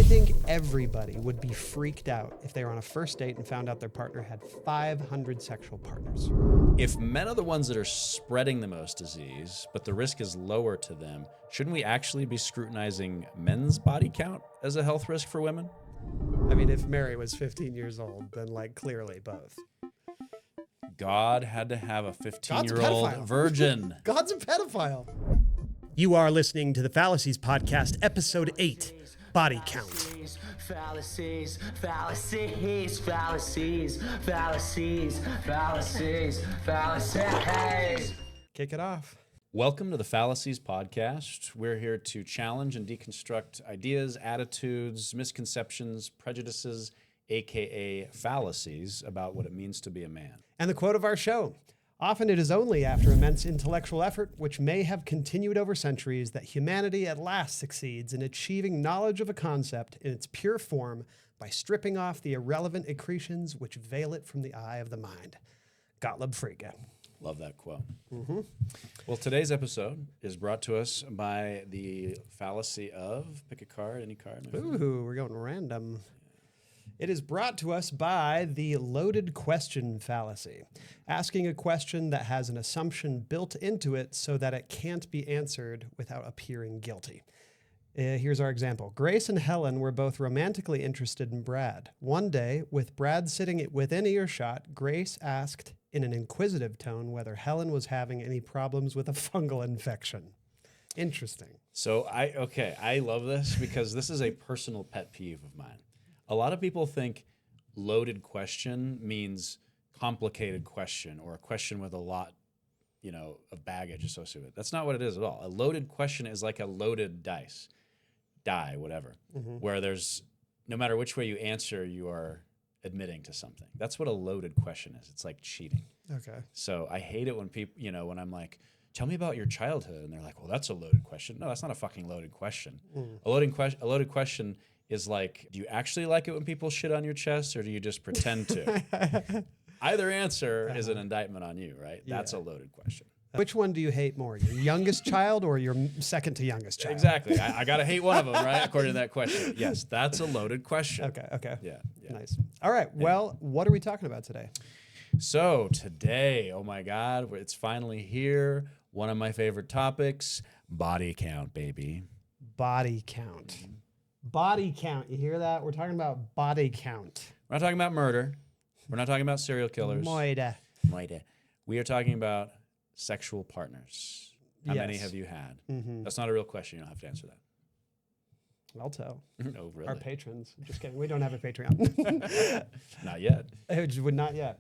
think everybody would be freaked out if they were on a first date and found out their partner had 500 sexual partners. If men are the ones that are spreading the most disease, but the risk is lower to them, shouldn't we actually be scrutinizing men's body count as a health risk for women? I mean, if Mary was 15 years old, then clearly both. God had to have a 15-year-old virgin. God's a pedophile. You are listening to the Phallacies Podcast, Episode 8, Body Count. Fallacies, fallacies, fallacies, fallacies, fallacies, fallacies. Kick it off. Welcome to the Phallacies Podcast. We're here to challenge and deconstruct ideas, attitudes, misconceptions, prejudices, aka fallacies, about what it means to be a man. And the quote of our show: often it is only after immense intellectual effort, which may have continued over centuries, that humanity at last succeeds in achieving knowledge of a concept in its pure form by stripping off the irrelevant accretions which veil it from the eye of the mind. Gottlieb Frege. Love that quote. Mm-hmm. Well, today's episode is brought to us by the fallacy of, pick a card, any card. Ooh, we're going random. It is brought to us by the loaded question fallacy, asking a question that has an assumption built into it so that it can't be answered without appearing guilty. Here's our example. Grace and Helen were both romantically interested in Brad. One day, with Brad sitting within earshot, Grace asked in an inquisitive tone whether Helen was having any problems with a fungal infection. Interesting. So I love this because this is a personal pet peeve of mine. A lot of people think loaded question means complicated question or a question with a lot, of baggage associated with it. That's not what it is at all. A loaded question is like a loaded die, whatever, where there's, no matter which way you answer, you are admitting to something. That's what a loaded question is. It's like cheating. Okay. So I hate it when people, when I'm like, tell me about your childhood. And they're like, well, that's a loaded question. No, that's not a fucking loaded question. A loaded question is like, do you actually like it when people shit on your chest or do you just pretend to? Either answer is an indictment on you, right? Yeah. That's a loaded question. Which one do you hate more, your youngest child or your second to youngest child? Exactly. I got to hate one of them, right? According to that question. Yes, that's a loaded question. Okay. Yeah. Nice. All right. Well, what are we talking about today? So today, oh my God, it's finally here. One of my favorite topics, body count, baby. Body count. Body count. You hear that? We're talking about body count. We're not talking about murder. We're not talking about serial killers. Moida. We are talking about sexual partners. How Yes. many have you had? That's not a real question. You don't have to answer that. I'll tell. No, really. Our patrons. Just kidding. We don't have a Patreon. Not yet. Not yet.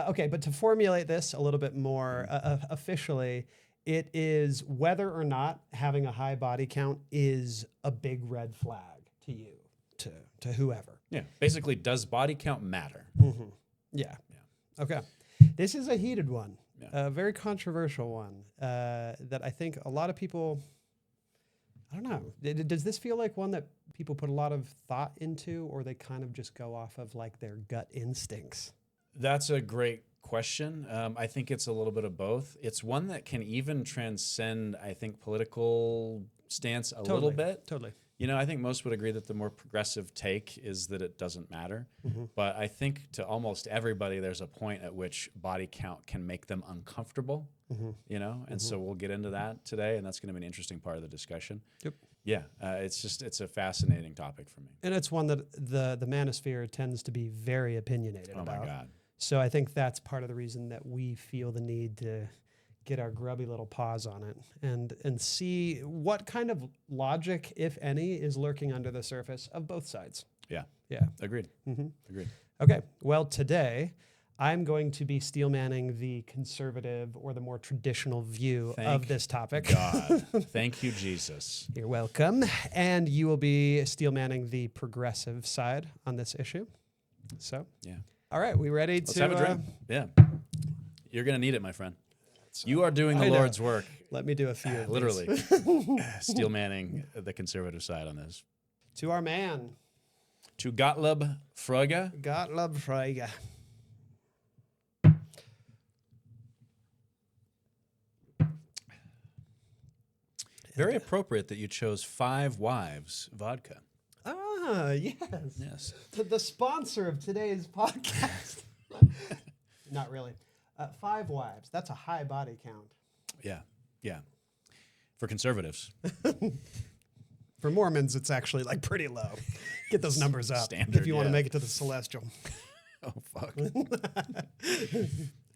Okay, but to formulate this a little bit more officially, it is whether or not having a high body count is a big red flag to you, to whoever. Yeah. Basically, does body count matter? Yeah. Okay. This is a heated one, a very controversial one that I think a lot of people, I don't know. Does this feel like one that people put a lot of thought into, or they kind of just go off of like their gut instincts? That's a great question. I think it's a little bit of both. It's one that can even transcend, I think, political stance a little bit. Totally. I think most would agree that the more progressive take is that it doesn't matter. But I think to almost everybody, there's a point at which body count can make them uncomfortable, and so we'll get into that today, and that's going to be an interesting part of the discussion. Yep. Yeah, it's a fascinating topic for me. And it's one that the manosphere tends to be very opinionated about. Oh my God. So I think that's part of the reason that we feel the need to get our grubby little paws on it and see what kind of logic, if any, is lurking under the surface of both sides. Yeah. Agreed. Agreed. Okay. Well, today I'm going to be Steelmanning the conservative or the more traditional view of this topic. God. Thank you, Jesus. You're welcome. And you will be Steelmanning the progressive side on this issue. So, yeah. All right. We ready Let's to have a drink? Yeah. You're going to need it, my friend. You are doing the Lord's work. Let me do a few. Literally. Steelmanning the conservative side on this. To our man. To Gottlieb Frege. Gottlieb Frege. Very appropriate that you chose 5 Wives vodka. Ah, Yes. Yes. The sponsor of today's podcast. Not really. 5 wives. That's a high body count. Yeah. Yeah. For conservatives. For Mormons, it's actually like pretty low. Get those numbers up Standard, if you want to yeah. make it to the celestial. Oh, fuck.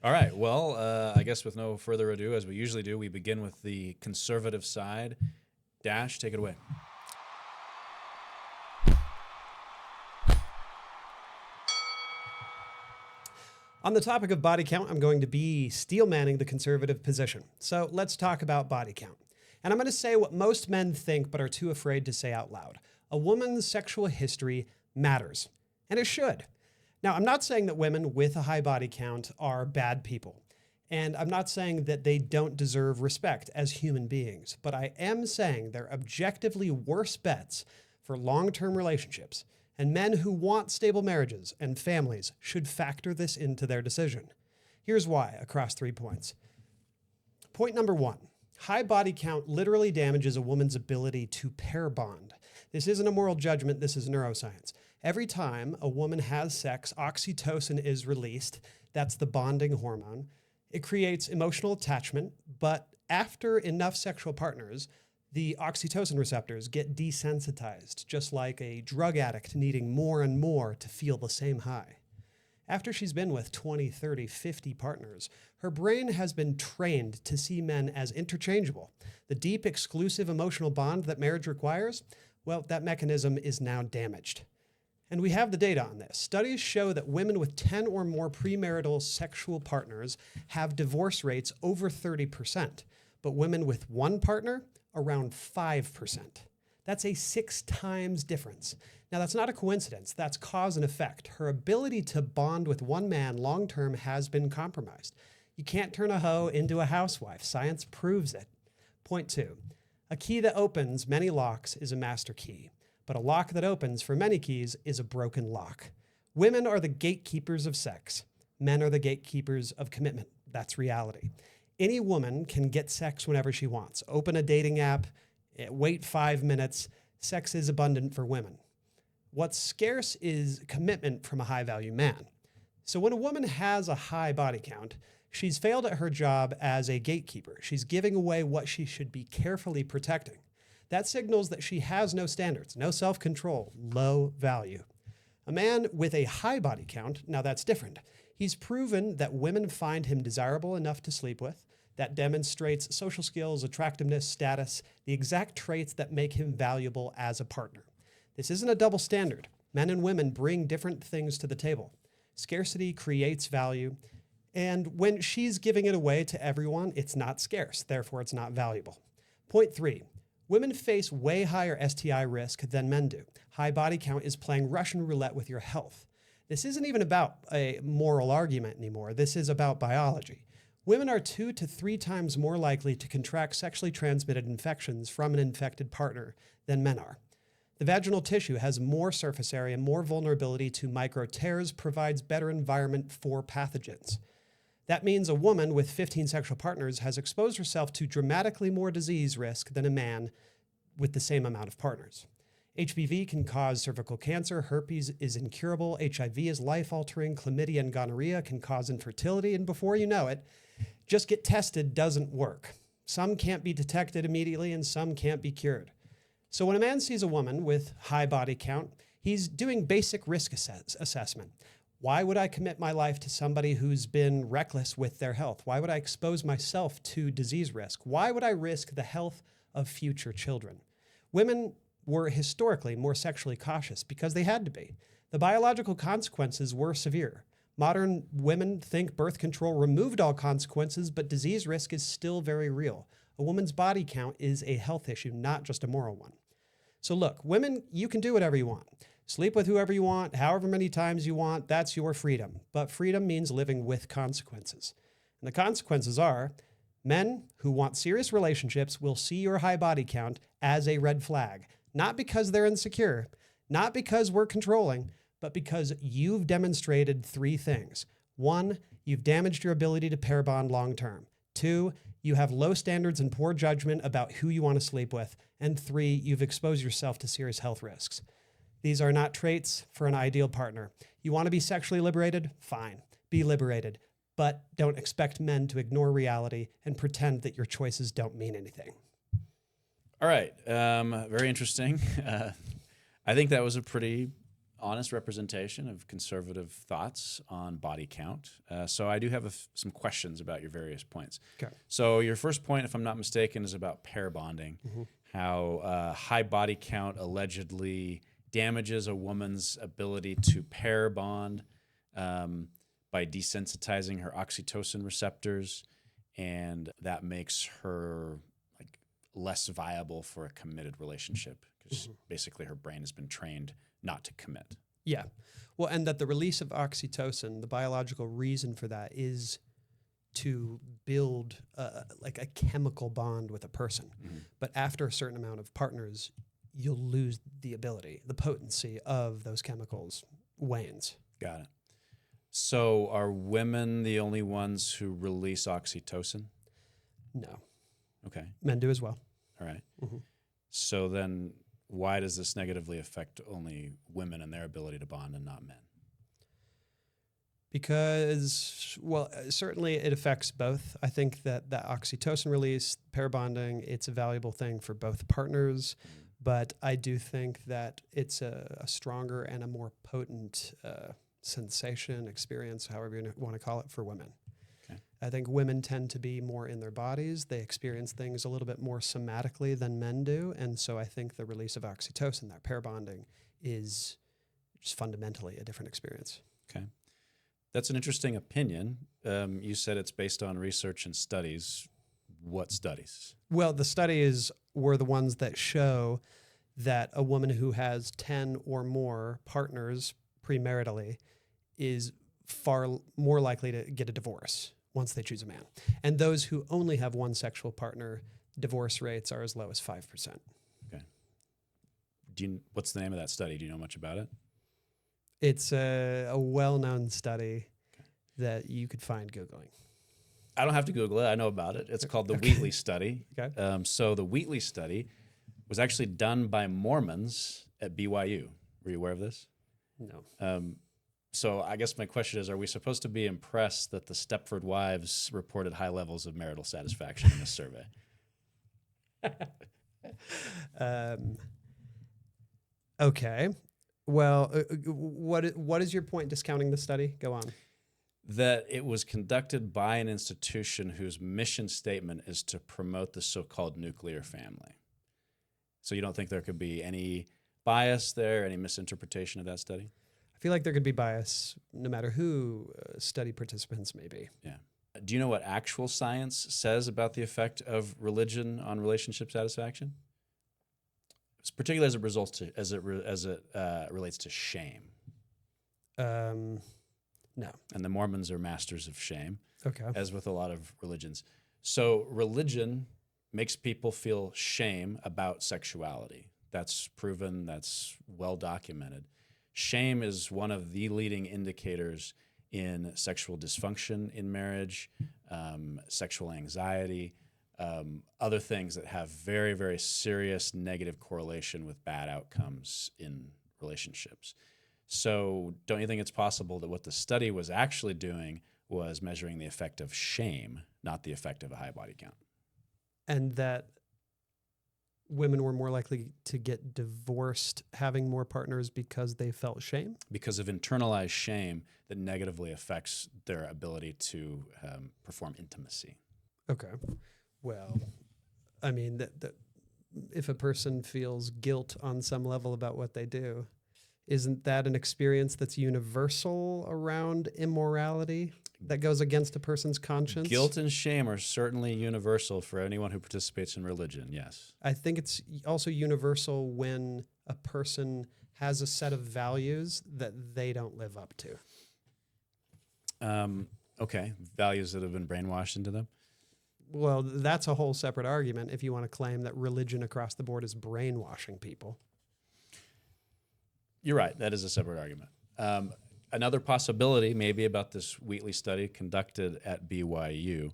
All right. Well, I guess with no further ado, as we usually do, we begin with the conservative side. Dash, take it away. On the topic of body count, I'm going to be steelmanning the conservative position. So let's talk about body count. And I'm going to say what most men think but are too afraid to say out loud. A woman's sexual history matters, and it should. Now, I'm not saying that women with a high body count are bad people, and I'm not saying that they don't deserve respect as human beings, but I am saying they're objectively worse bets for long-term relationships, and men who want stable marriages and families should factor this into their decision. Here's why, across 3 points. Point number 1. High body count literally damages a woman's ability to pair bond. This isn't a moral judgment, this is neuroscience. Every time a woman has sex, oxytocin is released. That's the bonding hormone. It creates emotional attachment, but after enough sexual partners, the oxytocin receptors get desensitized, just like a drug addict needing more and more to feel the same high. After she's been with 20, 30, 50 partners, her brain has been trained to see men as interchangeable. The deep, exclusive emotional bond that marriage requires, well, that mechanism is now damaged. And we have the data on this. Studies show that women with 10 or more premarital sexual partners have divorce rates over 30%, but women with one partner, around 5%. That's a 6 times difference. Now, that's not a coincidence. That's cause and effect. Her ability to bond with one man long-term has been compromised. You can't turn a hoe into a housewife. Science proves it. Point 2. A key that opens many locks is a master key, but a lock that opens for many keys is a broken lock. Women are the gatekeepers of sex. Men are the gatekeepers of commitment. That's reality. Any woman can get sex whenever she wants. Open a dating app, wait 5 minutes. Sex is abundant for women. What's scarce is commitment from a high-value man. So when a woman has a high body count, she's failed at her job as a gatekeeper. She's giving away what she should be carefully protecting. That signals that she has no standards, no self-control, low value. A man with a high body count, now that's different. He's proven that women find him desirable enough to sleep with. That demonstrates social skills, attractiveness, status, the exact traits that make him valuable as a partner. This isn't a double standard. Men and women bring different things to the table. Scarcity creates value, and when she's giving it away to everyone, it's not scarce, therefore it's not valuable. Point 3. Women face way higher STI risk than men do. High body count is playing Russian roulette with your health. This isn't even about a moral argument anymore. This is about biology. Women are 2 to 3 times more likely to contract sexually transmitted infections from an infected partner than men are. The vaginal tissue has more surface area, more vulnerability to micro tears, provides better environment for pathogens. That means a woman with 15 sexual partners has exposed herself to dramatically more disease risk than a man with the same amount of partners. HPV can cause cervical cancer, herpes is incurable, HIV is life-altering, chlamydia and gonorrhea can cause infertility, and before you know it, just get tested doesn't work. Some can't be detected immediately and some can't be cured. So when a man sees a woman with high body count, he's doing basic risk assessment. Why would I commit my life to somebody who's been reckless with their health? Why would I expose myself to disease risk? Why would I risk the health of future children? Women were historically more sexually cautious because they had to be. The biological consequences were severe. Modern women think birth control removed all consequences, but disease risk is still very real. A woman's body count is a health issue, not just a moral one. So look, women, you can do whatever you want. Sleep with whoever you want, however many times you want, that's your freedom. But freedom means living with consequences. And the consequences are men who want serious relationships will see your high body count as a red flag. Not because they're insecure, not because we're controlling, but because you've demonstrated 3 things. 1, you've damaged your ability to pair bond long term. 2, you have low standards and poor judgment about who you want to sleep with. And 3, you've exposed yourself to serious health risks. These are not traits for an ideal partner. You want to be sexually liberated? Fine. Be liberated. But don't expect men to ignore reality and pretend that your choices don't mean anything. All right. Very interesting. I think that was a pretty honest representation of conservative thoughts on body count. So I do have some questions about your various points. Okay. So your first point, if I'm not mistaken, is about pair bonding, how high body count allegedly damages a woman's ability to pair bond by desensitizing her oxytocin receptors, and that makes her like less viable for a committed relationship because basically her brain has been trained not to commit. Yeah. Well, and that the release of oxytocin, the biological reason for that is to build like a chemical bond with a person. But after a certain amount of partners, you'll lose the ability, the potency of those chemicals wanes. Got it. So are women the only ones who release oxytocin? No. Okay. Men do as well. All right. So then why does this negatively affect only women and their ability to bond and not men? Because, well, certainly it affects both. I think that the oxytocin release, pair bonding, it's a valuable thing for both partners. But I do think that it's a stronger and a more potent sensation, experience, however you want to call it, for women. Okay. I think women tend to be more in their bodies. They experience things a little bit more somatically than men do. And so I think the release of oxytocin, that pair bonding, is just fundamentally a different experience. Okay. That's an interesting opinion. You said it's based on research and studies. What studies? Well, the studies were the ones that show that a woman who has 10 or more partners premaritally is far more likely to get a divorce once they choose a man. And those who only have one sexual partner, divorce rates are as low as 5%. Okay. What's the name of that study? Do you know much about it? It's a well-known study that you could find Googling. I don't have to Google it. I know about it. It's called the Wheatley Study. Okay. So the Wheatley Study was actually done by Mormons at BYU. Were you aware of this? No. So I guess my question is, are we supposed to be impressed that the Stepford Wives reported high levels of marital satisfaction in this survey? Okay. Well, what is your point discounting the study? Go on. That it was conducted by an institution whose mission statement is to promote the so-called nuclear family. So you don't think there could be any bias there, any misinterpretation of that study? I feel like there could be bias no matter who study participants may be. Yeah. Do you know what actual science says about the effect of religion on relationship satisfaction? Particularly as it relates to shame. No. And the Mormons are masters of shame, Okay. as with a lot of religions. So religion makes people feel shame about sexuality. That's proven, that's well documented. Shame is one of the leading indicators in sexual dysfunction in marriage, sexual anxiety, other things that have very, very serious negative correlation with bad outcomes in relationships. So don't you think it's possible that what the study was actually doing was measuring the effect of shame, not the effect of a high body count? And that women were more likely to get divorced having more partners because they felt shame? Because of internalized shame that negatively affects their ability to perform intimacy. Okay. Well, I mean, that if a person feels guilt on some level about what they do, isn't that an experience that's universal around immorality that goes against a person's conscience? Guilt and shame are certainly universal for anyone who participates in religion, yes. I think it's also universal when a person has a set of values that they don't live up to. Okay, values that have been brainwashed into them? Well, that's a whole separate argument if you want to claim that religion across the board is brainwashing people. You're right. That is a separate argument. Another possibility maybe about this Wheatley study conducted at BYU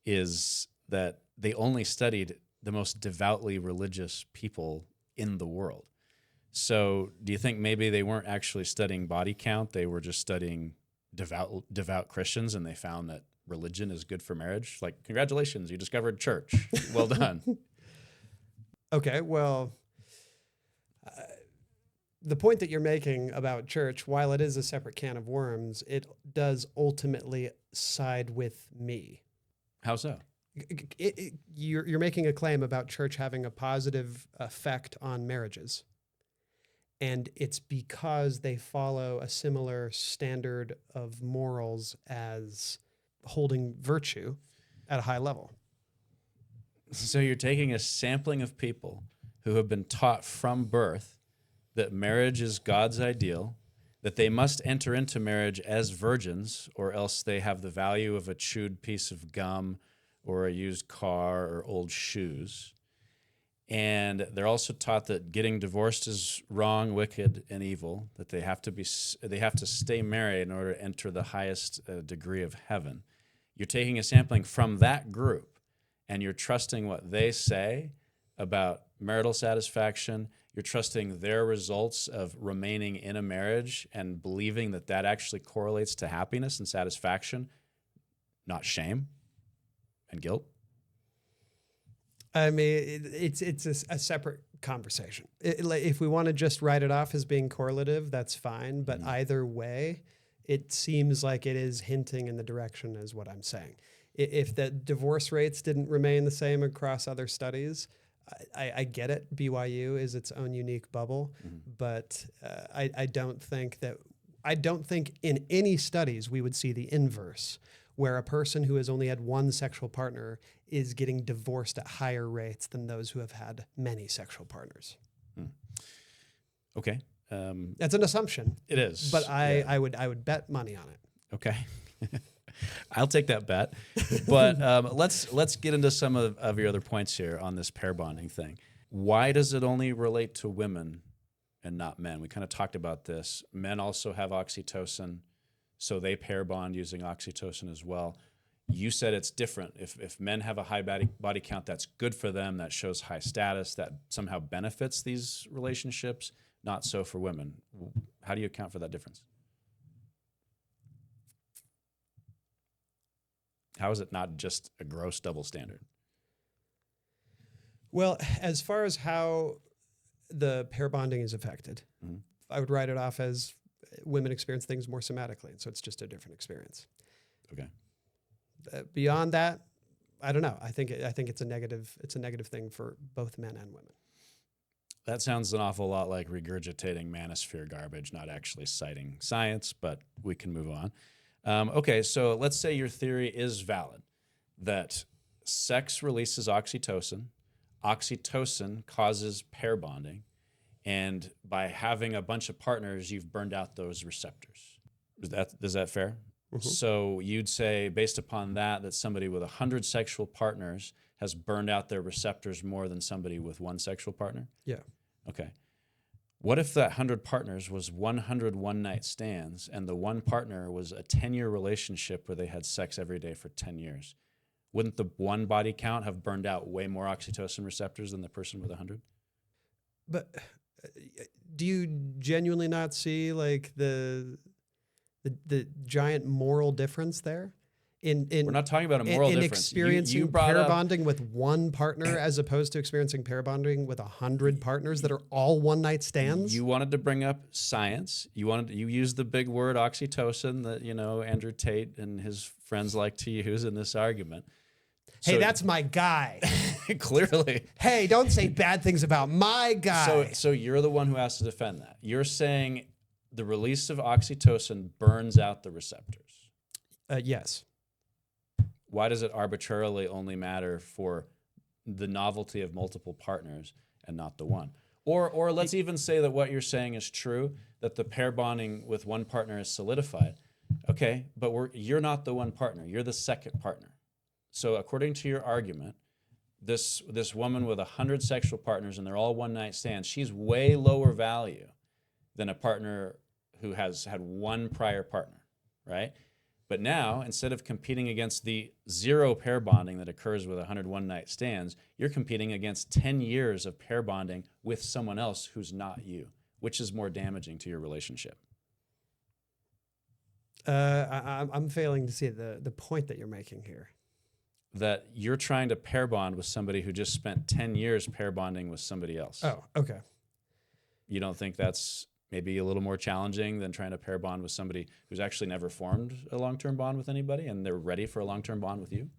is that they only studied the most devoutly religious people in the world. So do you think maybe they weren't actually studying body count? They were just studying devout Christians, and they found that religion is good for marriage? Like, congratulations, you discovered church. Well done. Okay, well, the point that you're making about church, while it is a separate can of worms, it does ultimately side with me. How so? You're making a claim about church having a positive effect on marriages. And it's because they follow a similar standard of morals as holding virtue at a high level. So you're taking a sampling of people who have been taught from birth that marriage is God's ideal, that they must enter into marriage as virgins, or else they have the value of a chewed piece of gum or a used car or old shoes. And they're also taught that getting divorced is wrong, wicked, and evil, that they have to stay married in order to enter the highest degree of heaven. You're taking a sampling from that group, and you're trusting what they say about marital satisfaction. You're trusting their results of remaining in a marriage and believing that that actually correlates to happiness and satisfaction, not shame and guilt. I mean, it's a separate conversation. If we want to just write it off as being correlative, that's fine. But either way, it seems like it is hinting in the direction as what I'm saying. If the divorce rates didn't remain the same across other studies, I get it. BYU is its own unique bubble, but I don't think in any studies we would see the inverse, where a person who has only had one sexual partner is getting divorced at higher rates than those who have had many sexual partners. Okay. That's an assumption. It is. But I would bet money on it. Okay. I'll take that bet. But let's get into some of your other points here on this pair bonding thing. Why does it only relate to women and not men? We kind of talked about this. Men also have oxytocin, so they pair bond using oxytocin as well. You said it's different. If men have a high body count, that's good for them. That shows high status. That somehow benefits these relationships. Not so for women. How do you account for that difference? How is it not just a gross double standard? Well, as far as how the pair bonding is affected, I would write it off as women experience things more somatically, so it's just a different experience. Okay. Beyond that, I don't know. I think it's a negative. It's a negative thing for both men and women. That sounds an awful lot like regurgitating manosphere garbage, not actually citing science, but we can move on. Okay, so let's say your theory is valid, that sex releases oxytocin, oxytocin causes pair bonding, and by having a bunch of partners, you've burned out those receptors. Is that fair? So you'd say, based upon that somebody with 100 sexual partners has burned out their receptors more than somebody with one sexual partner? Yeah. Okay. What if that 100 partners was 100 one-night stands, and the one partner was a 10-year relationship where they had sex every day for 10 years? Wouldn't the one body count have burned out way more oxytocin receptors than the person with 100? But do you genuinely not see like the giant moral difference there? We're not talking about a moral difference. Experiencing you brought pair up bonding with one partner as opposed to experiencing pair bonding with 100 partners that are all one-night stands? You wanted to bring up science. You used the big word oxytocin that Andrew Tate and his friends like to use in this argument. Hey, that's my guy. Clearly. Hey, don't say bad things about my guy. So you're the one who has to defend that. You're saying the release of oxytocin burns out the receptors. Yes. Why does it arbitrarily only matter for the novelty of multiple partners and not the one? Or let's even say that what you're saying is true, that the pair bonding with one partner is solidified. Okay, but you're not the one partner. You're the second partner. So according to your argument, this woman with 100 sexual partners and they're all one-night stands, she's way lower value than a partner who has had one prior partner, right? But now, instead of competing against the zero pair bonding that occurs with 100 one-night stands, you're competing against 10 years of pair bonding with someone else who's not you. which is more damaging to your relationship? I'm failing to see the point that you're making here. That you're trying to pair bond with somebody who just spent 10 years pair bonding with somebody else. Oh, okay. You don't think that's maybe a little more challenging than trying to pair bond with somebody who's actually never formed a long-term bond with anybody and they're ready for a long-term bond with you?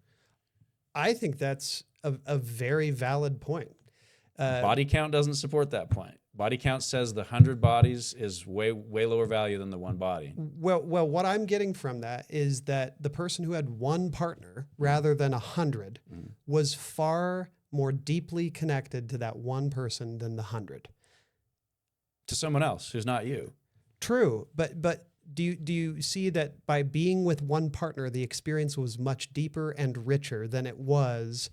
I think that's a very valid point. Body count doesn't support that point. Body count says the 100 bodies is way lower value than the one body. Well, what I'm getting from that is that the person who had one partner rather than 100 was far more deeply connected to that one person than the 100. To someone else who's not you. True, but do you see that by being with one partner, the experience was much deeper and richer than it was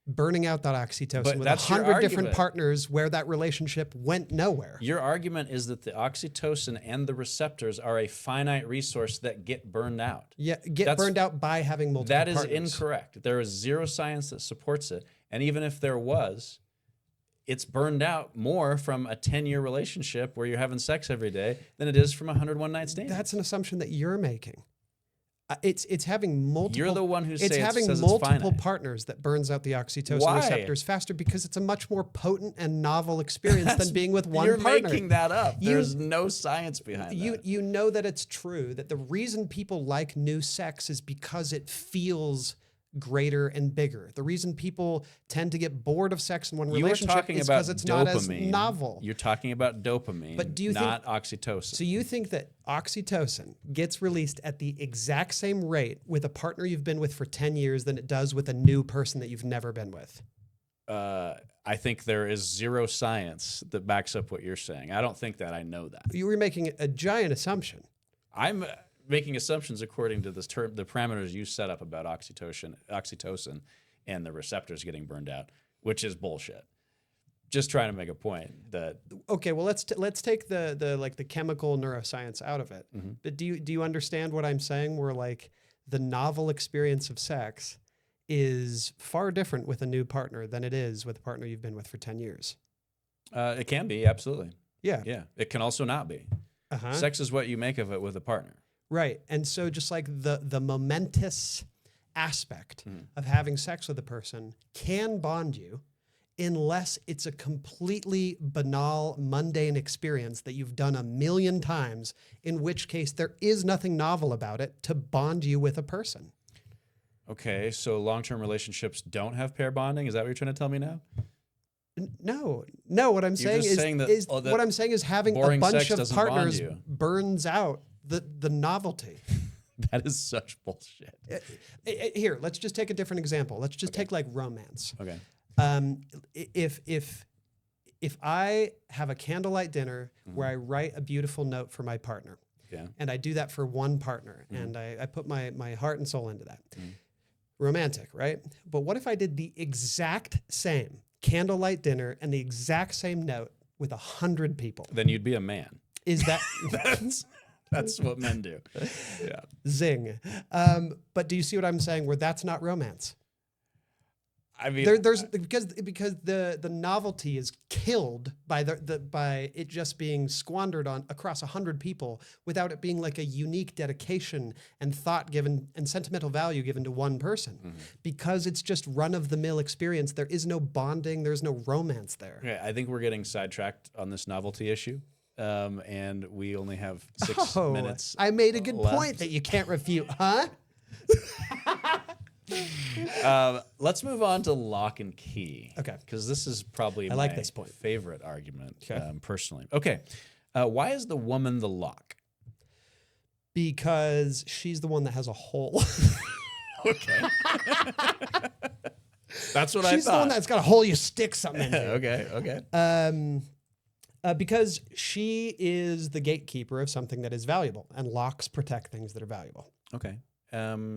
burning out that oxytocin But with that's your 100 different argument. partners where that relationship went nowhere? Your argument is that the oxytocin and the receptors are a finite resource that get burned out. Yeah, That's- burned out by having multiple That is partners. incorrect. There is zero science that supports it. And even if there was, it's burned out more from a 10-year relationship where you're having sex every day than it is from a 100 one-night stand. That's an assumption that you're making. It's having multiple. You're the one who it's says having it's multiple finite. partners that burns out the oxytocin Why? receptors faster because it's a much more potent and novel experience than being with one You're partner. making that up. You- There's no science behind that. You know that it's true that the reason people like new sex is because it feels greater and bigger. The reason people tend to get bored of sex in one You were relationship talking is about because it's not as dopamine. novel. You're talking about dopamine, But do you not oxytocin. So you think that oxytocin gets released at the exact same rate with a partner you've been with for 10 years than it does with a new person that you've never been with? I think there is zero science that backs up what you're saying. I don't think that. I know that. You were making a giant assumption. I'm making assumptions according to this term, the parameters you set up about oxytocin and the receptors getting burned out, which is bullshit. Just trying to make a point that Okay, well let's take the chemical neuroscience out of it. But do you understand what I'm saying? Where like the novel experience of sex is far different with a new partner than it is with a partner you've been with for 10 years. it can be, absolutely. Yeah. Yeah. It can also not be. Uh-huh. Sex is what you make of it with a partner. Right. And so just like the momentous aspect of having sex with a person can bond you unless it's a completely banal, mundane experience that you've done 1,000,000 times, in which case there is nothing novel about it to bond you with a person. Okay, so long-term relationships don't have pair bonding? Is that what you're trying to tell me now? No. What I'm saying just is, saying that- is oh, that what I'm saying is having a boring bunch sex of doesn't bond partners you. burns out the novelty. That is such bullshit. Here, let's just take a different example. Let's just take like romance. Okay. If I have a candlelight dinner where I write a beautiful note for my partner, Yeah. and I do that for one partner, and I put my heart and soul into that, romantic, right? But what if I did the exact same candlelight dinner and the exact same note with 100 people? Then you'd be a man. Is that That's what men do. Yeah. zing? But do you see what I'm saying? Where that's not romance. I mean, There's because the novelty is killed by by it just being squandered on across 100 people without it being like a unique dedication and thought given and sentimental value given to one person. Because it's just run of the mill experience. There is no bonding. There's no romance there. okay, I think we're getting sidetracked on this novelty issue. And we only have 6 minutes. I made a good left. point that you can't refute, huh? Let's move on to lock and key. Okay. Because this is probably I my like this point. favorite argument Okay. personally. Okay. Why is the woman the lock? Because she's the one that has a hole. Okay. That's what I She's the one thought. that's got a hole you stick something into. Okay. Because she is the gatekeeper of something that is valuable, and locks protect things that are valuable. Okay.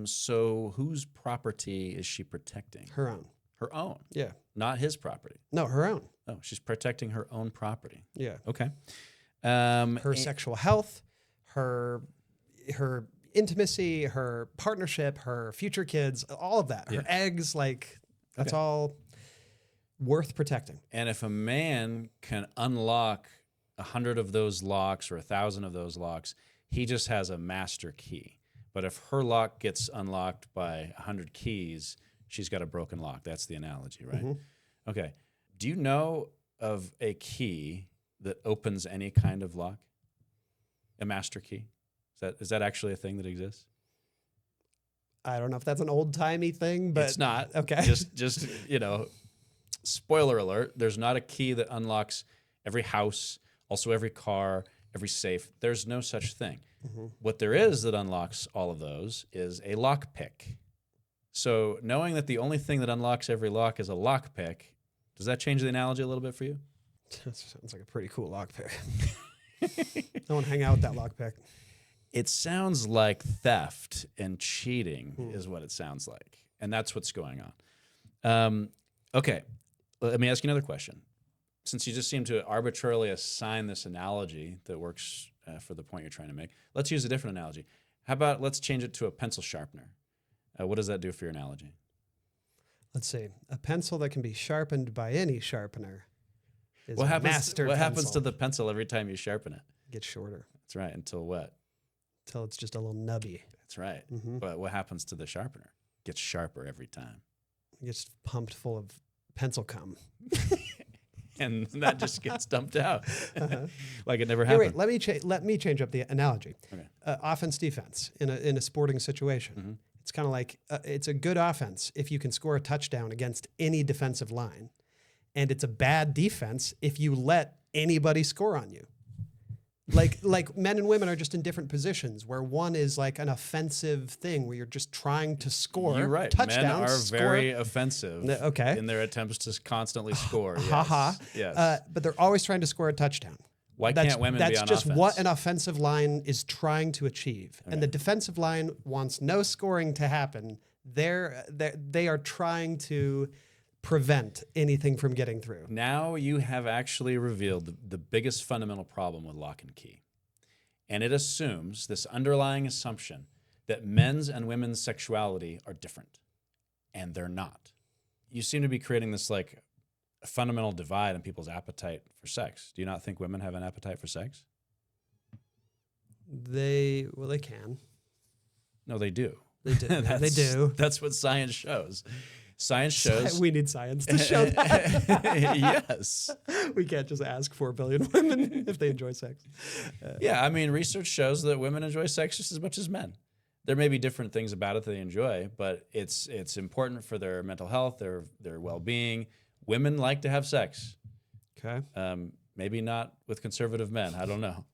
So whose property is she protecting? Her own. Her own. Yeah. Not his property. No, her own. Oh, she's protecting her own property. Yeah. Okay. Her sexual health, her intimacy, her partnership, her future kids, all of that. Her eggs, like that's all worth protecting. And if a man can unlock 100 of those locks or 1,000 of those locks. He just has a master key. But if her lock gets unlocked by 100 keys, she's got a broken lock. That's the analogy, right? Mm-hmm. Okay. Do you know of a key that opens any kind of lock? A master key? Is that actually a thing that exists? I don't know if that's an old-timey thing, but It's not. Okay. Just spoiler alert, there's not a key that unlocks every house, also every car, every safe. There's no such thing. Mm-hmm. What there is that unlocks all of those is a lockpick. So knowing that the only thing that unlocks every lock is a lockpick, does that change the analogy a little bit for you? That sounds like a pretty cool lockpick. I want to hang out with that lockpick. It sounds like theft and cheating is what it sounds like. And that's what's going on. Okay, let me ask you another question. Since you just seem to arbitrarily assign this analogy that works for the point you're trying to make, let's use a different analogy. How about let's change it to a pencil sharpener? What does that do for your analogy? Let's see. A pencil that can be sharpened by any sharpener is What a happens? master What pencil. happens to the pencil every time you sharpen it? It gets shorter That's right. Until what? until it's just a little nubby. That's right. Mm-hmm. But what happens to the sharpener? It gets sharper every time. It gets pumped full of pencil cum. And that just gets dumped out like it never Here, happened. wait, let me change up the analogy. Okay. Offense, defense in a sporting situation. Mm-hmm. It's kind of like it's a good offense if you can score a touchdown against any defensive line, and it's a bad defense if you let anybody score on you. Like men and women are just in different positions where one is like an offensive thing where you're just trying to score You're right. touchdowns. Men are score. very offensive Okay. in their attempts to constantly score. Yes. Haha. Yes. But they're always trying to score a touchdown. Why can't women be on That's just offense? what an offensive line is trying to achieve. And the defensive line wants no scoring to happen. They are trying to prevent anything from getting through. Now you have actually revealed the biggest fundamental problem with lock and key. And it assumes this underlying assumption that men's and women's sexuality are different. And they're not. You seem to be creating this like a fundamental divide in people's appetite for sex. Do you not think women have an appetite for sex? They can. No, they do. They do. They do. That's what science shows. Science shows. We need science to show that. Yes. We can't just ask 4 billion women if they enjoy sex. Yeah, I mean, research shows that women enjoy sex just as much as men. There may be different things about it that they enjoy, but it's important for their mental health, their well-being. Women like to have sex. Okay. Maybe not with conservative men. I don't know.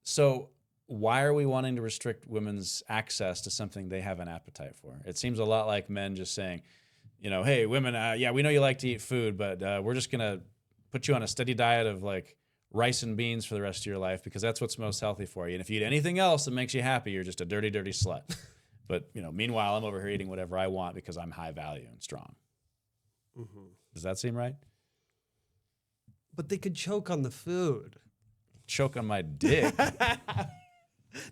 So why are we wanting to restrict women's access to something they have an appetite for? It seems a lot like men just saying, hey, women, yeah, we know you like to eat food, but we're just going to put you on a steady diet of like rice and beans for the rest of your life because that's what's most healthy for you. And if you eat anything else that makes you happy, you're just a dirty, dirty slut. But, meanwhile, I'm over here eating whatever I want because I'm high value and strong. Mm-hmm. Does that seem right? But they could choke on the food. Choke on my dick.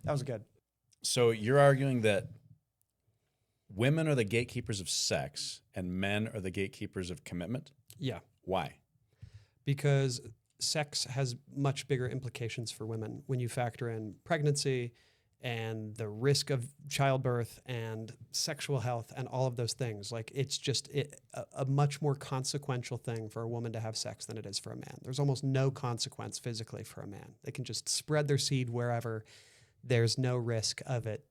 That was good. So you're arguing that women are the gatekeepers of sex and men are the gatekeepers of commitment? Yeah. Why? Because sex has much bigger implications for women when you factor in pregnancy and the risk of childbirth and sexual health and all of those things. Like it's just a much more consequential thing for a woman to have sex than it is for a man. There's almost no consequence physically for a man. They can just spread their seed wherever. There's no risk of it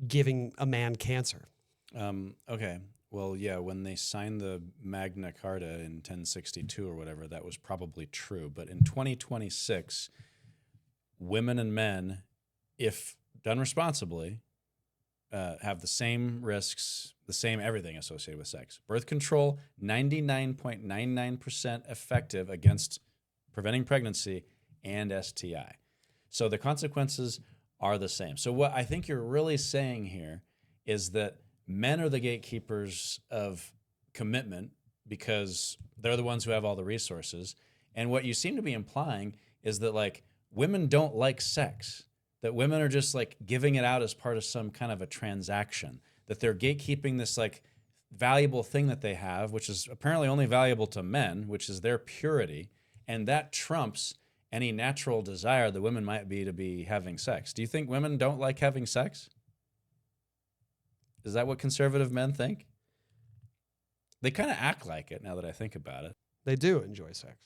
giving a man cancer. Okay. Well, yeah, when they signed the Magna Carta in 1062 or whatever, that was probably true. But in 2026, women and men, if done responsibly, have the same risks, the same everything associated with sex. Birth control, 99.99% effective against preventing pregnancy and STI. So the consequences are the same. So what I think you're really saying here is that men are the gatekeepers of commitment because they're the ones who have all the resources. And what you seem to be implying is that like women don't like sex, that women are just like giving it out as part of some kind of a transaction, that they're gatekeeping this like valuable thing that they have, which is apparently only valuable to men, which is their purity. and that trumps any natural desire the women might be to be having sex. Do you think women don't like having sex? Is that what conservative men think? They kind of act like it now that I think about it. They do enjoy sex.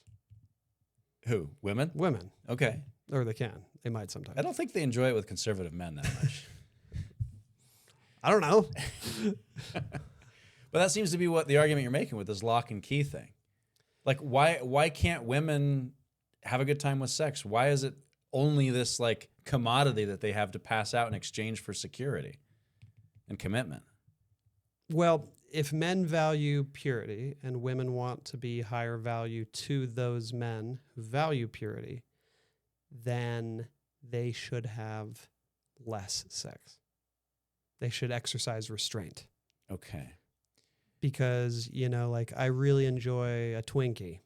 Who? Women? Women. Okay. Or they can. They might sometimes. I don't think they enjoy it with conservative men that much. I don't know. But that seems to be what the argument you're making with this lock and key thing. Like, why can't women have a good time with sex? Why is it only this like commodity that they have to pass out in exchange for security and commitment? Well, if men value purity and women want to be higher value to those men who value purity, then they should have less sex. They should exercise restraint. Okay. Because, like I really enjoy a Twinkie,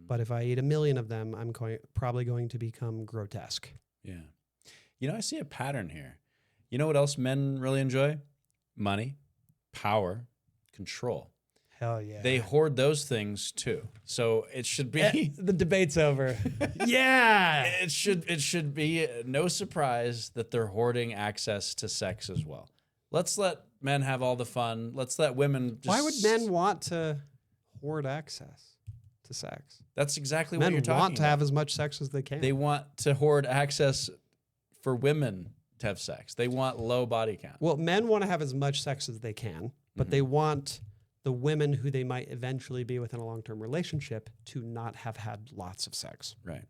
but if I eat 1 million of them, I'm probably going to become grotesque. Yeah. I see a pattern here. You know what else men really enjoy? Money, power, control. Hell yeah. They hoard those things too. So it should be the debate's over. Yeah. It should be no surprise that they're hoarding access to sex as well. Let's let men have all the fun. Let's let women just... Why would men want to hoard access to sex? That's exactly what you're talking about. Men want to have as much sex as they can. They want to hoard access for women to have sex. They want low body count. Well, men want to have as much sex as they can, but they want the women who they might eventually be within a long-term relationship to not have had lots of sex. Right.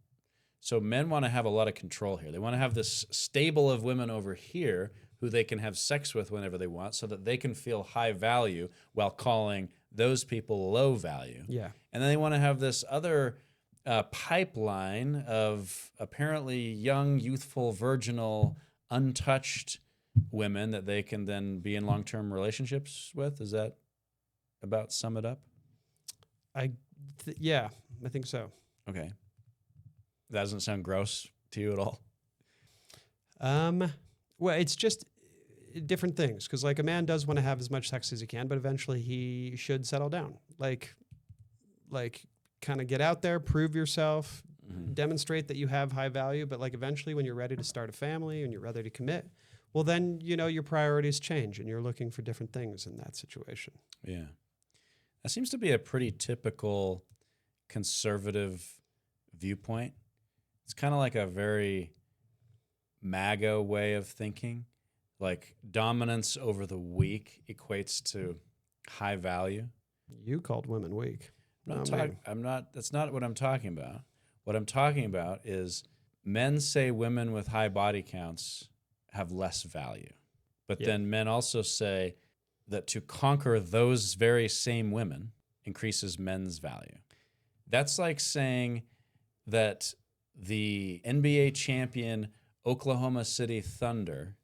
So men want to have a lot of control here. They want to have this stable of women over here who they can have sex with whenever they want so that they can feel high value while calling those people low value. Yeah. And then they want to have this other pipeline of apparently young, youthful, virginal, untouched women that they can then be in long-term relationships with. Is that about sum it up? Yeah, I think so. Okay. That doesn't sound gross to you at all? Well, it's just different things because like a man does want to have as much sex as he can, but eventually he should settle down. Like kind of get out there, prove yourself, demonstrate that you have high value. But like eventually when you're ready to start a family and you're ready to commit, well, then, your priorities change and you're looking for different things in that situation. Yeah. That seems to be a pretty typical conservative viewpoint. It's kind of like a very MAGA way of thinking. Like dominance over the weak equates to high value. You called women weak. That's not what I'm talking about. What I'm talking about is men say women with high body counts have less value. But then men also say that to conquer those very same women increases men's value. That's like saying that the NBA champion Oklahoma City Thunder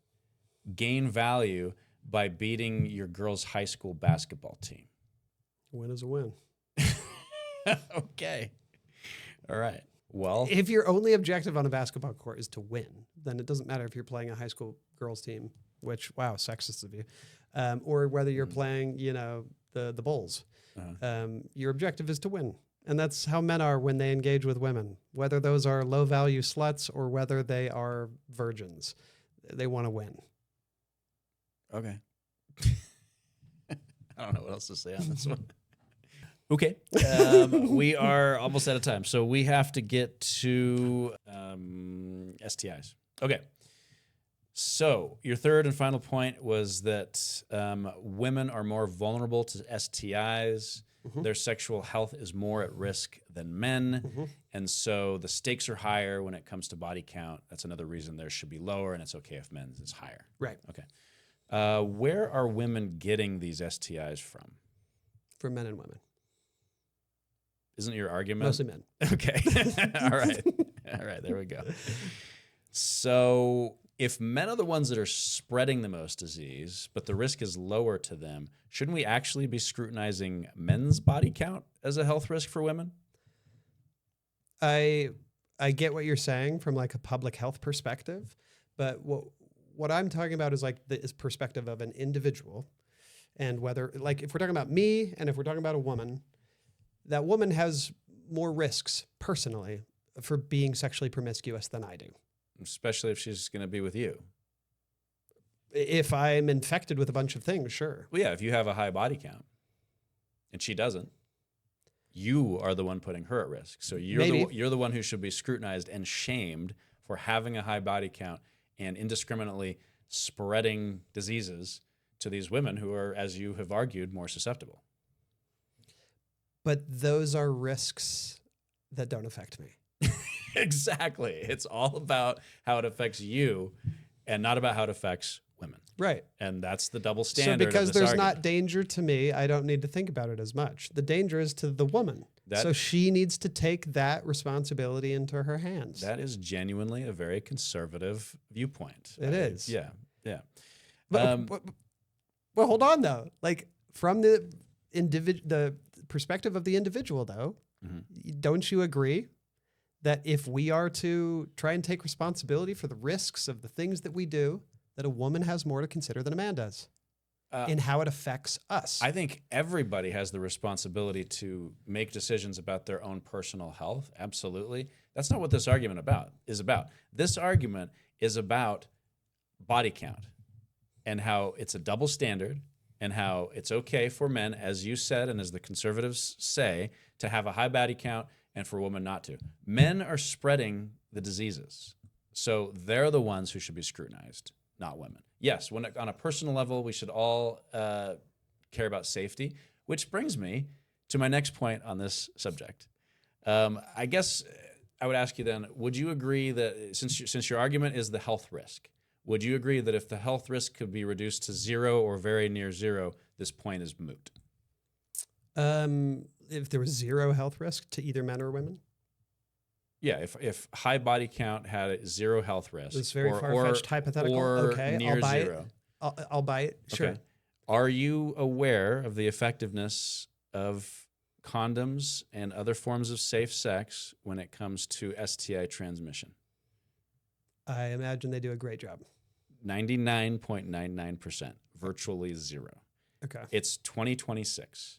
gain value by beating your girl's high school basketball team. Win is a win. Okay. All right. Well, if your only objective on a basketball court is to win, then it doesn't matter if you're playing a high school girls team, which, wow, sexist of you, or whether you're playing, the Bulls. Your objective is to win. And that's how men are when they engage with women, whether those are low-value sluts or whether they are virgins. They want to win. Okay. I don't know what else to say on this one. Okay. We are almost out of time, so we have to get to STIs. Okay. So your third and final point was that women are more vulnerable to STIs. Their sexual health is more at risk than men. And so the stakes are higher when it comes to body count. That's another reason theirs should be lower, and it's okay if men's is higher. Right. Okay. Where are women getting these STIs from? For men and women. Isn't your argument? Mostly men. Okay. All right. All right. There we go. So if men are the ones that are spreading the most disease, but the risk is lower to them, shouldn't we actually be scrutinizing men's body count as a health risk for women? I get what you're saying from like a public health perspective, but what I'm talking about is like the perspective of an individual, and whether like if we're talking about me and if we're talking about a woman, that woman has more risks personally for being sexually promiscuous than I do. Especially if she's going to be with you. If I'm infected with a bunch of things, sure. Well, yeah, if you have a high body count and she doesn't, you are the one putting her at risk. So you're the one who should be scrutinized and shamed for having a high body count and indiscriminately spreading diseases to these women who are, as you have argued, more susceptible. But those are risks that don't affect me. Exactly. It's all about how it affects you and not about how it affects women. Right. And that's the double standard. So because of this there's argument. not danger to me, I don't need to think about it as much. The danger is to the woman. So she needs to take that responsibility into her hands. That is genuinely a very conservative viewpoint. It is. Yeah. Yeah. But, well, hold on though. Like from the perspective of the individual though, don't you agree that if we are to try and take responsibility for the risks of the things that we do, that a woman has more to consider than a man does in how it affects us? I think everybody has the responsibility to make decisions about their own personal health. Absolutely. That's not what this argument is about. This argument is about body count and how it's a double standard and how it's okay for men, as you said, and as the conservatives say, to have a high body count and for women not to. Men are spreading the diseases. So they're the ones who should be scrutinized, not women. Yes, on a personal level, we should all care about safety, which brings me to my next point on this subject. I guess I would ask you then, would you agree that since your argument is the health risk, would you agree that if the health risk could be reduced to zero or very near zero, this point is moot? If there was zero health risk to either men or women? Yeah, if high body count had zero health risk. It's very far-fetched hypothetical. Or okay, near I'll buy zero. it. I'll buy it. Sure. Okay. Are you aware of the effectiveness of condoms and other forms of safe sex when it comes to STI transmission? I imagine they do a great job. 99.99%, virtually zero. Okay. It's 2026.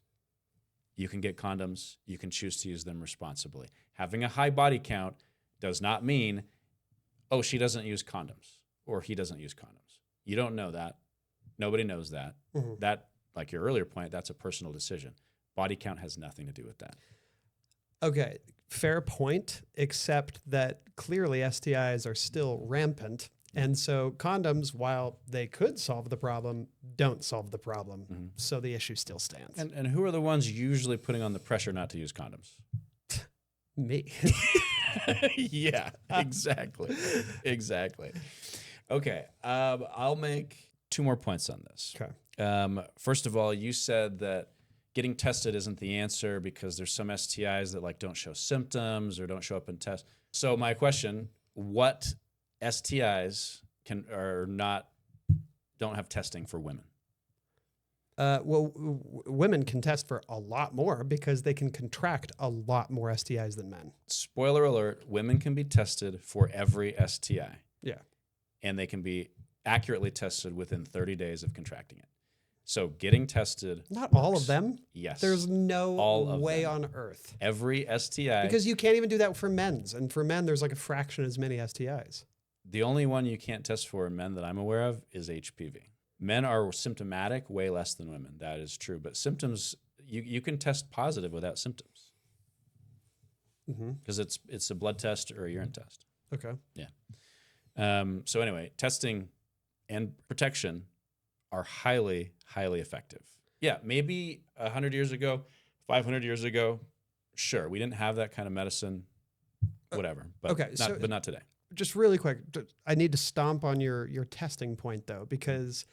You can get condoms. You can choose to use them responsibly. Having a high body count does not mean, oh, she doesn't use condoms or he doesn't use condoms. You don't know that. Nobody knows that. Mm-hmm. That, like your earlier point, that's a personal decision. Body count has nothing to do with that. Okay, fair point, except that clearly STIs are still rampant. And so condoms, while they could solve the problem, don't solve the problem. Mm-hmm. So the issue still stands. And who are the ones usually putting on the pressure not to use condoms? Me. Yeah, exactly. Exactly. Okay, I'll make two more points on this. Okay. First of all, you said that getting tested isn't the answer because there's some STIs that don't show symptoms or don't show up in tests. So my question, what STIs don't have testing for women? Women can test for a lot more because they can contract a lot more STIs than men. Spoiler alert, women can be tested for every STI. Yeah. And they can be accurately tested within 30 days of contracting it. So getting tested. Not all of them. Yes. There's no way them. on earth. Every STI. Because you can't even do that for men's. And for men, there's like a fraction as many STIs. The only one you can't test for in men that I'm aware of is HPV. Men are symptomatic way less than women. That is true. But symptoms, you can test positive without symptoms. Because it's a blood test or a urine test. Okay. Yeah. So anyway, testing and protection are highly, highly effective. Yeah, maybe 100 years ago, 500 years ago, sure, we didn't have that kind of medicine, whatever. But but not today. Just really quick, I need to stomp on your testing point though, because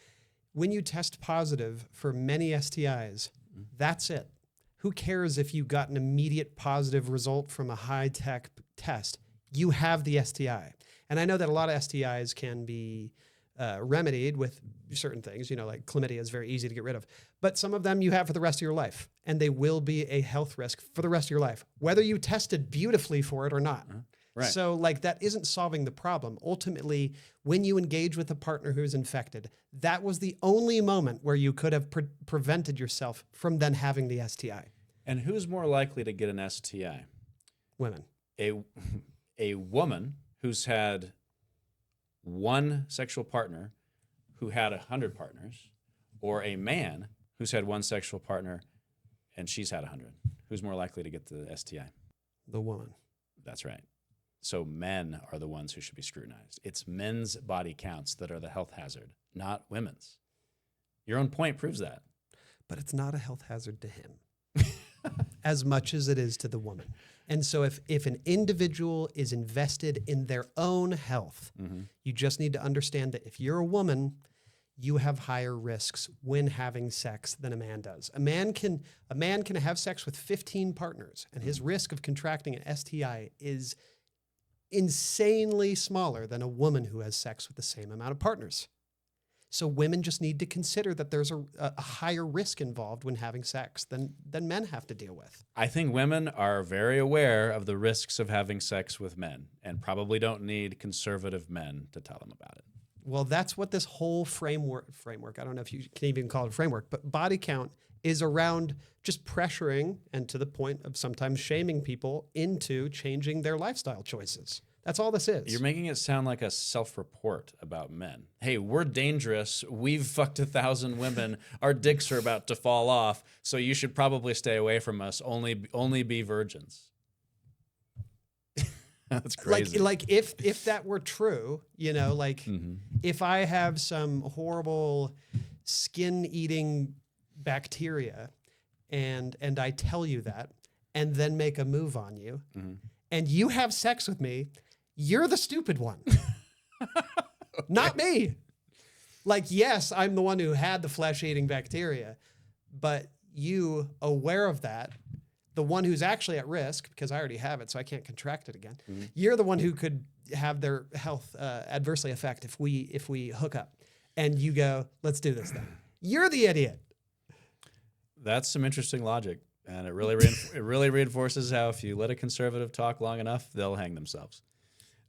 when you test positive for many STIs, that's it. Who cares if you got an immediate positive result from a high-tech test? You have the STI. And I know that a lot of STIs can be remedied with certain things, like chlamydia is very easy to get rid of. But some of them you have for the rest of your life, and they will be a health risk for the rest of your life, whether you tested beautifully for it or not. Right. So that isn't solving the problem. Ultimately, when you engage with a partner who's infected, that was the only moment where you could have prevented yourself from then having the STI. And who's more likely to get an STI? Women. A woman who's had one sexual partner who had 100 partners, or a man who's had one sexual partner and she's had 100. Who's more likely to get the STI? The woman. That's right. So men are the ones who should be scrutinized. It's men's body counts that are the health hazard, not women's. Your own point proves that. But it's not a health hazard to him as much as it is to the woman. And so if an individual is invested in their own health, you just need to understand that if you're a woman, you have higher risks when having sex than a man does. A man can have sex with 15 partners, and his risk of contracting an STI is insanely smaller than a woman who has sex with the same amount of partners. So women just need to consider that there's a higher risk involved when having sex than men have to deal with. I think women are very aware of the risks of having sex with men and probably don't need conservative men to tell them about it. Well, that's what this whole framework, I don't know if you can even call it a framework, but body count is around just pressuring and to the point of sometimes shaming people into changing their lifestyle choices. That's all this is. You're making it sound like a self-report about men. Hey, we're dangerous. We've fucked 1,000 women. Our dicks are about to fall off, so you should probably stay away from us. Only be virgins. That's crazy. Like if that were true, if I have some horrible skin-eating bacteria and I tell you that and then make a move on you and you have sex with me, you're the stupid one. Not me. Like, yes, I'm the one who had the flesh-eating bacteria, but you, aware of that, the one who's actually at risk, because I already have it, so I can't contract it again, you're the one who could have their health adversely affect if we hook up. And you go, let's do this then. You're the idiot. That's some interesting logic. And it really reinforces how if you let a conservative talk long enough, they'll hang themselves.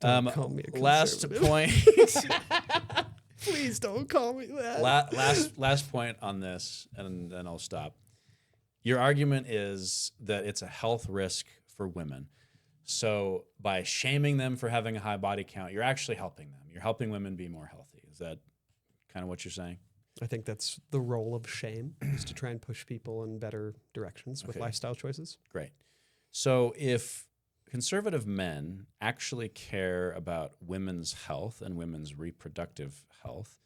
Call me a last point. Please don't call me that. Last point on this, and then I'll stop. Your argument is that it's a health risk for women. So by shaming them for having a high body count, you're actually helping them. You're helping women be more healthy. Is that kind of what you're saying? I think that's the role of shame, is to try and push people in better directions with lifestyle choices. Great. So if conservative men actually care about women's health and women's reproductive health,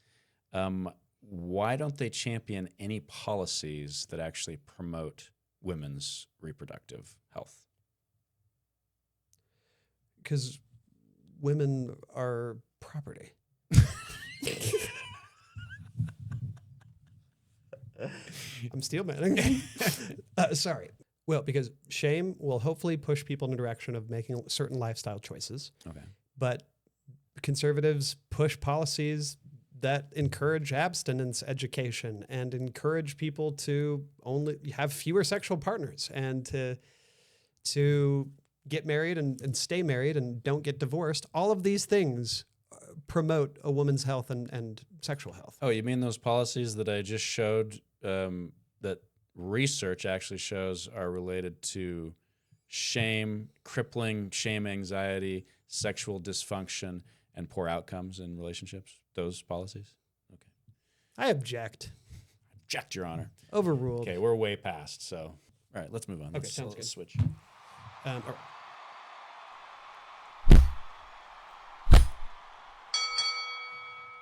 why don't they champion any policies that actually promote women's reproductive health? Because women are property. I'm Steelman. Sorry. Well, because shame will hopefully push people in the direction of making certain lifestyle choices. Okay. But conservatives push policies that encourage abstinence education and encourage people to only have fewer sexual partners and to get married and stay married and don't get divorced. All of these things promote a woman's health and sexual health. Oh, you mean those policies that I just showed that research actually shows are related to shame, crippling shame anxiety, sexual dysfunction, and poor outcomes in relationships? Those policies? Okay. I object. Object, Your Honor. Overruled. Okay, we're way past, so. All right, let's move on. Okay, sounds good. Let's switch. All right.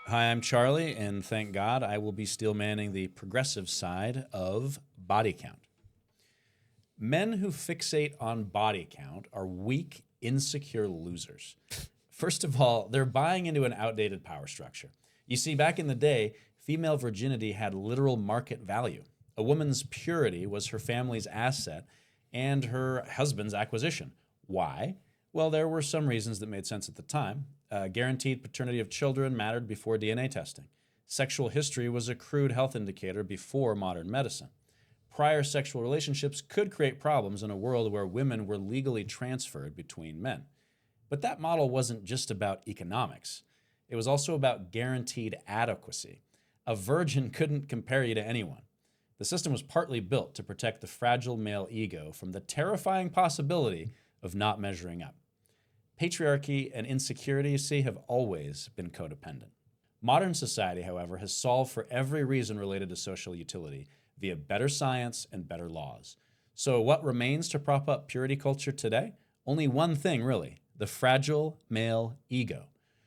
Hi, I'm Charlie, and thank God I will be Steelmanning the progressive side of body count. Men who fixate on body count are weak, insecure losers. First of all, they're buying into an outdated power structure. You see, back in the day, female virginity had literal market value. A woman's purity was her family's asset and her husband's acquisition. Why? Well, there were some reasons that made sense at the time. Guaranteed paternity of children mattered before DNA testing. Sexual history was a crude health indicator before modern medicine. Prior sexual relationships could create problems in a world where women were legally transferred between men. But that model wasn't just about economics. It was also about guaranteed adequacy. A virgin couldn't compare you to anyone. The system was partly built to protect the fragile male ego from the terrifying possibility of not measuring up. Patriarchy and insecurity, you see, have always been codependent. Modern society, however, has solved for every reason related to social utility via better science and better laws. So what remains to prop up purity culture today? Only one thing, really: the fragile male ego.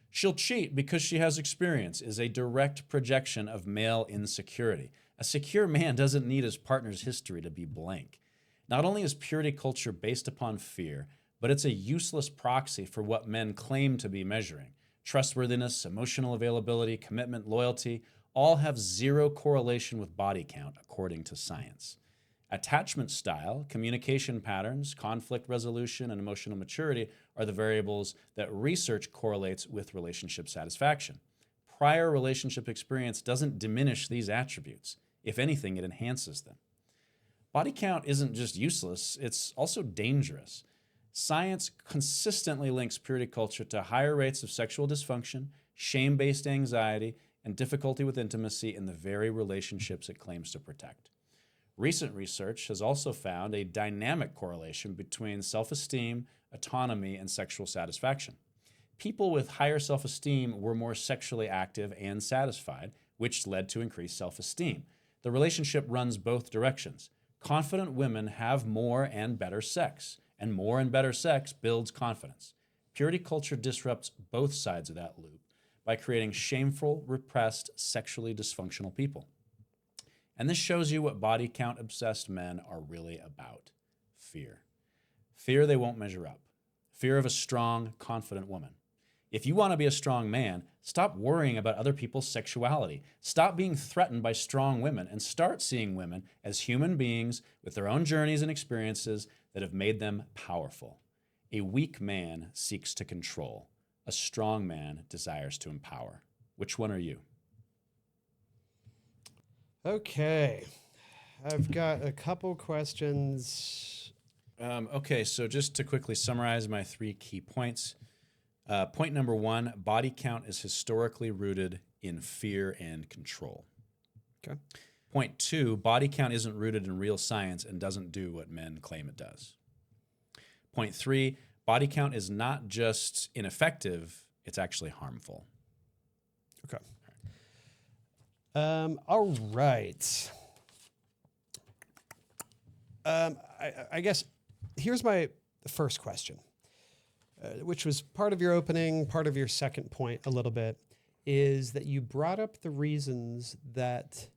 She'll cheat because she has experience is a direct projection of male insecurity. A secure man doesn't need his partner's history to be blank. Not only is purity culture based upon fear, but it's a useless proxy for what men claim to be measuring. Trustworthiness, emotional availability, commitment, loyalty, all have zero correlation with body count, according to science. Attachment style, communication patterns, conflict resolution, and emotional maturity are the variables that research correlates with relationship satisfaction. Prior relationship experience doesn't diminish these attributes. If anything, it enhances them. Body count isn't just useless, it's also dangerous. Science consistently links purity culture to higher rates of sexual dysfunction, shame-based anxiety, and difficulty with intimacy in the very relationships it claims to protect. Recent research has also found a dynamic correlation between self-esteem, autonomy, and sexual satisfaction. People with higher self-esteem were more sexually active and satisfied, which led to increased self-esteem. The relationship runs both directions. Confident women have more and better sex, and more and better sex builds confidence. Purity culture disrupts both sides of that loop by creating shameful, repressed, sexually dysfunctional people. And this shows you what body count obsessed men are really about: fear. Fear they won't measure up. Fear of a strong, confident woman. If you want to be a strong man, stop worrying about other people's sexuality. Stop being threatened by strong women and start seeing women as human beings with their own journeys and experiences that have made them powerful. A weak man seeks to control. A strong man desires to empower. Which one are you? Okay. I've got a couple questions. Okay, so just to quickly summarize my 3 key points. Point number 1, body count is historically rooted in fear and control. Okay. Point 2, body count isn't rooted in real science and doesn't do what men claim it does. Point 3, body count is not just ineffective, it's actually harmful. Okay. All right. I guess here's my first question, which was part of your opening, part of your second point a little bit, is that you brought up the reasons that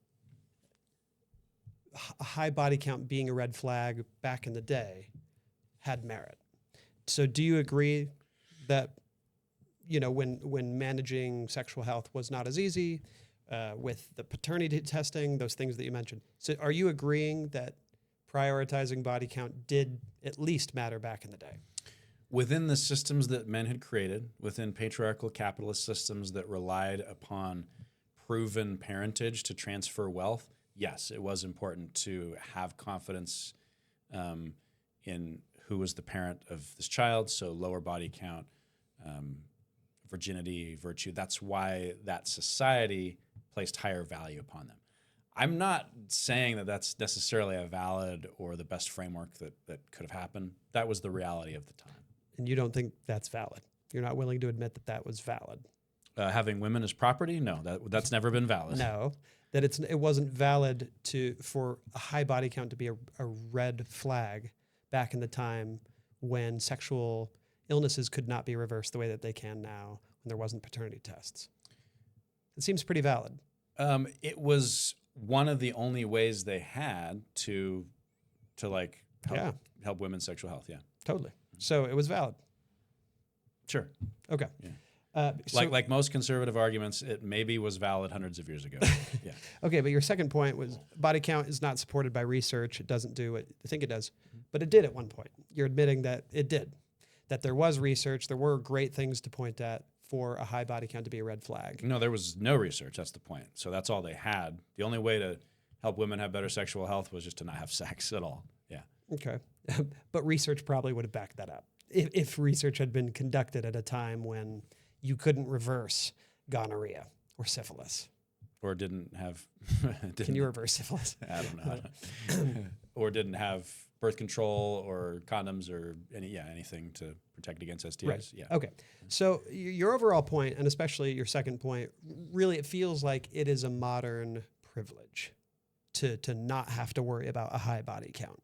a high body count being a red flag back in the day had merit. So do you agree that, you know, when managing sexual health was not as easy, with the paternity testing, those things that you mentioned? So are you agreeing that prioritizing body count did at least matter back in the day? Within the systems that men had created, within patriarchal capitalist systems that relied upon proven parentage to transfer wealth, yes, it was important to have confidence in who was the parent of this child, so lower body count, virginity, virtue. That's why that society placed higher value upon them. I'm not saying that that's necessarily a valid or the best framework that could have happened. That was the reality of the time. And you don't think that's valid? You're not willing to admit that that was valid? Having women as property? No, that's never been valid. No, that it wasn't valid for a high body count to be a red flag back in the time when sexual illnesses could not be reversed the way that they can now when there wasn't paternity tests. It seems pretty valid. It was one of the only ways they had to like help women's sexual health. Yeah, Totally. So it was valid. Sure. Okay. Yeah. Like most conservative arguments, it maybe was valid hundreds of years ago. Yeah. Okay, but your second point was body count is not supported by research. It doesn't do what I think it does, but it did at one point. You're admitting that it did, that there was research. There were great things to point at for a high body count to be a red flag. No, there was no research. That's the point. So that's all they had. The only way to help women have better sexual health was just to not have sex at all. Yeah. Okay. But research probably would have backed that up. If research had been conducted at a time when you couldn't reverse gonorrhea or syphilis. Or didn't have... Can you reverse syphilis? I don't know. Or didn't have birth control or condoms or anything to protect against STIs. Right. Yeah. Okay. So your overall point, and especially your second point, really it feels like it is a modern privilege to not have to worry about a high body count,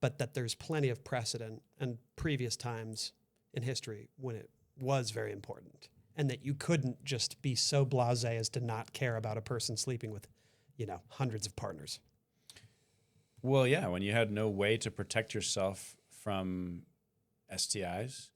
but that there's plenty of precedent and previous times in history when it was very important, and that you couldn't just be so blasé as to not care about a person sleeping with, hundreds of partners. Well, yeah, when you had no way to protect yourself from STIs,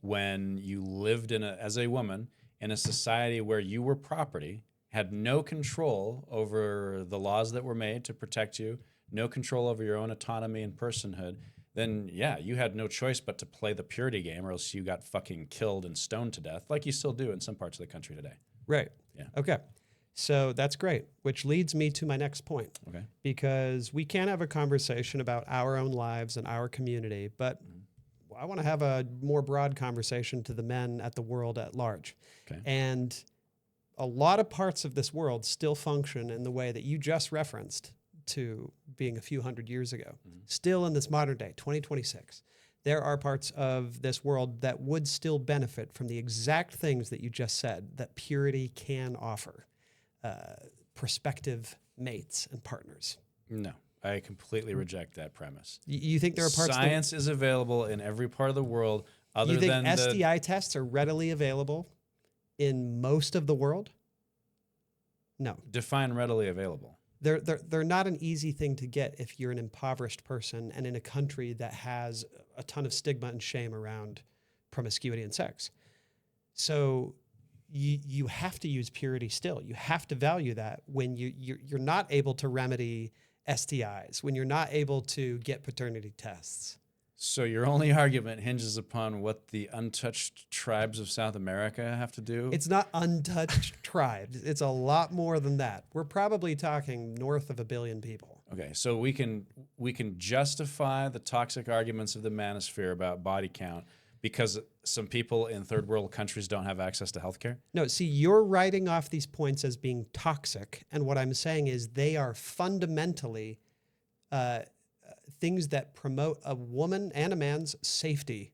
when you lived as a woman in a society where you were property, had no control over the laws that were made to protect you, no control over your own autonomy and personhood, then yeah, you had no choice but to play the purity game, or else you got fucking killed and stoned to death, like you still do in some parts of the country today. Right. Yeah. Okay. So that's great, which leads me to my next point. Okay. Because we can't have a conversation about our own lives and our community, but I want to have a more broad conversation to the men at the world at large. Okay. And a lot of parts of this world still function in the way that you just referenced to being a few hundred years ago. Still in this modern day, 2026, there are parts of this world that would still benefit from the exact things that you just said that purity can offer prospective mates and partners. No, I completely reject that premise. You think there are parts Science is available in every part of the world other you think than STI tests are readily available in most of the world? No. define readily available. They're not an easy thing to get if you're an impoverished person and in a country that has a ton of stigma and shame around promiscuity and sex. So you have to use purity still. You have to value that when you're not able to remedy STIs, when you're not able to get paternity tests. So your only argument hinges upon what the untouched tribes of South America have to do? It's not untouched tribes. It's a lot more than that. We're probably talking north of 1 billion people. Okay, so we can justify the toxic arguments of the manosphere about body count because some people in third world countries don't have access to healthcare? No, see, you're writing off these points as being toxic, and what I'm saying is they are fundamentally things that promote a woman and a man's safety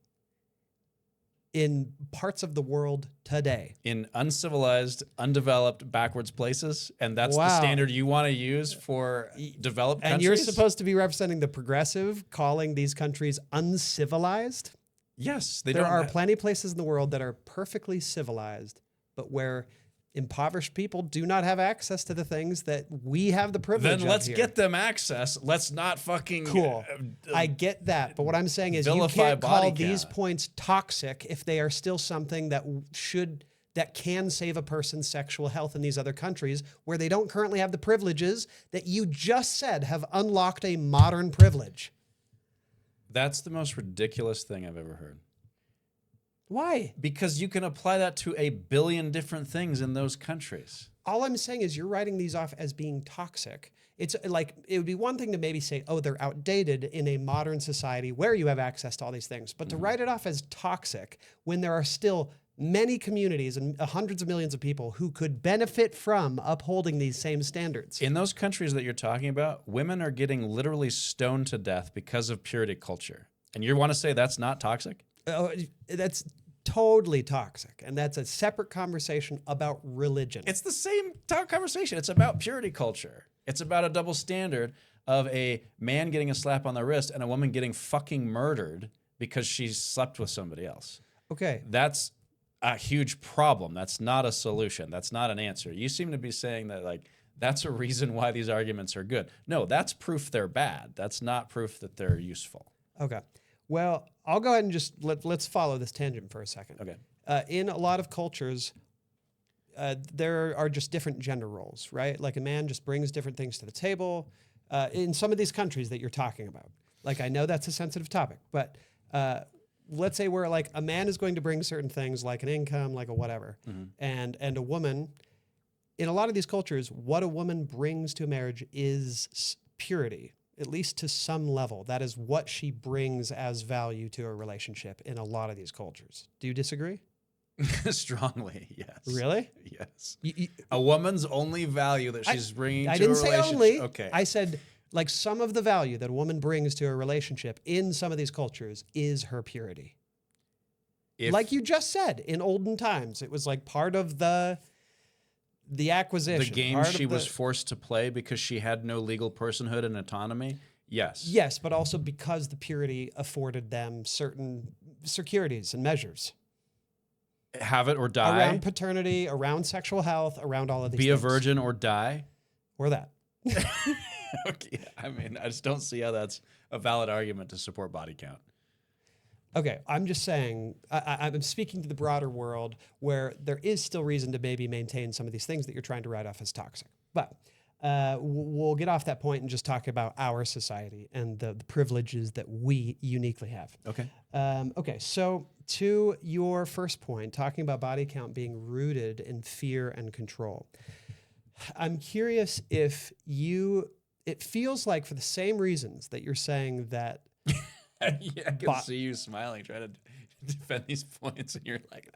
in parts of the world today. In uncivilized, undeveloped, backwards places? And that's the Wow. standard you want to use for developed countries? And you're supposed to be representing the progressive, calling these countries uncivilized? Yes. There are plenty of places in the world that are perfectly civilized, but where impoverished people do not have access to the things that we have the privilege of. Then let's here. get them access. Let's not fucking... Cool. I get that. But what I'm saying is you vilify can't call body these count. points toxic if they are still something that can save a person's sexual health in these other countries where they don't currently have the privileges that you just said have unlocked a modern privilege. That's the most ridiculous thing I've ever heard. Why? Because you can apply that to 1 billion different things in those countries. All I'm saying is you're writing these off as being toxic. It's like, it would be one thing to maybe say, oh, they're outdated in a modern society where you have access to all these things. But to write it off as toxic when there are still many communities and hundreds of millions of people who could benefit from upholding these same standards. In those countries that you're talking about, women are getting literally stoned to death because of purity culture. And you want to say that's not toxic? That's totally toxic. And that's a separate conversation about religion. It's the same conversation. It's about purity culture. It's about a double standard of a man getting a slap on the wrist and a woman getting fucking murdered because she slept with somebody else. Okay. That's a huge problem. That's not a solution. That's not an answer. You seem to be saying that like that's a reason why these arguments are good. No, that's proof they're bad. That's not proof that they're useful. Okay. Well, I'll go ahead and just let's follow this tangent for a second. Okay. In a lot of cultures, there are just different gender roles, right? Like a man just brings different things to the table. In some of these countries that you're talking about, like I know that's a sensitive topic, but let's say where like a man is going to bring certain things like an income, like a whatever, and a woman, in a lot of these cultures, what a woman brings to a marriage is purity. At least to some level. That is what she brings as value to a relationship in a lot of these cultures. Do you disagree? Strongly, yes. Really? Yes. A woman's only value that she's bringing to a relationship. I didn't say only. Okay. I said Like some of the value that a woman brings to a relationship in some of these cultures is her purity. Like you just said, in olden times, it was like part of the acquisition. The game she was forced to play because she had no legal personhood and autonomy. Yes. Yes, but also because the purity afforded them certain securities and measures. Have it or die. Around paternity, around sexual health, around all of these Be things. a virgin or die. Or that. Okay. I mean, I just don't see how that's a valid argument to support body count. Okay, I'm just saying, I'm speaking to the broader world where there is still reason to maybe maintain some of these things that you're trying to write off as toxic. But we'll get off that point and just talk about our society and the privileges that we uniquely have. Okay. Okay, so to your first point, talking about body count being rooted in fear and control, I'm curious if it feels like for the same reasons that you're saying that Yeah, I can see you smiling, trying to defend these points, and you're like,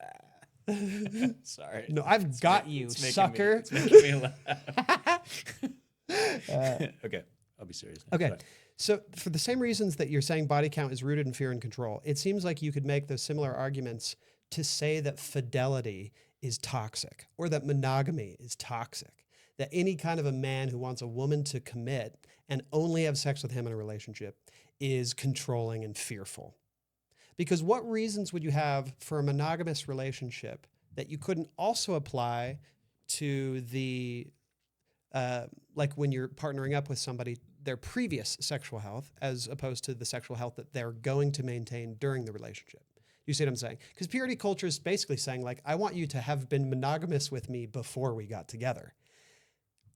sorry. No, I've got you, sucker. It's making me laugh. Okay, I'll be serious now. Okay, Sorry. so for the same reasons that you're saying body count is rooted in fear and control, it seems like you could make those similar arguments to say that fidelity is toxic or that monogamy is toxic, that any kind of a man who wants a woman to commit and only have sex with him in a relationship is controlling and fearful. Because what reasons would you have for a monogamous relationship that you couldn't also apply to the, like when you're partnering up with somebody, their previous sexual health, as opposed to the sexual health that they're going to maintain during the relationship? You see what I'm saying? Because purity culture is basically saying, like, I want you to have been monogamous with me before we got together,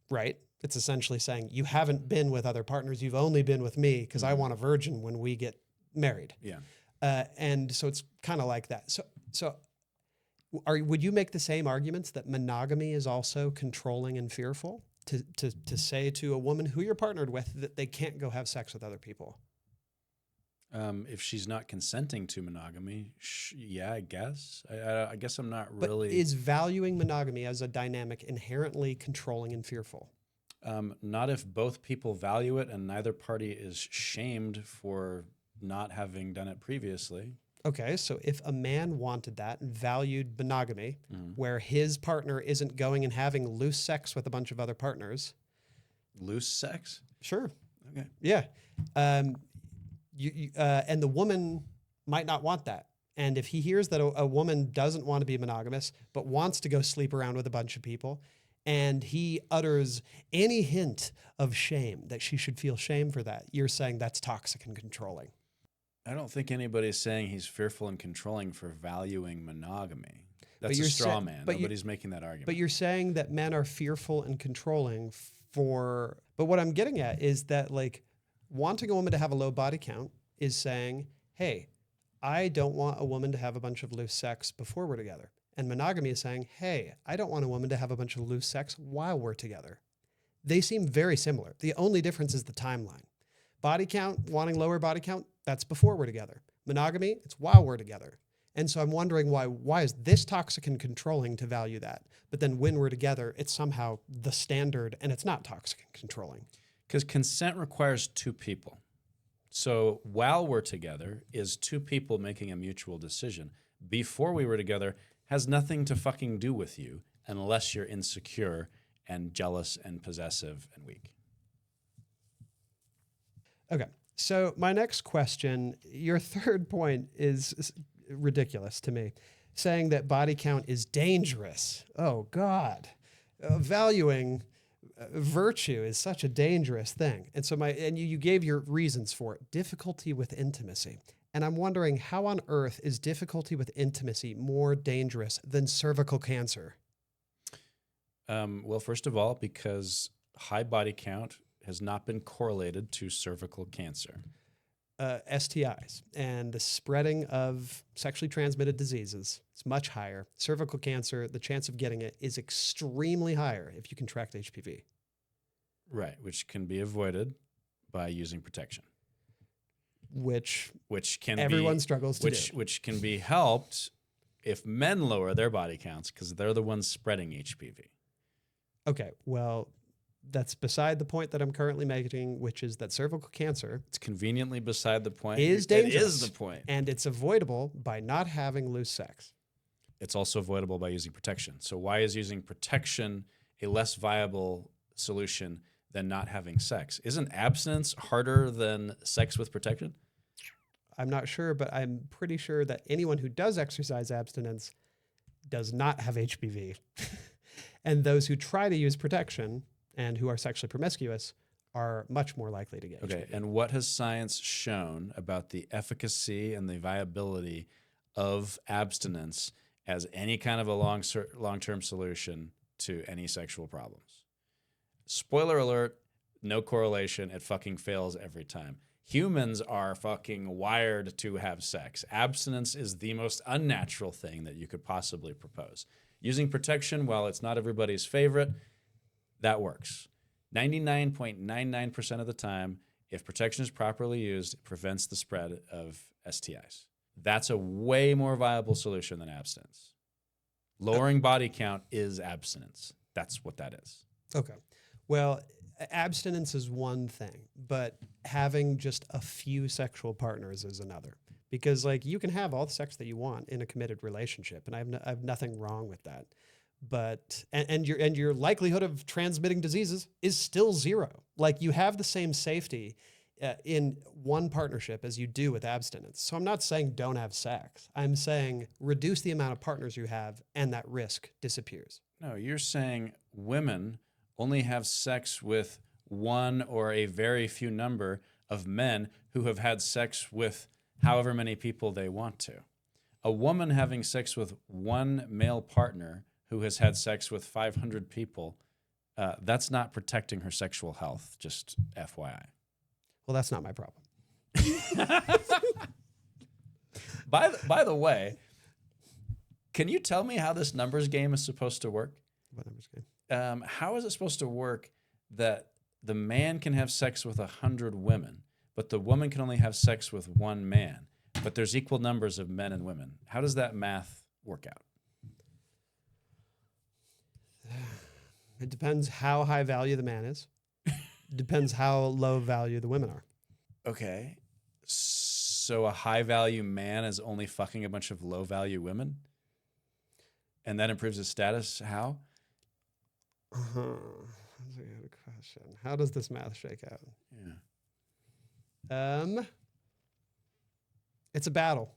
right? It's essentially saying you haven't been with other partners. You've only been with me because I want a virgin when we get married. Yeah. And so it's kind of like that. So would you make the same arguments that monogamy is also controlling and fearful to say to a woman who you're partnered with that they can't go have sex with other people? If she's not consenting to monogamy, yeah, I guess. I guess I'm not really. But is valuing monogamy as a dynamic inherently controlling and fearful? Not if both people value it and neither party is shamed for not having done it previously. Okay, so if a man wanted that and valued monogamy, where his partner isn't going and having loose sex with a bunch of other partners. Loose sex? Sure. Okay. Yeah. And the woman might not want that. And if he hears that a woman doesn't want to be monogamous, but wants to go sleep around with a bunch of people, and he utters any hint of shame, that she should feel shame for that, you're saying that's toxic and controlling. I don't think anybody's saying he's fearful and controlling for valuing monogamy. That's But a straw man. but Nobody's making that argument. But you're saying that men are fearful and controlling but what I'm getting at is that, like, wanting a woman to have a low body count is saying, hey, I don't want a woman to have a bunch of loose sex before we're together. And monogamy is saying, hey, I don't want a woman to have a bunch of loose sex while we're together. They seem very similar. The only difference is the timeline. Body count, wanting lower body count, that's before we're together. Monogamy, it's while we're together. And so I'm wondering why is this toxic and controlling to value that? But then when we're together, it's somehow the standard and it's not toxic and controlling. Because consent requires two people. So while we're together is two people making a mutual decision. Before we were together has nothing to fucking do with you unless you're insecure and jealous and possessive and weak. Okay. So my next question, your third point is ridiculous to me, saying that body count is dangerous. Oh God. Valuing virtue is such a dangerous thing. And so you gave your reasons for it. Difficulty with intimacy. And I'm wondering, how on earth is difficulty with intimacy more dangerous than cervical cancer? Well, first of all, because high body count has not been correlated to cervical cancer. STIs and the spreading of sexually transmitted diseases is much higher. Cervical cancer, the chance of getting it is extremely higher if you contract HPV. Right, which can be avoided by using protection. Which can everyone struggles to do. Which can be helped if men lower their body counts because they're the ones spreading HPV. Okay, well, that's beside the point that I'm currently making, which is that cervical cancer It's conveniently beside the point. is It dangerous. is the point. And it's avoidable by not having loose sex. It's also avoidable by using protection. So why is using protection a less viable solution than not having sex? Isn't abstinence harder than sex with protection? I'm not sure, but I'm pretty sure that anyone who does exercise abstinence does not have HPV. And those who try to use protection and who are sexually promiscuous are much more likely to get Okay, HPV. and what has science shown about the efficacy and the viability of abstinence as any kind of a long-term solution to any sexual problems? Spoiler alert, no correlation. It fucking fails every time. Humans are fucking wired to have sex. Abstinence is the most unnatural thing that you could possibly propose. Using protection, while it's not everybody's favorite, that works. 99.99% of the time, if protection is properly used, it prevents the spread of STIs. That's a way more viable solution than abstinence. Lowering body count is abstinence. That's what that is. Okay. Well, abstinence is one thing, but having just a few sexual partners is another. Because like you can have all the sex that you want in a committed relationship, and I have nothing wrong with that. But and your likelihood of transmitting diseases is still zero. Like you have the same safety in one partnership as you do with abstinence. So I'm not saying don't have sex. I'm saying reduce the amount of partners you have, and that risk disappears. No, you're saying women only have sex with one or a very few number of men who have had sex with however many people they want to. A woman having sex with one male partner who has had sex with 500 people, that's not protecting her sexual health, just FYI. Well, that's not my problem. By the way, can you tell me how this numbers game is supposed to work? What numbers game? How is it supposed to work that the man can have sex with 100 women, but the woman can only have sex with one man, but there's equal numbers of men and women? How does that math work out? It depends how high value the man is. Depends how low value the women are. Okay. So a high value man is only fucking a bunch of low value women? And that improves his status? How? That's a good question. How does this math shake out? Yeah. It's a battle.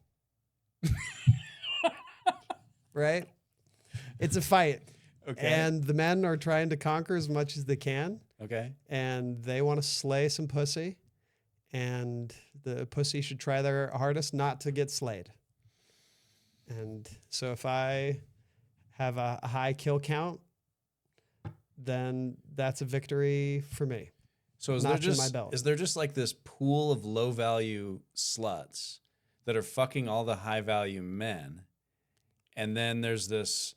Right? It's a fight. Okay. And the men are trying to conquer as much as they can. Okay. And they want to slay some pussy. And the pussy should try their hardest not to get slayed. And so if I have a high kill count, then that's a victory for me. So is there just like this pool of low value sluts that are fucking all the high value men, and then there's this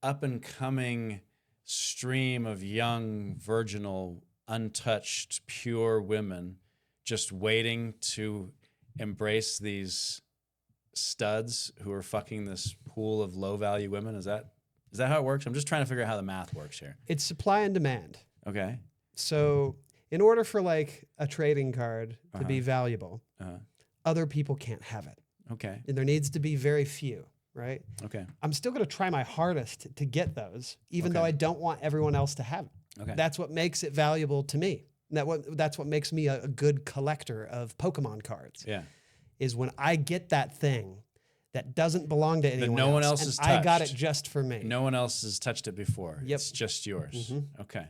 up and coming stream of young, virginal, untouched, pure women just waiting to embrace these studs who are fucking this pool of low value women? Is that how it works? I'm just trying to figure out how the math works here. It's supply and demand. Okay. So in order for like a trading card to be valuable, other people can't have it. Okay. And there needs to be very few, right? Okay. I'm still going to try my hardest to get those, even though I don't want everyone else to have it. Okay. That's what makes it valuable to me. That's what makes me a good collector of Pokemon cards. Yeah. Is when I get that thing that doesn't belong to anyone no one else and has I got it touched. just for me. No one else has touched it before. Yep. It's just yours. Okay.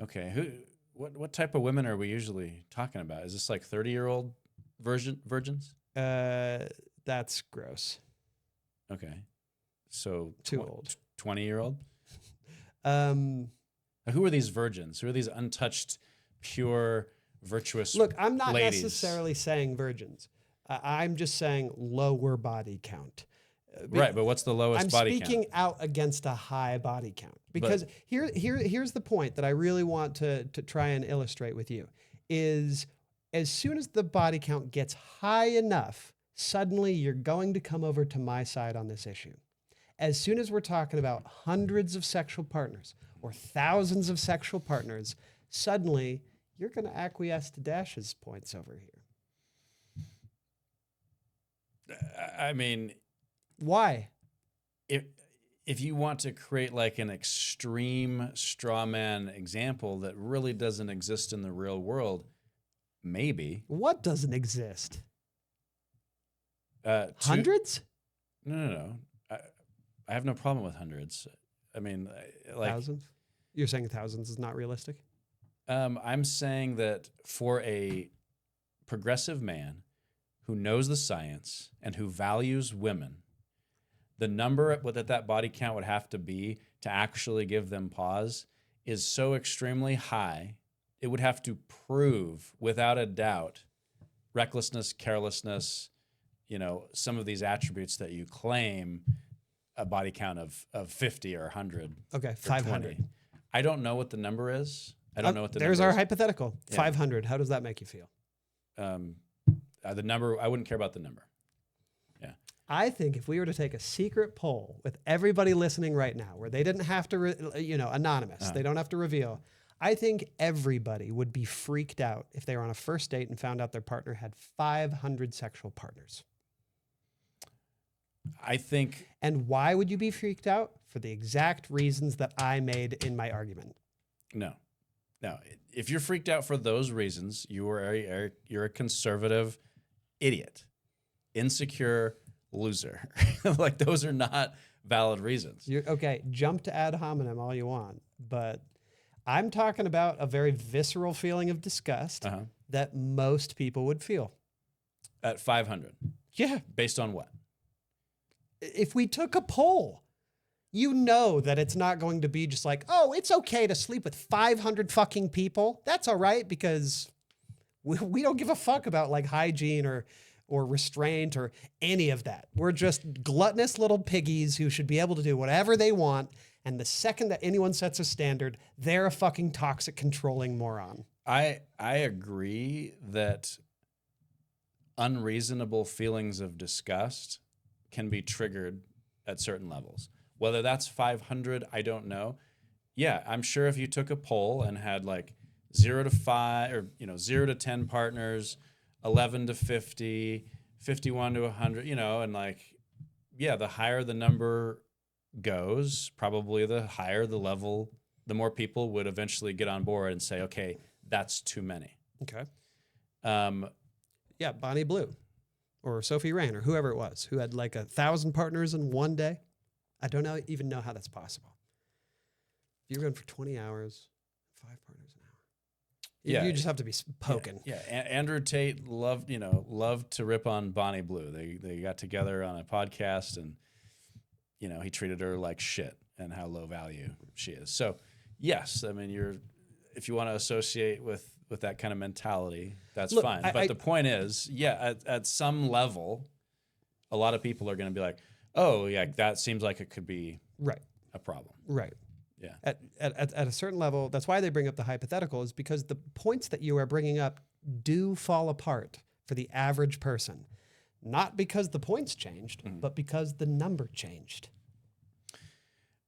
Okay. What type of women are we usually talking about? Is this like 30-year-old virgins? That's gross. Okay. So Too old. 20-year-old? Who are these virgins? Who are these untouched, pure, virtuous Look, I'm not ladies? necessarily saying virgins. I'm just saying lower body count. Right, but what's the lowest body count? I'm speaking out against a high body count because here's the point that I really want to try and illustrate with you is as soon as the body count gets high enough, suddenly you're going to come over to my side on this issue. as soon as we're talking about hundreds of sexual partners or thousands of sexual partners, suddenly you're going to acquiesce to Dash's points over here. I mean, why? If you want to create like an extreme straw man example that really doesn't exist in the real world, maybe. What doesn't exist? Hundreds? Hundreds? No. I have no problem with hundreds. I mean, like thousands? You're saying thousands is not realistic? I'm saying that for a progressive man who knows the science and who values women, the number that body count would have to be to actually give them pause is so extremely high, it would have to prove without a doubt recklessness, carelessness, some of these attributes that you claim a body count of 50 or 100. Okay, 500. I don't know what the number is. I don't know what the There's number our is. hypothetical. Yeah. 500. How does that make you feel? The number, I wouldn't care about the number. Yeah. I think if we were to take a secret poll with everybody listening right now, where they didn't have to, anonymous, they don't have to reveal, I think everybody would be freaked out if they were on a first date and found out their partner had 500 sexual partners. I think. And why would you be freaked out? For the exact reasons that I made in my argument. No. If you're freaked out for those reasons, you're a conservative idiot, insecure loser. Like those are not valid reasons. Okay, jump to ad hominem all you want, but I'm talking about a very visceral feeling of disgust that most people would feel. At 500. Yeah. Based on what? If we took a poll, you know that it's not going to be just like, oh, it's okay to sleep with 500 fucking people. That's all right because we don't give a fuck about like hygiene or restraint or any of that. We're just gluttonous little piggies who should be able to do whatever they want. And the second that anyone sets a standard, they're a fucking toxic, controlling moron. I agree that unreasonable feelings of disgust can be triggered at certain levels. Whether that's 500, I don't know. Yeah, I'm sure if you took a poll and had like 0 to 5 or 0 to 10 partners, 11 to 50, 51 to 100, and like, yeah, the higher the number goes, probably the higher the level, the more people would eventually get on board and say, okay, that's too many. Okay. Yeah, Bonnie Blue or Sophie Rain or whoever it was who had like 1,000 partners in one day. I don't even know how that's possible. If you're going for 20 hours, 5 partners an hour. You just have to be poking. Yeah. Andrew Tate loved to rip on Bonnie Blue. They got together on a podcast and, he treated her like shit and how low value she is. So yes, I mean, if you want to associate with that kind of mentality, that's fine. But the point is, at some level, a lot of people are going to be like, oh, yeah, that seems like it could be a problem. Right. Yeah. At a certain level, that's why they bring up the hypothetical, is because the points that you are bringing up do fall apart for the average person. Not because the points changed, but because the number changed.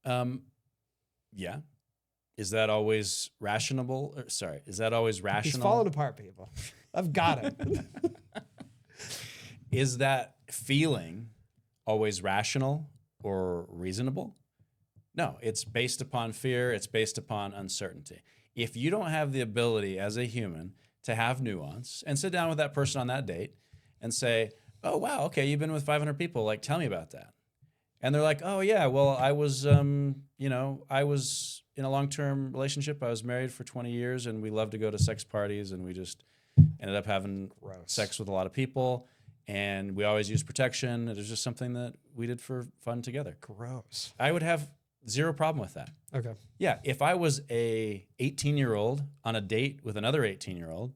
Yeah. Is that always rational? Is that always rational? He's falling apart, people. I've got it. Is that feeling always rational or reasonable? No, it's based upon fear. It's based upon uncertainty. If you don't have the ability as a human to have nuance and sit down with that person on that date and say, oh, wow, okay, you've been with 500 people. Like, tell me about that. And they're like, oh, yeah, well, I was in a long-term relationship. I was married for 20 years and we loved to go to sex parties and we just ended up having sex with a lot of people. And we always used protection. It was just something that we did for fun together. Gross. I would have zero problem with that. Okay. Yeah, if I was a 18-year-old on a date with another 18-year-old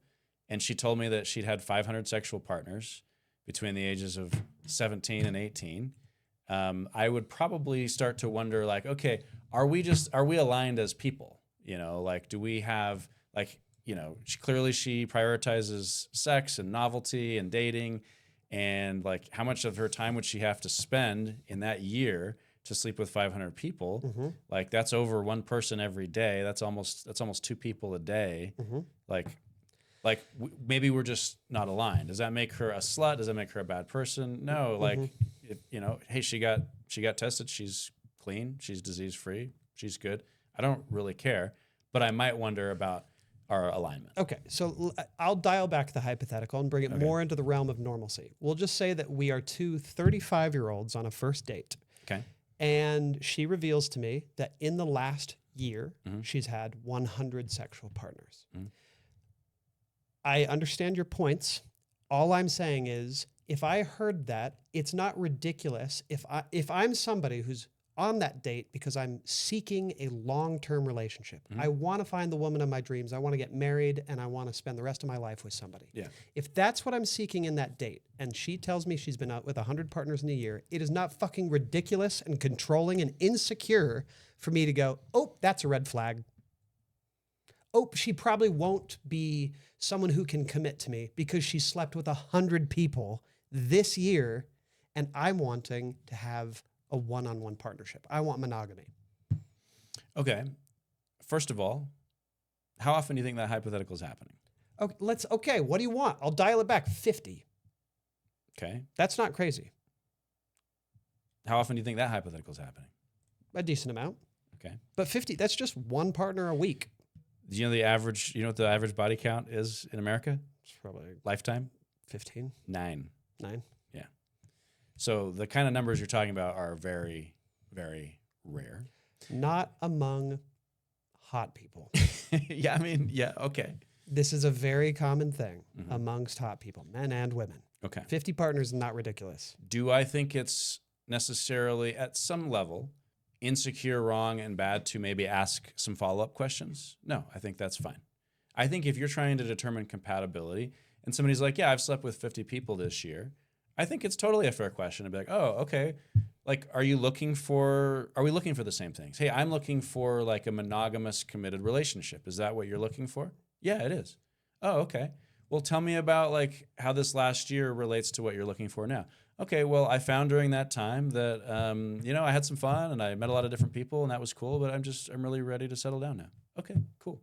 and she told me that she'd had 500 sexual partners between the ages of 17 and 18, I would probably start to wonder, like, okay, are we aligned as people? Like, do we have, like, clearly she prioritizes sex and novelty and dating. And like, how much of her time would she have to spend in that year to sleep with 500 people, Mm-hmm. like that's over one person every day. That's almost 2 people a day. Mm-hmm. Maybe we're just not aligned. Does that make her a slut? Does that make her a bad person? No. Like, hey, she got tested. She's clean. She's disease free. She's good. I don't really care, but I might wonder about our alignment. Okay, so I'll dial back the hypothetical and bring it more into the realm of normalcy. We'll just say that we are two 35-year-olds on a first date. Okay. And she reveals to me that in the last year, she's had 100 sexual partners. I understand your points. All I'm saying is, if I heard that, it's not ridiculous. If I'm somebody who's on that date because I'm seeking a long-term relationship, I want to find the woman of my dreams. I want to get married and I want to spend the rest of my life with somebody. Yeah. If that's what I'm seeking in that date, and she tells me she's been out with 100 partners in a year, it is not fucking ridiculous and controlling and insecure for me to go, oh, that's a red flag. Oh, she probably won't be someone who can commit to me because she slept with 100 people this year, and I'm wanting to have a one-on-one partnership. I want monogamy. Okay. First of all, how often do you think that hypothetical is happening? Okay, what do you want? I'll dial it back 50. Okay. That's not crazy. How often do you think that hypothetical is happening? A decent amount. Okay. But 50, that's just one partner a week. Do you know what the average body count is in America? It's probably Lifetime? 15, 9. 9. Yeah. So the kind of numbers you're talking about are very, very rare. Not among hot people. Yeah, okay. This is a very common thing amongst hot people, men and women. Okay. 50 partners is not ridiculous. Do I think it's necessarily at some level insecure, wrong, and bad to maybe ask some follow-up questions? No, I think that's fine. I think if you're trying to determine compatibility and somebody's like, yeah, I've slept with 50 people this year, I think it's totally a fair question to be like, oh, okay. Like, are we looking for the same things? Hey, I'm looking for like a monogamous committed relationship. Is that what you're looking for? Yeah, it is. Oh, okay. Well, tell me about like how this last year relates to what you're looking for now. Okay, well, I found during that time that, I had some fun and I met a lot of different people and that was cool, but I'm really ready to settle down now. Okay, cool.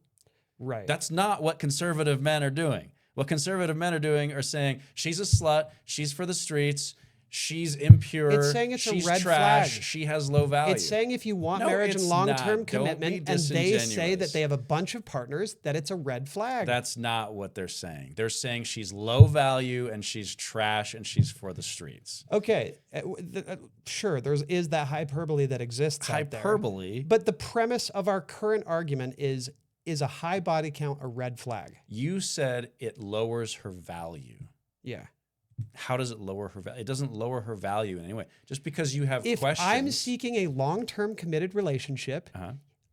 Right. That's not what conservative men are doing. What conservative men are doing are saying, she's a slut, she's for the streets, she's impure, It's saying it's a she's red trash, flag. she has low value. It's saying if you want No, marriage and it's long-term not. Don't be commitment, and they say disingenuous. that they have a bunch of partners, that it's a red flag. That's not what they're saying. They're saying she's low value and she's trash and she's for the streets. Okay, sure, there is that hyperbole that exists out there. Hyperbole? But the premise of our current argument is a high body count a red flag? You said it lowers her value. Yeah. How does it lower her value? It doesn't lower her value in any way. Just because you have If questions. I'm seeking a long-term committed relationship,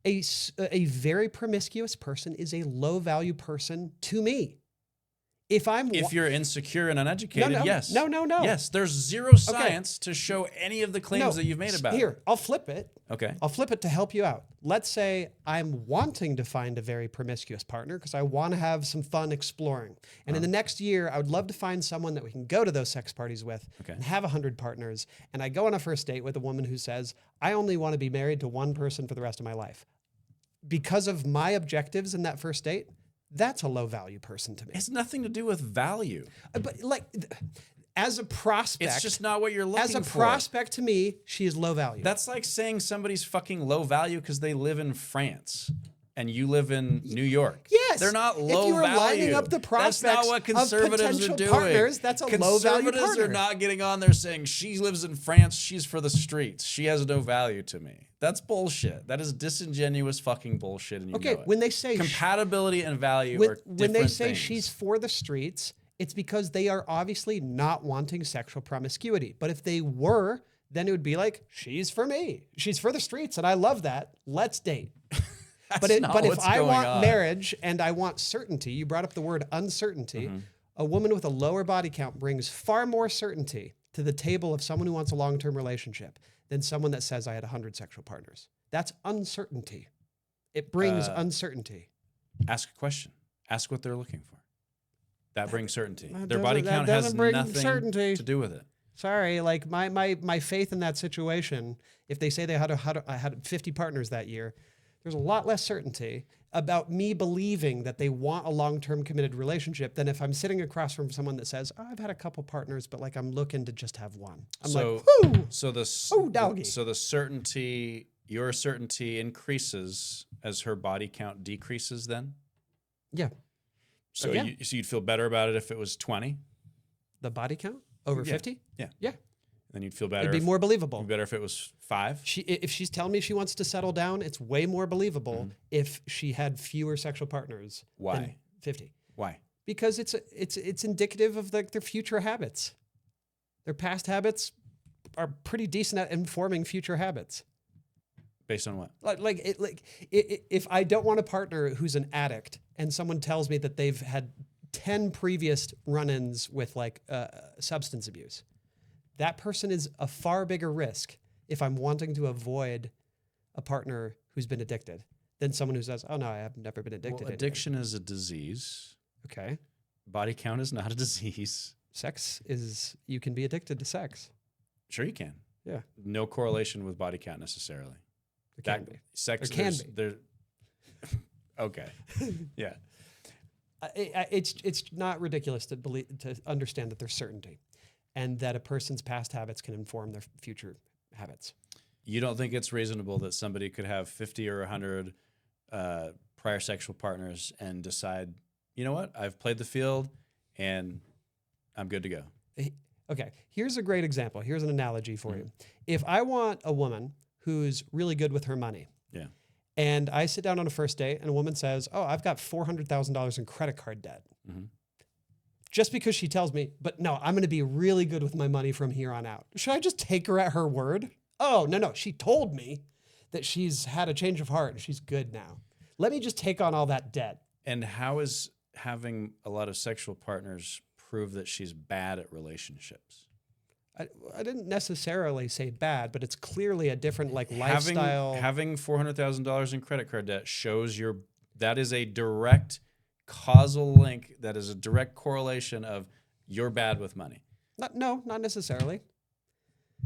a very promiscuous person is a low-value person to me. If you're insecure and uneducated, yes. No. Yes, there's zero science to show any of the claims that you've made about it. Here, I'll flip it. Okay. I'll flip it to help you out. Let's say I'm wanting to find a very promiscuous partner because I want to have some fun exploring. And in the next year, I would love to find someone that we can go to those sex parties with and have 100 partners. And I go on a first date with a woman who says, I only want to be married to one person for the rest of my life. Because of my objectives in that first date, that's a low value person to me. It's nothing to do with value. But like, as a prospect, It's just not what you're looking for. as a prospect to me, she is low value. That's like saying somebody's fucking low value because they live in France and you live in New York. Yes. They're not low value. If you were lining up the prospects that's not what conservatives of potential are doing. partners, that's a low value Conservatives partner. are not getting on there saying she lives in France, she's for the streets. She has no value to me. That's bullshit. That is disingenuous fucking bullshit, and you know it. When they say compatibility and value are different when they say things. she's for the streets, it's because they are obviously not wanting sexual promiscuity. But if they were, then it would be like, she's for me. She's for the streets, and I love that. Let's date. But if I want marriage and I want certainty, you brought up the word uncertainty. A woman with a lower body count brings far more certainty to the table of someone who wants a long-term relationship than someone that says I had 100 sexual partners. That's uncertainty. It brings uncertainty. Ask a question. Ask what they're looking for. That brings certainty. Their body count has nothing to do with it. Sorry, like my faith in that situation, if they say they had 50 partners that year, there's a lot less certainty about me believing that they want a long-term committed relationship than if I'm sitting across from someone that says, oh, I've had a couple partners, but like I'm looking to just have one. I'm like, whoo! So doggy. So the certainty, your certainty increases as her body count decreases then? Yeah. So, Yeah. so you'd feel better about it if it was 20? The body count? Over Yeah. 50? Yeah. Yeah. Then you'd feel better. It'd be more believable. Better if it was 5? If she's telling me she wants to settle down, it's way more believable if she had fewer sexual partners. Why? Than 50. Why? Because it's indicative of their future habits. Their past habits are pretty decent at informing future habits. Based on what? If I don't want a partner who's an addict and someone tells me that they've had 10 previous run-ins with substance abuse, that person is a far bigger risk if I'm wanting to avoid a partner who's been addicted than someone who says, oh no, I have never been addicted. Well, addiction is a disease. Okay. Body count is not a disease. Sex is, you can be addicted to sex. Sure you can. Yeah. No correlation with body count necessarily. There can be. Sex There can be. There, okay. Yeah. It's not ridiculous to understand that there's certainty and that a person's past habits can inform their future habits. You don't think it's reasonable that somebody could have 50 or 100 prior sexual partners and decide, you know what, I've played the field and I'm good to go? Okay, here's a great example. Here's an analogy for you. If I want a woman who's really good with her money, yeah, and I sit down on a first date and a woman says, oh, I've got $400,000 in credit card debt. Just because she tells me, but no, I'm going to be really good with my money from here on out. Should I just take her at her word? Oh, no. She told me that she's had a change of heart and she's good now. Let me just take on all that debt. And how is having a lot of sexual partners prove that she's bad at relationships? I didn't necessarily say bad, but it's clearly a different lifestyle. Having $400,000 in credit card debt shows that is a direct causal link. That is a direct correlation of you're bad with money. Not necessarily.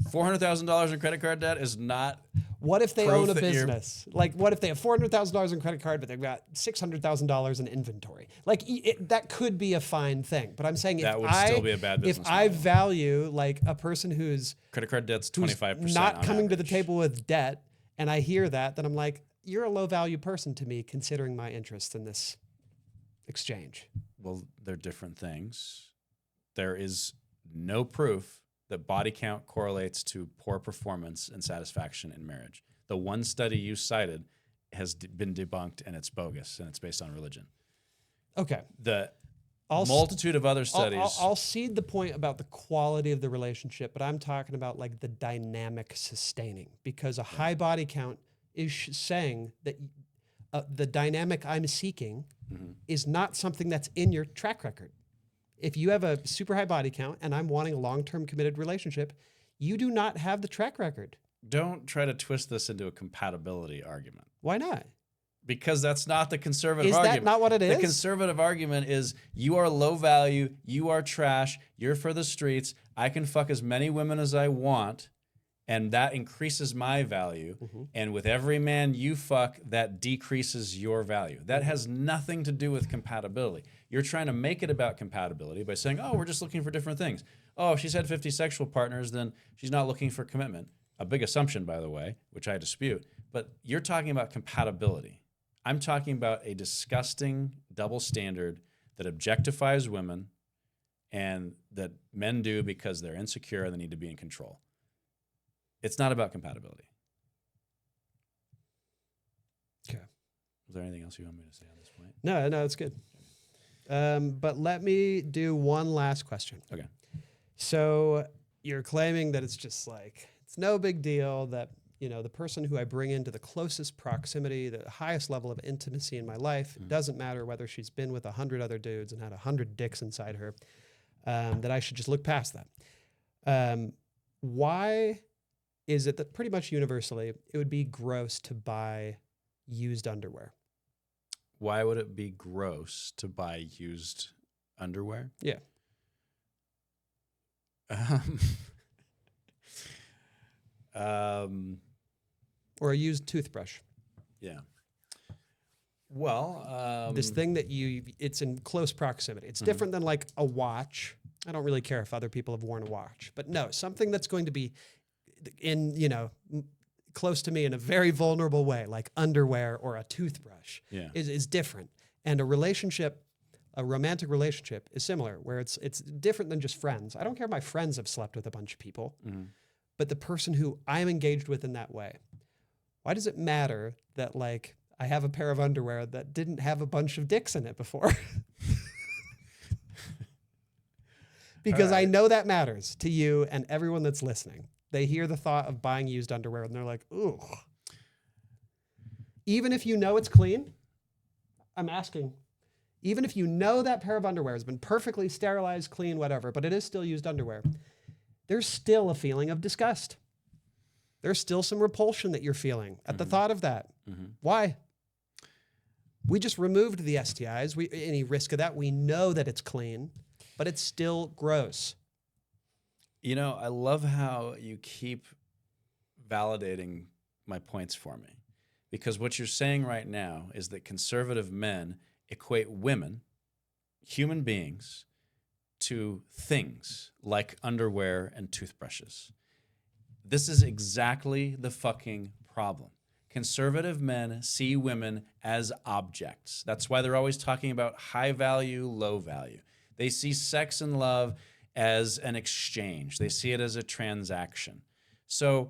$400,000 in credit card debt is not. What if they own a that business? What if they have $400,000 in credit card, but they've got $600,000 in inventory? That could be a fine thing. But I'm saying that would still be a bad business if I model. value a person who's Credit card debt's 25% not coming on to the average. table with debt, and I hear that, then I'm like, you're a low value person to me, considering my interest in this exchange. Well, they're different things. There is no proof that body count correlates to poor performance and satisfaction in marriage. The one study you cited has been debunked, and it's bogus, and it's based on religion. Okay. The multitude of other studies. I'll cede the point about the quality of the relationship, but I'm talking about the dynamic sustaining, because a high body count is saying that the dynamic I'm seeking is not something that's in your track record. If you have a super high body count and I'm wanting a long-term committed relationship, you do not have the track record. Don't try to twist this into a compatibility argument. Why not? Because that's not the conservative argument. Is that not what it is? The conservative argument is you are low value, you are trash, you're for the streets, I can fuck as many women as I want, and that increases my value. And with every man you fuck, that decreases your value. That has nothing to do with compatibility. You're trying to make it about compatibility by saying, oh, we're just looking for different things. Oh, if she's had 50 sexual partners, then she's not looking for commitment. A big assumption, by the way, which I dispute. But you're talking about compatibility. I'm talking about a disgusting double standard that objectifies women and that men do because they're insecure and they need to be in control. It's not about compatibility. Okay. Is there anything else you want me to say on this point? No, it's good. But let me do one last question. Okay. So you're claiming that it's just it's no big deal that, the person who I bring into the closest proximity, the highest level of intimacy in my life, it doesn't matter whether she's been with 100 other dudes and had 100 dicks inside her, that I should just look past that. Why is it that pretty much universally it would be gross to buy used underwear? Why would it be gross to buy used underwear? Yeah. Or a used toothbrush. Yeah. Well, This thing that it's in close proximity. It's different than like a watch. I don't really care if other people have worn a watch, but no, something that's going to be in, close to me in a very vulnerable way, like underwear or a toothbrush, is different. And a romantic relationship is similar, where it's different than just friends. I don't care if my friends have slept with a bunch of people, but the person who I'm engaged with in that way, why does it matter that like I have a pair of underwear that didn't have a bunch of dicks in it before? Because I know that matters to you and everyone that's listening. They hear the thought of buying used underwear and they're like, ooh. Even if you know it's clean, I'm asking, even if you know that pair of underwear has been perfectly sterilized, clean, whatever, but it is still used underwear, there's still a feeling of disgust. There's still some repulsion that you're feeling at the thought of that. Why? We just removed the STIs, any risk of that. We know that it's clean, but it's still gross. I love how you keep validating my points for me, because what you're saying right now is that conservative men equate women, human beings, to things like underwear and toothbrushes. This is exactly the fucking problem. Conservative men see women as objects. That's why they're always talking about high value, low value. They see sex and love as an exchange. They see it as a transaction. So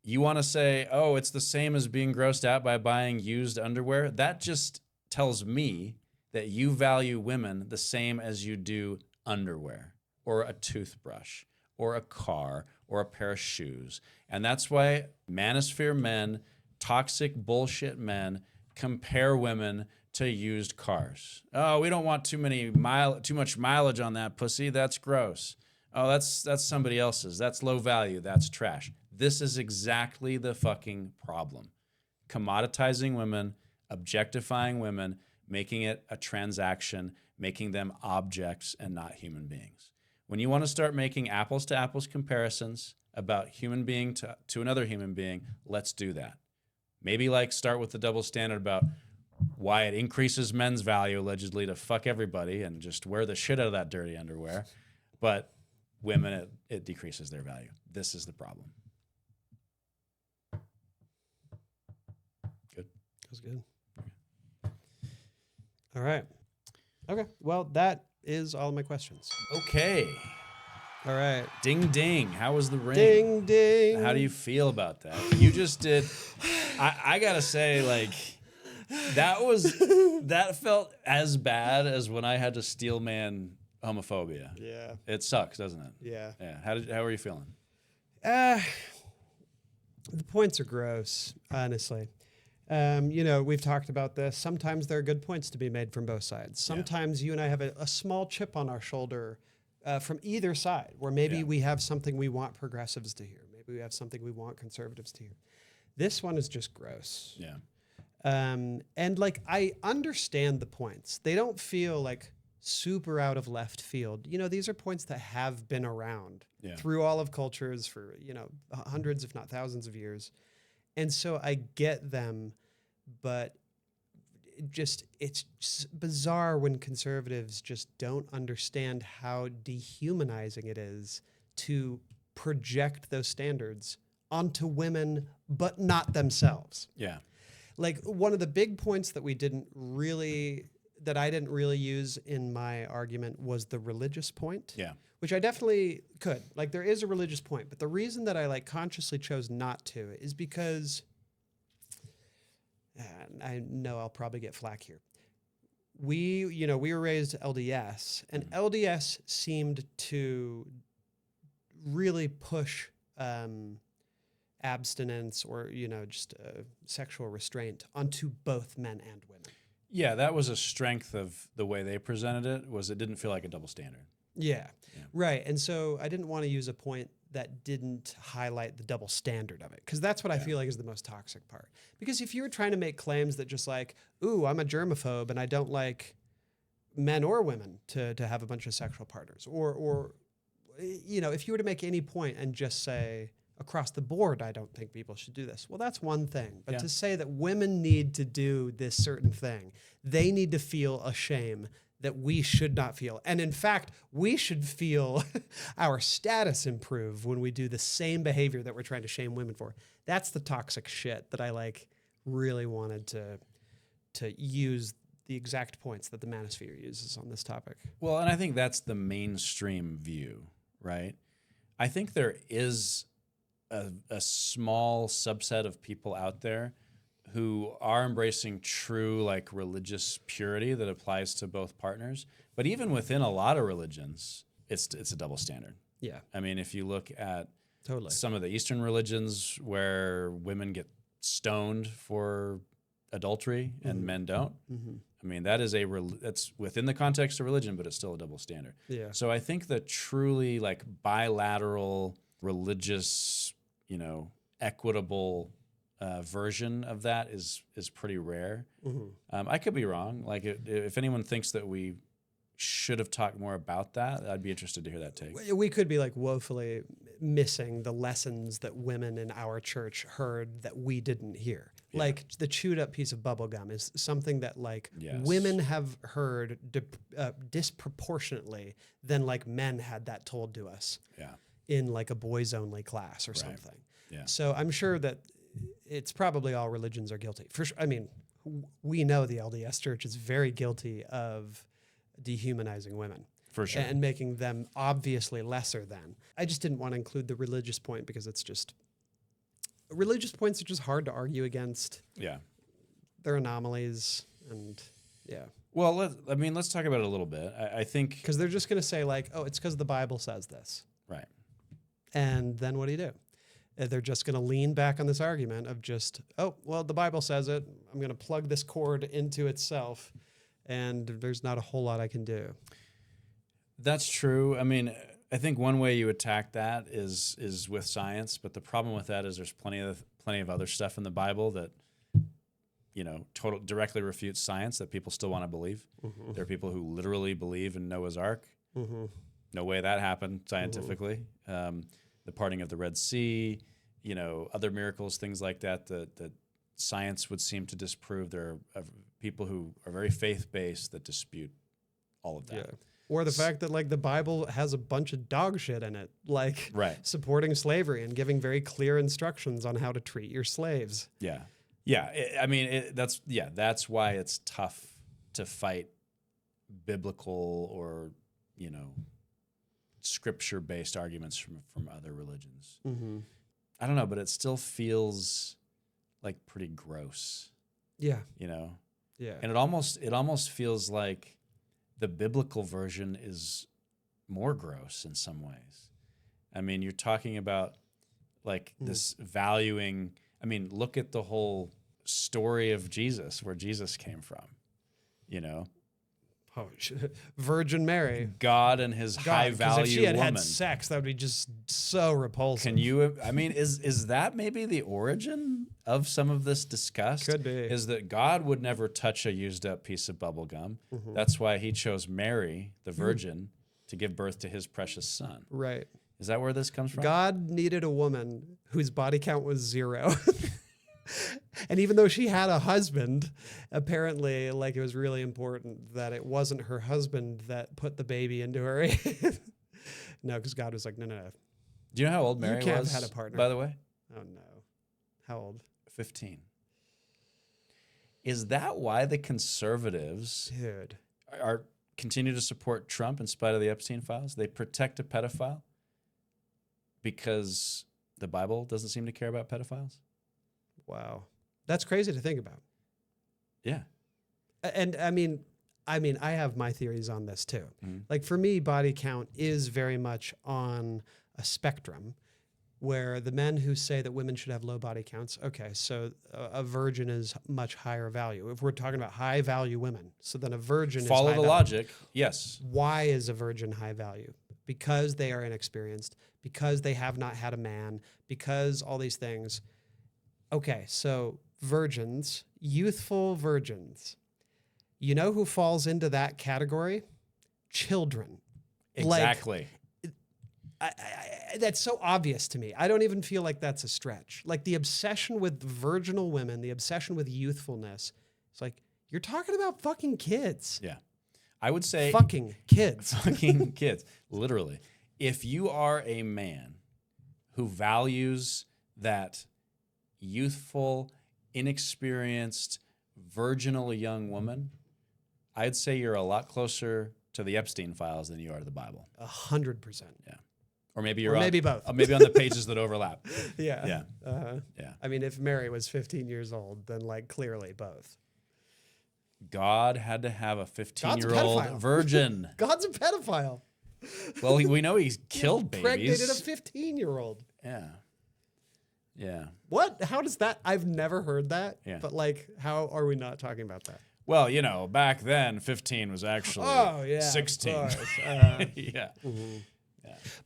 you want to say, oh, it's the same as being grossed out by buying used underwear? That just tells me that you value women the same as you do underwear or a toothbrush or a car or a pair of shoes. And that's why manosphere men, toxic bullshit men, compare women to used cars. Oh, we don't want too much mileage on that pussy. That's gross. Oh, that's somebody else's. That's low value. That's trash. This is exactly the fucking problem. Commoditizing women, objectifying women, making it a transaction, making them objects and not human beings. When you want to start making apples to apples comparisons about human being to another human being, let's do that. Maybe start with the double standard about why it increases men's value allegedly to fuck everybody and just wear the shit out of that dirty underwear. But women, it decreases their value. This is the problem. Good. That was good. All right. Okay. Well, that is all of my questions. Okay. All right. Ding, ding. How was the ring? Ding, ding. How do you feel about that? You just did. I got to say, that felt as bad as when I had to Steelman homophobia. Yeah. It sucks, doesn't it? Yeah. Yeah. How are you feeling? The points are gross, honestly. We've talked about this. Sometimes there are good points to be made from both sides. Sometimes you and I have a small chip on our shoulder from either side, where maybe we have something we want progressives to hear. Maybe we have something we want conservatives to hear. This one is just gross. Yeah. And I understand the points. They don't feel super out of left field. These are points that have been around through all of cultures for, hundreds, if not thousands of years. And so I get them, but it's just bizarre when conservatives just don't understand how dehumanizing it is to project those standards onto women, but not themselves. Yeah. One of the big points that I didn't really use in my argument was the religious point. Yeah. Which I definitely could. There is a religious point, but the reason that I consciously chose not to is because I know I'll probably get flack here. We were raised LDS, and LDS seemed to really push abstinence or, just sexual restraint onto both men and women. Yeah, that was a strength of the way they presented it, was it didn't feel like a double standard. Yeah, right. And so I didn't want to use a point that didn't highlight the double standard of it, because that's what I feel like is the most toxic part. Because if you were trying to make claims that just ooh, I'm a germaphobe and I don't like men or women to have a bunch of sexual partners, or if you were to make any point and just say, across the board, I don't think people should do this. Well, that's one thing. But Yeah. to say that women need to do this certain thing, they need to feel a shame that we should not feel. And in fact, we should feel our status improve when we do the same behavior that we're trying to shame women for. That's the toxic shit that I like really wanted to use the exact points that the manosphere uses on this topic. Well, and I think that's the mainstream view, right? I think there is a small subset of people out there who are embracing true like religious purity that applies to both partners. But even within a lot of religions, it's a double standard. Yeah, I mean, if you look at totally. some of the Eastern religions where women get stoned for adultery and men don't, I mean, that is that's within the context of religion, but it's still a double standard. Yeah. So I think the truly like bilateral religious, equitable version of that is pretty rare. I could be wrong. Like if anyone thinks that we should have talked more about that, I'd be interested to hear that take. We could be like woefully missing the lessons that women in our church heard that we didn't hear. Yeah. Like the chewed up piece of bubble gum is something that like women have heard disproportionately than like men had that told to us in like a boys only class or something. Yeah. So I'm sure that it's probably all religions are guilty. For sure. I mean, we know the LDS Church is very guilty of dehumanizing women. For sure. And making them obviously lesser than. I just didn't want to include the religious point because it's just, religious points are just hard to argue against. Yeah. They're anomalies and yeah. Well, let's talk about it a little bit. I think. Because they're just going to say like, oh, it's because the Bible says this. Right. And then what do? They're just going to lean back on this argument of just, oh, well, the Bible says it. I'm going to plug this cord into itself, and there's not a whole lot I can do. That's true. I mean, I think one way you attack that is with science, but the problem with that is there's plenty of other stuff in the Bible that directly refutes science that people still want to believe. There are people who literally believe in Noah's Ark. No way that happened scientifically. The parting of the Red Sea, other miracles, things like that science would seem to disprove. There are people who are very faith-based that dispute all of that. Yeah. Or the fact that like the Bible has a bunch of dog shit in it, like supporting slavery and giving very clear instructions on how to treat your slaves. Yeah. Yeah. That's why it's tough to fight biblical or, scripture-based arguments from other religions. I don't know, but it still feels like pretty gross. Yeah. Yeah. And it almost feels like the biblical version is more gross in some ways. I mean, you're talking about like this valuing. I mean, look at the whole story of Jesus, where Jesus came from. Oh, Virgin Mary. God and his high value if she had woman. had sex, that would be just so repulsive. Can you? I mean, is that maybe the origin of some of this disgust? Could be. Is that God would never touch a used up piece of bubble gum? That's why He chose Mary, the Virgin, to give birth to His precious Son. Right. Is that where this comes from? God needed a woman whose body count was 0. And even though she had a husband, apparently, like, it was really important that it wasn't her husband that put the baby into her. No, because God was like, no. Do you know how old Mary was? You can't have had a partner. By the way? Oh, no. How old? 15. Is that why the conservatives are continue to support Trump in spite of the Epstein files? They protect a pedophile because the Bible doesn't seem to care about pedophiles? Wow. That's crazy to think about. Yeah. And I mean, I have my theories on this too. Like for me, body count is very much on a spectrum where the men who say that women should have low body counts, okay, so a virgin is much higher value. If we're talking about high value women, so then a virgin is high value. Follow the logic, yes. Why is a virgin high value? Because they are inexperienced, because they have not had a man, because all these things. Okay, so virgins, youthful virgins. You know who falls into that category? Children. Exactly. That's so obvious to me. I don't even feel like that's a stretch. Like the obsession with virginal women, the obsession with youthfulness. It's like, you're talking about fucking kids. Yeah. I would say Fucking kids. fucking kids, literally. If you are a man who values that youthful, inexperienced, virginal young woman, I'd say you're a lot closer to the Epstein files than you are to the Bible. 100%. Yeah. Or maybe you're Or on, maybe both. Maybe on the pages that overlap. Yeah. Yeah. Yeah. I mean, if Mary was 15 years old, then like clearly both. God had to have a God's a 15-year-old pedophile. virgin. God's a pedophile. Well, we know he's killed Impregnated a babies. 15-year-old. Yeah. Yeah. What? How does that? I've never heard that. Yeah. But like, how are we not talking about that? Well, you know, back then, 15 was actually 16. Of course. Yeah.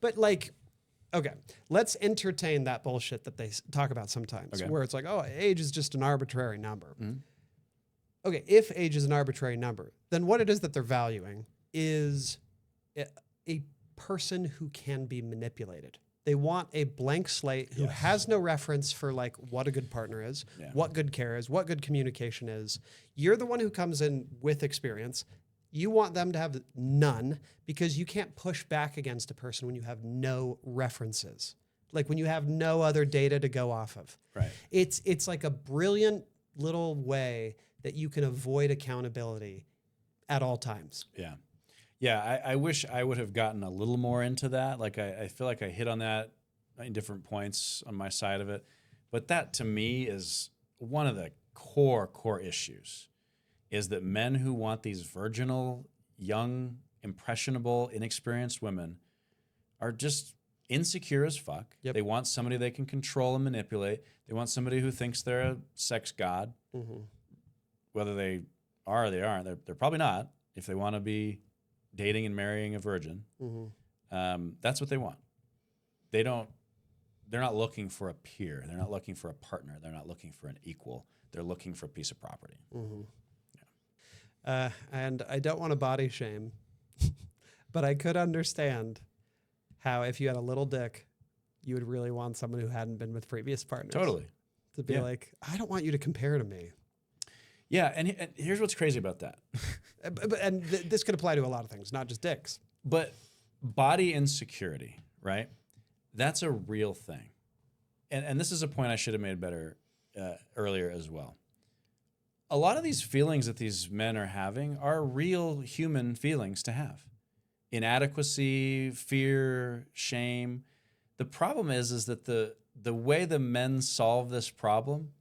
But like, okay, let's entertain that bullshit that they talk about sometimes, Okay. where it's like, oh, age is just an arbitrary number. Okay, if age is an arbitrary number, then what it is that they're valuing is a person who can be manipulated. They want a blank slate who has no reference for like what a good partner is, what good care is, what good communication is. You're the one who comes in with experience. You want them to have none because you can't push back against a person when you have no references. Like when you have no other data to go off of. Right. It's like a brilliant little way that you can avoid accountability at all times. Yeah. Yeah, I wish I would have gotten a little more into that. Like I feel like I hit on that in different points on my side of it. But that to me is one of the core issues, is that men who want these virginal, young, impressionable, inexperienced women are just insecure as fuck. Yep. They want somebody they can control and manipulate. They want somebody who thinks they're a sex god. Whether they are or they aren't, they're probably not. If they want to be dating and marrying a virgin, that's what they want. They're not looking for a peer. They're not looking for a partner. They're not looking for an equal. They're looking for a piece of property. And I don't want to body shame, but I could understand how if you had a little dick, you would really want someone who hadn't been with previous partners. Totally. To be like, I don't want you to compare to me. Yeah, and here's what's crazy about that. This could apply to a lot of things, not just dicks. But body insecurity, right? That's a real thing. And this is a point I should have made better earlier as well. A lot of these feelings that these men are having are real human feelings to have. Inadequacy, fear, shame. The problem is that the way the men solve this problem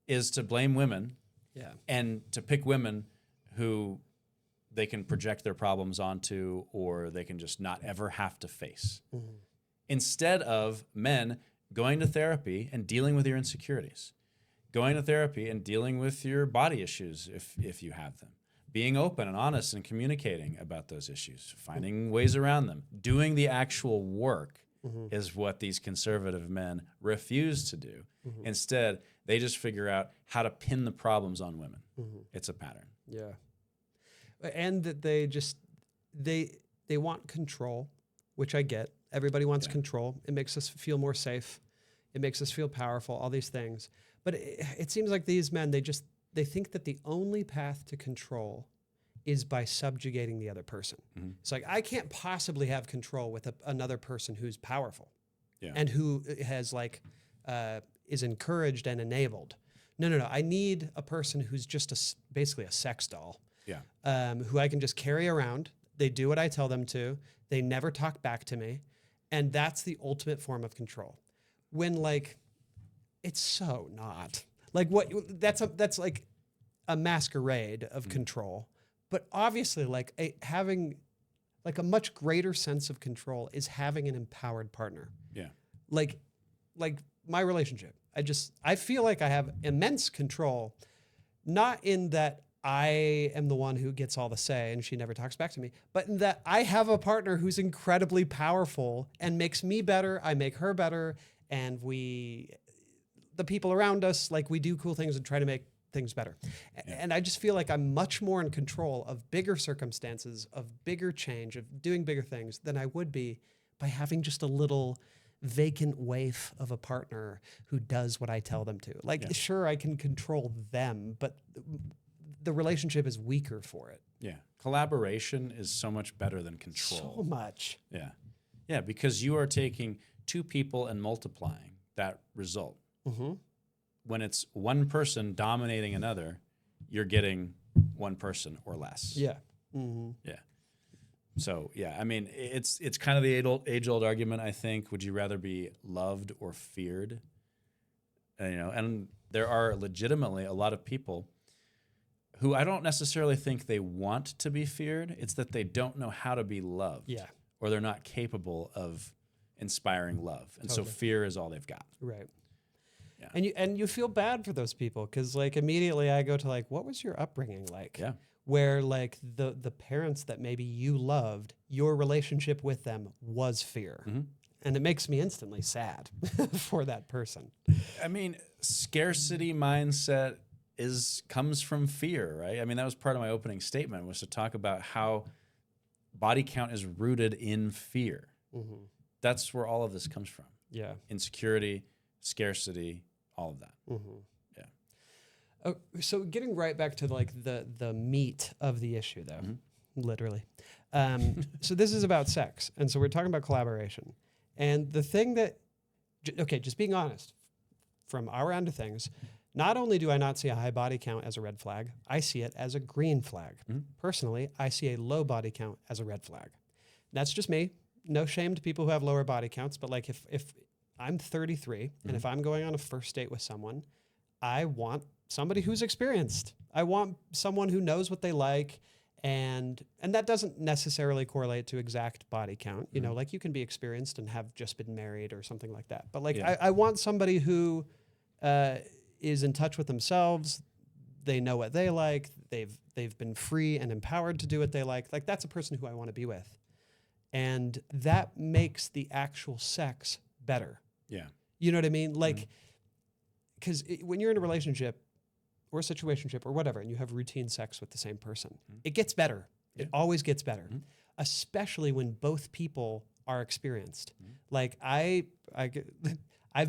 is to blame women. Yeah. And to pick women who they can project their problems onto or they can just not ever have to face. Instead of men going to therapy and dealing with your insecurities, going to therapy and dealing with your body issues if you have them, being open and honest and communicating about those issues, finding ways around them, doing the actual work is what these conservative men refuse to do. Instead, they just figure out how to pin the problems on women. It's a pattern. Yeah. And that they want control, which I get. Everybody wants control. It makes us feel more safe. It makes us feel powerful, all these things. But it seems like these men, they think that the only path to control is by subjugating the other person. It's like, I can't possibly have control with another person who's powerful and who has is encouraged and enabled. No. I need a person who's just basically a sex doll. Who I can just carry around. They do what I tell them to. They never talk back to me. And that's the ultimate form of control. When it's so not. That's like a masquerade of control. But obviously having a much greater sense of control is having an empowered partner. Yeah. Like my relationship. I feel like I have immense control, not in that I am the one who gets all the say and she never talks back to me, but in that I have a partner who's incredibly powerful and makes me better. I make her better. And the people around us, we do cool things and try to make things better. And I just feel like I'm much more in control of bigger circumstances, of bigger change, of doing bigger things than I would be by having just a little vacant waif of a partner who does what I tell them to. Like, sure, I can control them, but the relationship is weaker for it. Yeah. Collaboration is so much better than control. So much. Yeah. Yeah, because you are taking two people and multiplying that result. Mm-hmm. When it's one person dominating another, you're getting one person or less. Yeah. Mm-hmm. Yeah. So, yeah, I mean, it's kind of the age-old argument, I think. Would you rather be loved or feared? And there are legitimately a lot of people who I don't necessarily think they want to be feared. It's that they don't know how to be loved. Yeah. Or they're not capable of inspiring love. And so fear is all they've got. Right. Yeah. And you feel bad for those people because like immediately I go to like, what was your upbringing like? Yeah. Where like the parents that maybe you loved, your relationship with them was fear. Mm-hmm. And it makes me instantly sad for that person. I mean, scarcity mindset comes from fear, right? I mean, that was part of my opening statement, was to talk about how body count is rooted in fear. Mm-hmm. That's where all of this comes from. Yeah. Insecurity, scarcity, all of that. Mm-hmm. Yeah. Oh, so getting right back to like the meat of the issue, though, literally. So this is about sex, and so we're talking about collaboration. And the thing that, just being honest, from our end of things, not only do I not see a high body count as a red flag, I see it as a green flag. Personally, I see a low body count as a red flag. That's just me. No shame to people who have lower body counts, but like if I'm 33 and if I'm going on a first date with someone, I want somebody who's experienced. I want someone who knows what they like, and that doesn't necessarily correlate to exact body count. You know, like you can be experienced and have just been married or something like that. But like I want somebody who is in touch with themselves. They know what they like. They've been free and empowered to do what they like. Like that's a person who I want to be with. And that makes the actual sex better. Yeah. You know what I mean? Like, because when you're in a relationship or a situationship or whatever, and you have routine sex with the same person, it gets better. It always gets better, especially when both people are experienced. Like I've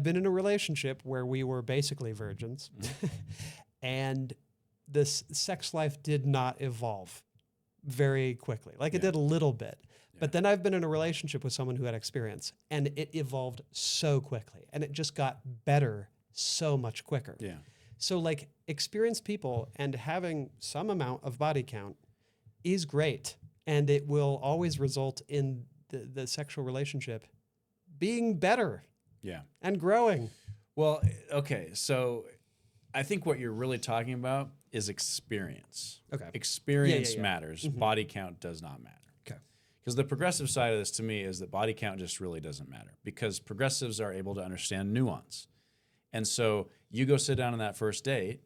been in a relationship where we were basically virgins, and this sex life did not evolve very quickly. Like it did a little bit. But then I've been in a relationship with someone who had experience, and it evolved so quickly, and it just got better so much quicker. Yeah. So like experienced people and having some amount of body count is great, and it will always result in the sexual relationship being better. Yeah. And growing. Well, okay, so I think what you're really talking about is experience. Okay. Experience matters. Body count does not matter. Okay. Because the progressive side of this to me is that body count just really doesn't matter, because progressives are able to understand nuance. And so you go sit down on that first date,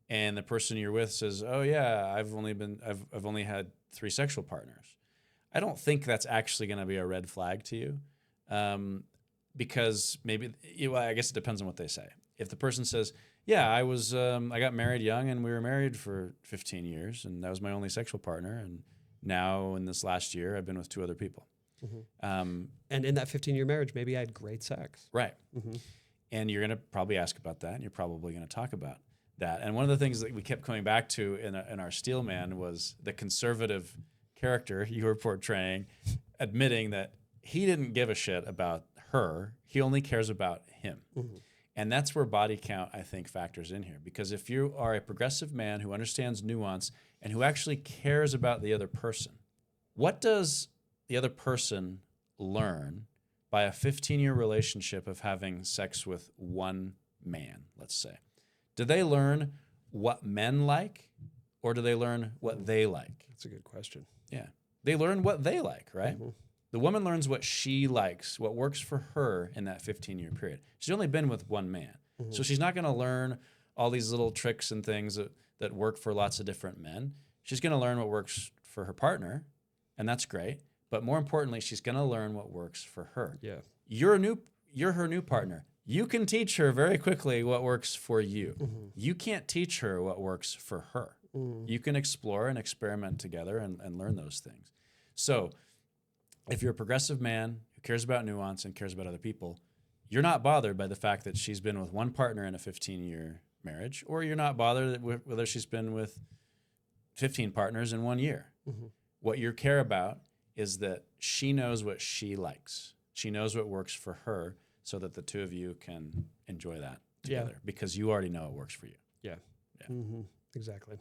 and the person you're with says, "Oh yeah, I've only had 3 sexual partners." I don't think that's actually going to be a red flag to you, because maybe I guess it depends on what they say. If the person says, "Yeah, I got married young, and we were married for 15 years, and that was my only sexual partner, and now in this last year, I've been with 2 other people." And in that 15-year marriage, maybe I had great sex. Right. And you're going to probably ask about that, and you're probably going to talk about that. And one of the things that we kept coming back to in our Steelman was the conservative character you were portraying, admitting that he didn't give a shit about her. He only cares about him. And that's where body count, I think, factors in here. Because if you are a progressive man who understands nuance and who actually cares about the other person, what does the other person learn by a 15-year relationship of having sex with one man, let's say? Do they learn what men like, or do they learn what they like? That's a good question. Yeah. They learn what they like, right? The woman learns what she likes, what works for her in that 15-year period. She's only been with one man. So she's not going to learn all these little tricks and things that work for lots of different men. She's going to learn what works for her partner, and that's great. But more importantly, she's going to learn what works for her. Yeah. You're her new partner. You can teach her very quickly what works for you. You can't teach her what works for her. You can explore and experiment together and learn those things. So if you're a progressive man who who cares about nuance and cares about other people, you're not bothered by the fact that she's been with one partner in a 15-year marriage, or you're not bothered with whether she's been with 15 partners in 1 year. Mm-hmm. What you care about is that she knows what she likes. She knows what works for her, so that the two of you can enjoy that together, because you already know it works for you. Yeah. Mm-hmm. Exactly.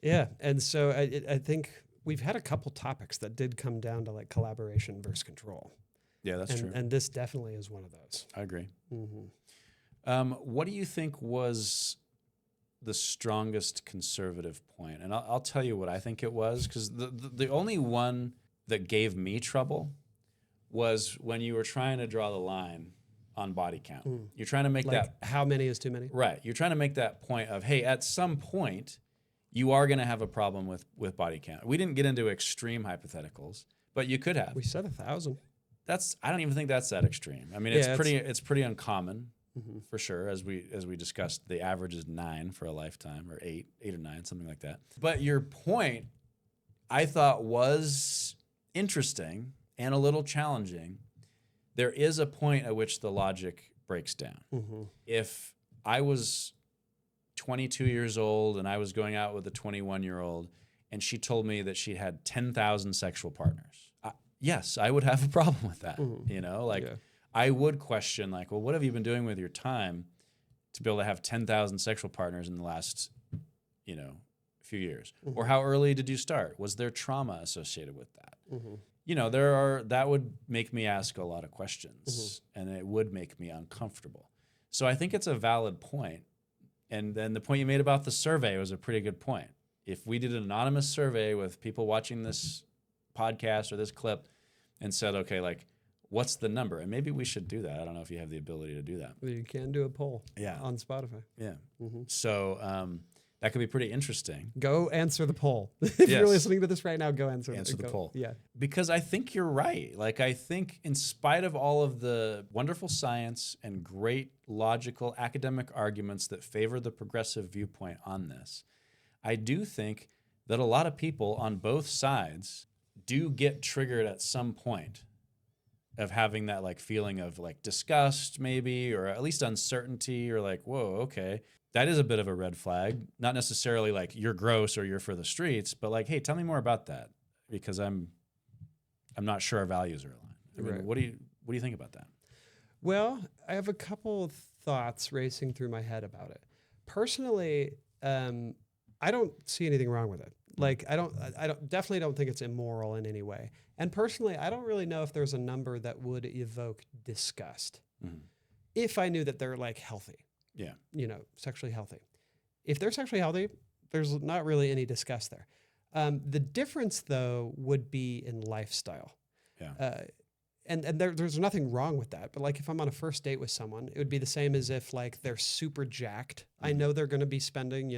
Yeah. And so I think we've had a couple topics that did come down to like collaboration versus control. Yeah, that's true. And this definitely is one of those. I agree. Mm-hmm. What do you think was the strongest conservative point? And I'll tell you what I think it was, because the only one that gave me trouble was when you were trying to draw the line on body count. You're trying to make Like that... how many is too many? Right. You're trying to make that point of, hey, at some point, you are going to have a problem with body count. We didn't get into extreme hypotheticals, but you could have. We said 1,000. I don't even think that's that extreme. I mean, it's pretty uncommon, for sure. As we discussed, the average is 9 for a lifetime, or 8 or 9, something like that. But your point, I thought, was interesting and a little challenging. There is a point at which the logic breaks down. Mm-hmm. If I was 22 years old and I was going out with a 21-year-old and she told me that she had 10,000 sexual partners, yes, I would have a problem with that. You know, I would question, like, well, what have you been doing with your time to be able to have 10,000 sexual partners in the last, few years? Or how early did you start? Was there trauma associated with that? That would make me ask a lot of questions, and it would make me uncomfortable. So I think it's a valid point. And then the point you made about the survey was a pretty good point. If we did an anonymous survey with people watching this podcast or this clip and said, okay, like, what's the number? And maybe we should do that. I don't know if you have the ability to do that. You can do a poll on Spotify. Yeah. So that could be pretty interesting. Go answer the poll. If you're listening to this right now, go answer the poll. Yeah. Because I think you're right. Like, I think in spite of all of the wonderful science and great logical academic arguments that favor the progressive viewpoint on this, I do think that a lot of people on both sides do get triggered at some point of having that like feeling of like disgust maybe, or at least uncertainty, or like, whoa, okay, that is a bit of a red flag. Not necessarily like you're gross or you're for the streets, but like, hey, tell me more about that, because I'm not sure our values are aligned. I mean, Right. what do you think about that? Well, I have a couple of thoughts racing through my head about it. Personally, I don't see anything wrong with it. Like, I definitely don't think it's immoral in any way. And personally, I don't really know if there's a number that would evoke disgust if I knew that they're like healthy. Yeah. Sexually healthy. If they're sexually healthy, there's not really any disgust there. The difference, though, would be in lifestyle. Yeah. And there's nothing wrong with that. But like, if I'm on a first date with someone, it would be the same as if like they're super jacked. I know they're going to be spending,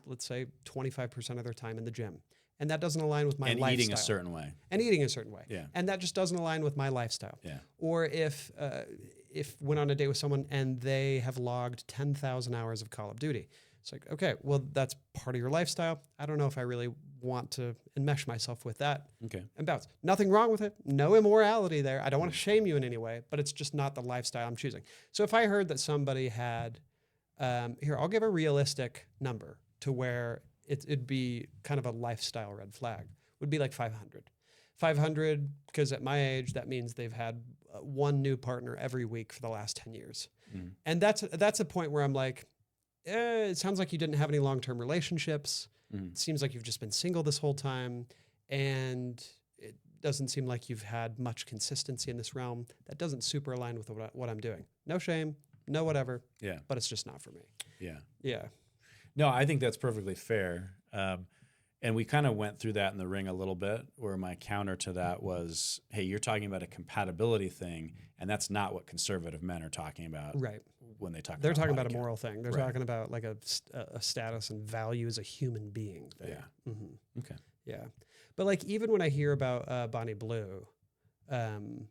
let's say 25% of their time in the gym. And that doesn't align with my lifestyle. And eating a certain way. Yeah. And that just doesn't align with my lifestyle. Yeah. Or if went on a date with someone and they have logged 10,000 hours of Call of Duty. It's like, okay, well, that's part of your lifestyle. I don't know if I really want to enmesh myself with that. Okay. And bounce. Nothing wrong with it. No immorality there. I don't want to shame you in any way, but it's just not the lifestyle I'm choosing. So if I heard that somebody had, here, I'll give a realistic number to where it'd be kind of a lifestyle red flag, would be like 500. 500, because at my age, that means they've had one new partner every week for the last 10 years. And that's a point where I'm like, it sounds like you didn't have any long-term relationships. It seems like you've just been single this whole time. And it doesn't seem like you've had much consistency in this realm. That doesn't super align with what I'm doing. No shame, no whatever. Yeah. But it's just not for me. Yeah. Yeah. No, I think that's perfectly fair. And we kind of went through that in the ring a little bit, where my counter to that was, hey, you're talking about a compatibility thing, and that's not what conservative men are talking about. Right. When they talk They're about talking body about a count. moral thing. They're talking about like a status and value as a human being thing. Yeah. Okay. Yeah. But like, even when I hear about Bonnie Blue, and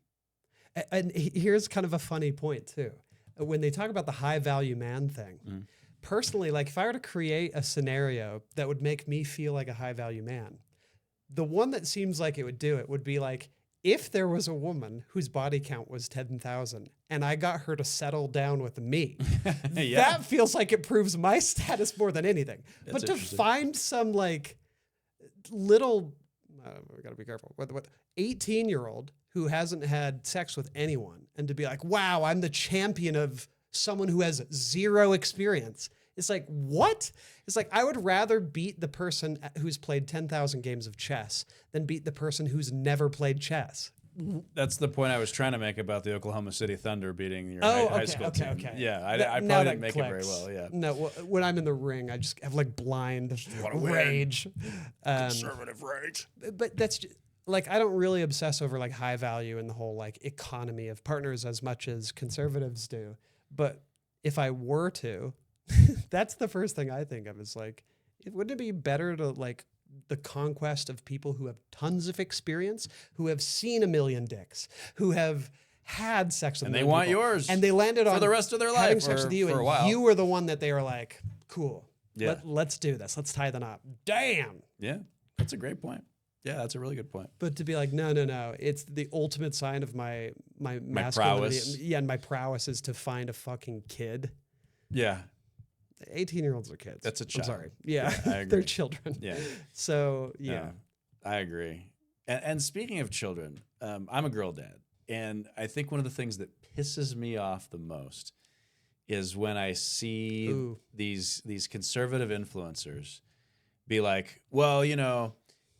here's kind of a funny point too. When they talk about the high value man thing, personally, like if I were to create a scenario that would make me feel like a high value man, the one that seems like it would do it would be like if there was a woman whose body count was 10,000 and I got her to settle down with me, that feels like it proves my status more than anything. But to find some like little, we gotta be careful, what 18-year-old who hasn't had sex with anyone and to be like, wow, I'm the champion of someone who has zero experience. It's like, what? It's like, I would rather beat the person who's played 10,000 games of chess than beat the person who's never played chess. That's the point I was trying to make about the Oklahoma City Thunder beating your high school team. Okay. Yeah, I probably didn't make it very well. Yeah. No, when I'm in the ring, I just have like blind rage. Conservative rage. But that's just, like, I don't really obsess over like high value in the whole like economy of partners as much as conservatives do. But if I were to, that's the first thing I think of is like, wouldn't it be better to like the conquest of people who have tons of experience, who have seen a million dicks, who have had sex with and they want people, yours and they landed on for the rest of their life having sex with you, for a and while. you were the one that they were like, cool, Yeah. let's do this, let's tie the knot. Damn. Yeah, that's a great point. Yeah, that's a really good point. But to be like, no, it's the ultimate sign of my masculinity. prowess. Yeah, and my prowess is to find a fucking kid. Yeah. 18-year-olds are kids. That's a child. I'm sorry. Yeah, I agree. they're children. Yeah. So, yeah. I agree. And speaking of children, I'm a girl dad. And I think one of the things that pisses me off the most is when I see these conservative influencers be like, well, you know,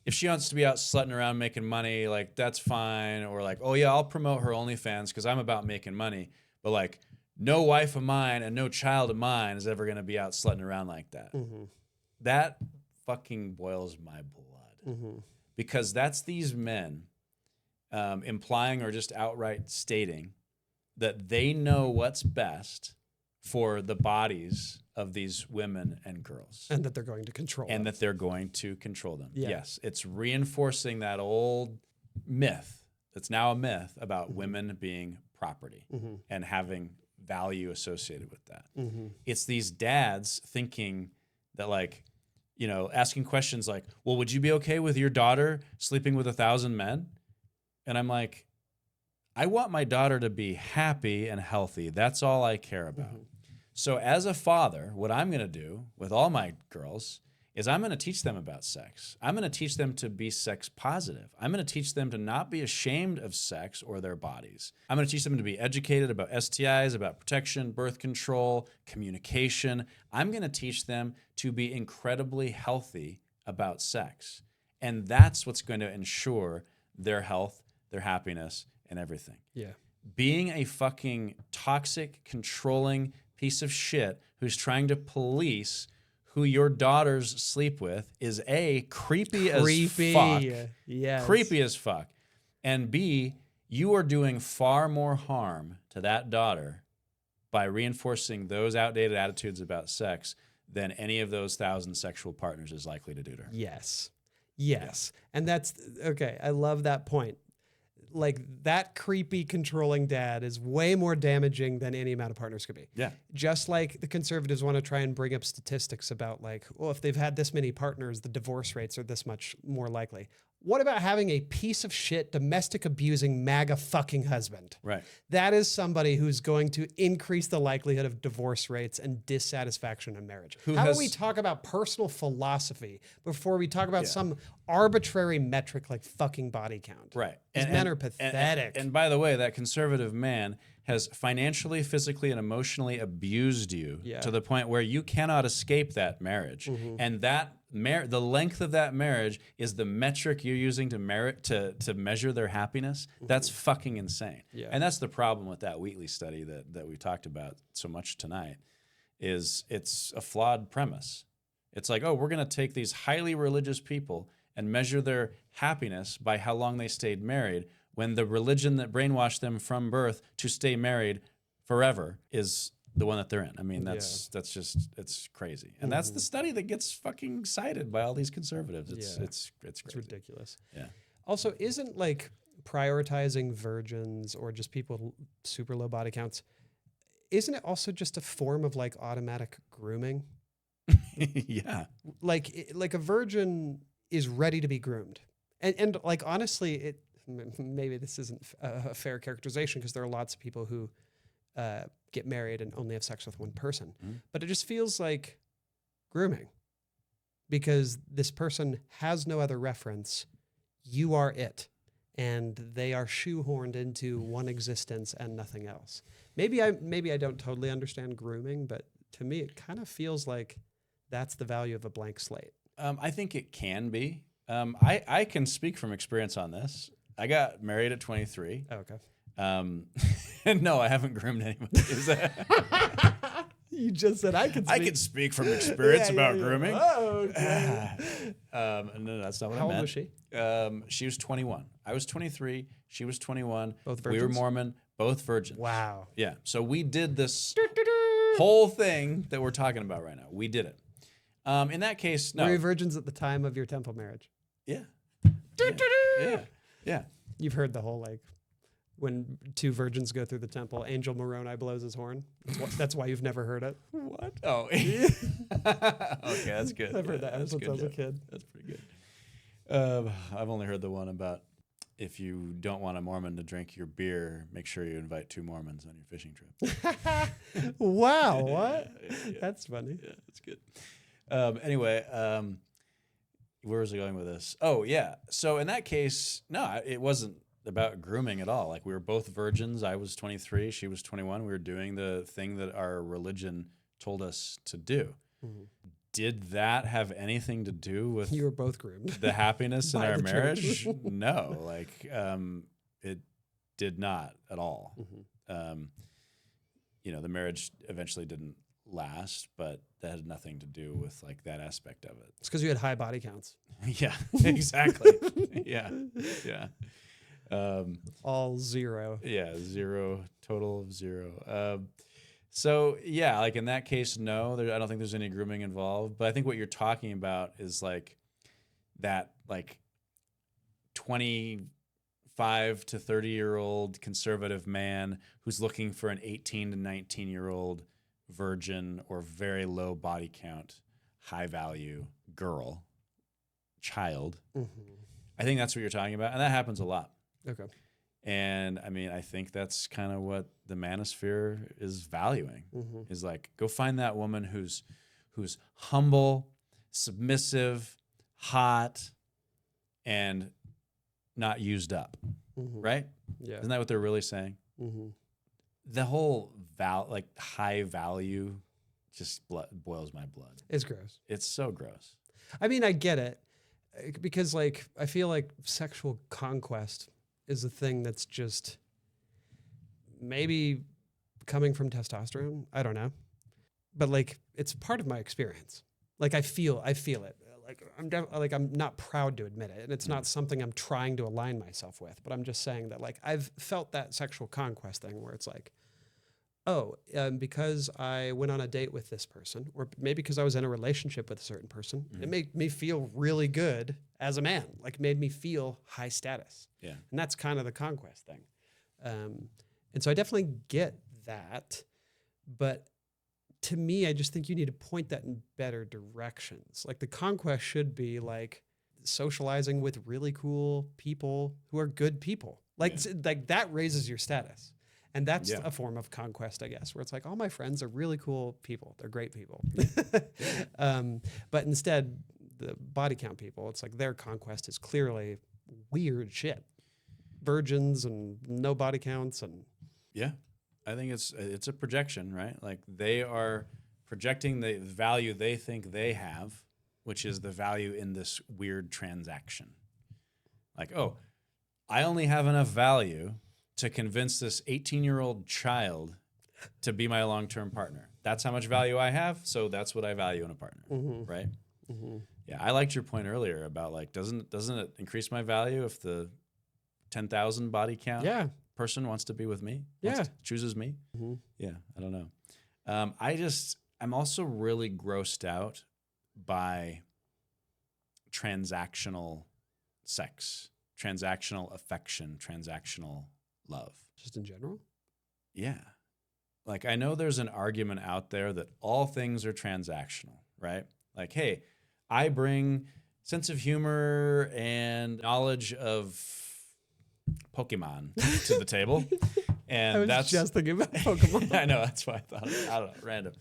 if she wants to be out slutting around making money, like, that's fine. Or like, oh, yeah, I'll promote her OnlyFans because I'm about making money. But like, no wife of mine and no child of mine is ever going to be out slutting around like that. Mm-hmm. That fucking boils my blood. Mm-hmm. Because that's these men implying or just outright stating that they know what's best for the bodies of these women and girls. And that they're going to control them. That they're going to control them. Yeah. Yes, it's reinforcing that old myth that's now a myth about women being property and having value associated with that. It's these dads thinking that, like, you know, asking questions like, well, would you be okay with your daughter sleeping with 1,000 men? And I'm like, I want my daughter to be happy and healthy. That's all I care about. So as a father, what I'm going to do with all my girls is I'm going to teach them about sex. I'm going to teach them to be sex positive. I'm going to teach them to not be ashamed of sex or their bodies. I'm going to teach them to be educated about STIs, about protection, birth control, communication. I'm going to teach them to be incredibly healthy about sex. And that's what's going to ensure their health, their happiness, and everything. Yeah. Being a fucking toxic, controlling piece of shit who's trying to police who your daughters sleep with is A, creepy as fuck. Yes. Creepy as fuck. And B, you are doing far more harm to that daughter by reinforcing those outdated attitudes about sex than any of those 1,000 sexual partners is likely to do to her. Yes. Yes. And that's, okay, I love that point. Like, that creepy, controlling dad is way more damaging than any amount of partners could be. Yeah. Just like the conservatives want to try and bring up statistics about, like, well, if they've had this many partners, the divorce rates are this much more likely. What about having a piece of shit, domestic abusing, MAGA fucking husband? Right. That is somebody who's going to increase the likelihood of divorce rates and dissatisfaction in marriage. How about we talk about personal philosophy before we talk about some arbitrary metric like fucking body count? Right. These men are pathetic. And by the way, that conservative man has financially, physically, and emotionally abused you to the point where you cannot escape that marriage. And that the length of that marriage is the metric you're using to measure their happiness. That's fucking insane. Yeah. And that's the problem with that Wheatley study that we talked about so much tonight, is it's a flawed premise. It's like, oh, we're going to take these highly religious people and measure their happiness by how long they stayed married, when the religion that brainwashed them from birth to stay married forever is the one that they're in. I mean, that's just, it's crazy. And that's the study that gets fucking cited by all these conservatives. It's crazy. It's ridiculous. Yeah. Also, isn't like prioritizing virgins or just people with super low body counts, isn't it also just a form of like automatic grooming? Yeah. Like a virgin is ready to be groomed. And like, honestly, maybe this isn't a fair characterization because there are lots of people who get married and only have sex with one person. But it just feels like grooming because this person has no other reference. You are it. And they are shoehorned into one existence and nothing else. Maybe I don't totally understand grooming, but to me, it kind of feels like that's the value of a blank slate. I think it can be. I can speak from experience on this. I got married at 23. Oh, okay. And no, I haven't groomed anybody. Is that? You just said I could speak. I can speak from experience about grooming. Oh, okay. No, that's not what How I meant. old was she? She was 21. I was 23. She was 21. Both We were virgins? Mormon, both virgins. Wow. Yeah. So we did this whole thing that we're talking about right now. We did it. In that case, no. Were you virgins at the time of your temple marriage? Yeah. Yeah. You've heard the whole like when two virgins go through the temple, Angel Moroni blows his horn. That's why you've never heard it. What? Oh. Okay, that's good. I've heard that ever since I was a kid. That's pretty good. I've only heard the one about if you don't want a Mormon to drink your beer, make sure you invite 2 Mormons on your fishing trip. Wow, what? Yeah. That's funny. Yeah, that's good. Anyway, where was I going with this? Oh, yeah. So in that case, no, it wasn't about grooming at all. Like we were both virgins. I was 23. She was 21. We were doing the thing that our religion told us to do. Mm-hmm. Did that have anything to do with you were both groomed the happiness in by our the marriage? church? No, like it did not at all. Mm-hmm. The marriage eventually didn't last, but that had nothing to do with like that aspect of it. It's because you had high body counts. Yeah, exactly. Yeah. All 0. Yeah, 0, total of 0. So yeah, like in that case, no, I don't think there's any grooming involved. But I think what you're talking about is like that, like 25 to 30-year-old conservative man who's looking for an 18 to 19-year-old virgin or very low body count, high value child. Mm-hmm. I think that's what you're talking about, and that happens a lot. Okay. And I mean, I think that's kind of what the manosphere is valuing. Mm-hmm. Is like, go find that woman who's humble, submissive, hot, and not used up. Mm-hmm. Right? Yeah. Isn't that what they're really saying? Mm-hmm. The whole high value just boils my blood. It's gross. It's so gross. I mean, I get it because like I feel like sexual conquest is a thing that's just maybe coming from testosterone. I don't know, but like it's part of my experience. Like I feel it. Like I'm not proud to admit it, and it's not something I'm trying to align myself with. But I'm just saying that like I've felt that sexual conquest thing where it's like, because I went on a date with this person, or maybe because I was in a relationship with a certain person, it made me feel really good as a man, like made me feel high status. Yeah. And that's kind of the conquest thing. And so I definitely get that. But to me, I just think you need to point that in better directions. Like the conquest should be like socializing with really cool people who are good people. Like that raises your status. And that's a form of conquest, I guess, where it's like, all my friends are really cool people. They're great people. But instead, the body count people, it's like their conquest is clearly weird shit. Virgins and no body counts. And yeah, I think it's a projection, right? Like they are projecting the value they think they have, which is the value in this weird transaction. Like, oh, I only have enough value to convince this 18-year-old child to be my long-term partner. That's how much value I have, so that's what I value in a partner, right? Mm-hmm. Yeah, I liked your point earlier about like, doesn't it increase my value if the 10,000 body count person wants to be with me? Chooses me? Mm-hmm. Yeah, I don't know. I'm also really grossed out by transactional sex, transactional affection, transactional love. Just in general? Yeah. Like I know there's an argument out there that all things are transactional, right? Like, hey, I bring sense of humor and knowledge of Pokemon to the table. And I was that's just thinking about Pokemon. I know, that's why I thought, I don't know, random.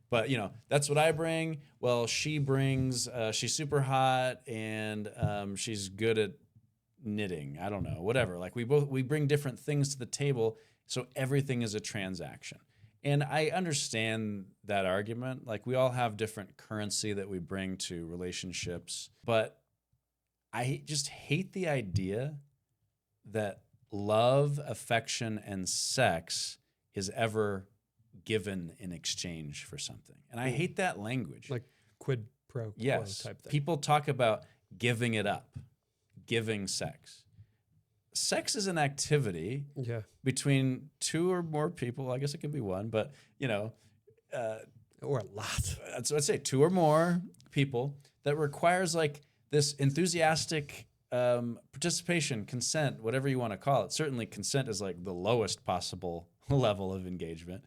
But, that's what I bring. Well, she brings, she's super hot and she's good at knitting. I don't know, whatever. Like we bring different things to the table, so everything is a transaction. And I understand that argument. Like we all have different currency that we bring to relationships, but I just hate the idea that love, affection, and sex is ever given in exchange for something. And I hate that language. Like quid pro quo type thing. People talk about giving it up, giving sex. Sex is an activity between two or more people. I guess it can be one, but or a lot. So I'd say two or more people that requires like this enthusiastic participation, consent, whatever you want to call it. Certainly consent is like the lowest possible level of engagement.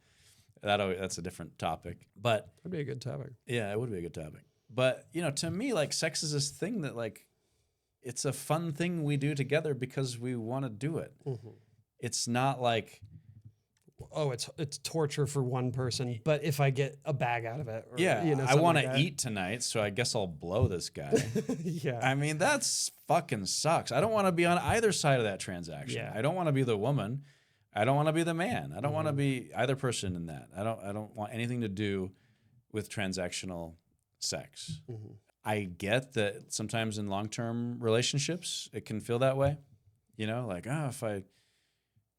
That's a different topic, but That'd be a good topic. yeah, it would be a good topic. But to me, like sex is this thing that like it's a fun thing we do together because we want to do it. Mm-hmm. It's not like, oh, it's torture for one person, but if I get a bag out of it, or, I want to eat tonight, so I guess I'll blow this guy. Yeah, I mean that's fucking sucks. I don't want to be on either side of that transaction. Yeah. I don't want to be the woman. I don't want to be the man. I don't want to be either person in that. I don't want anything to do with transactional sex. Mm-hmm. I get that sometimes in long-term relationships, it can feel that way. Like, if I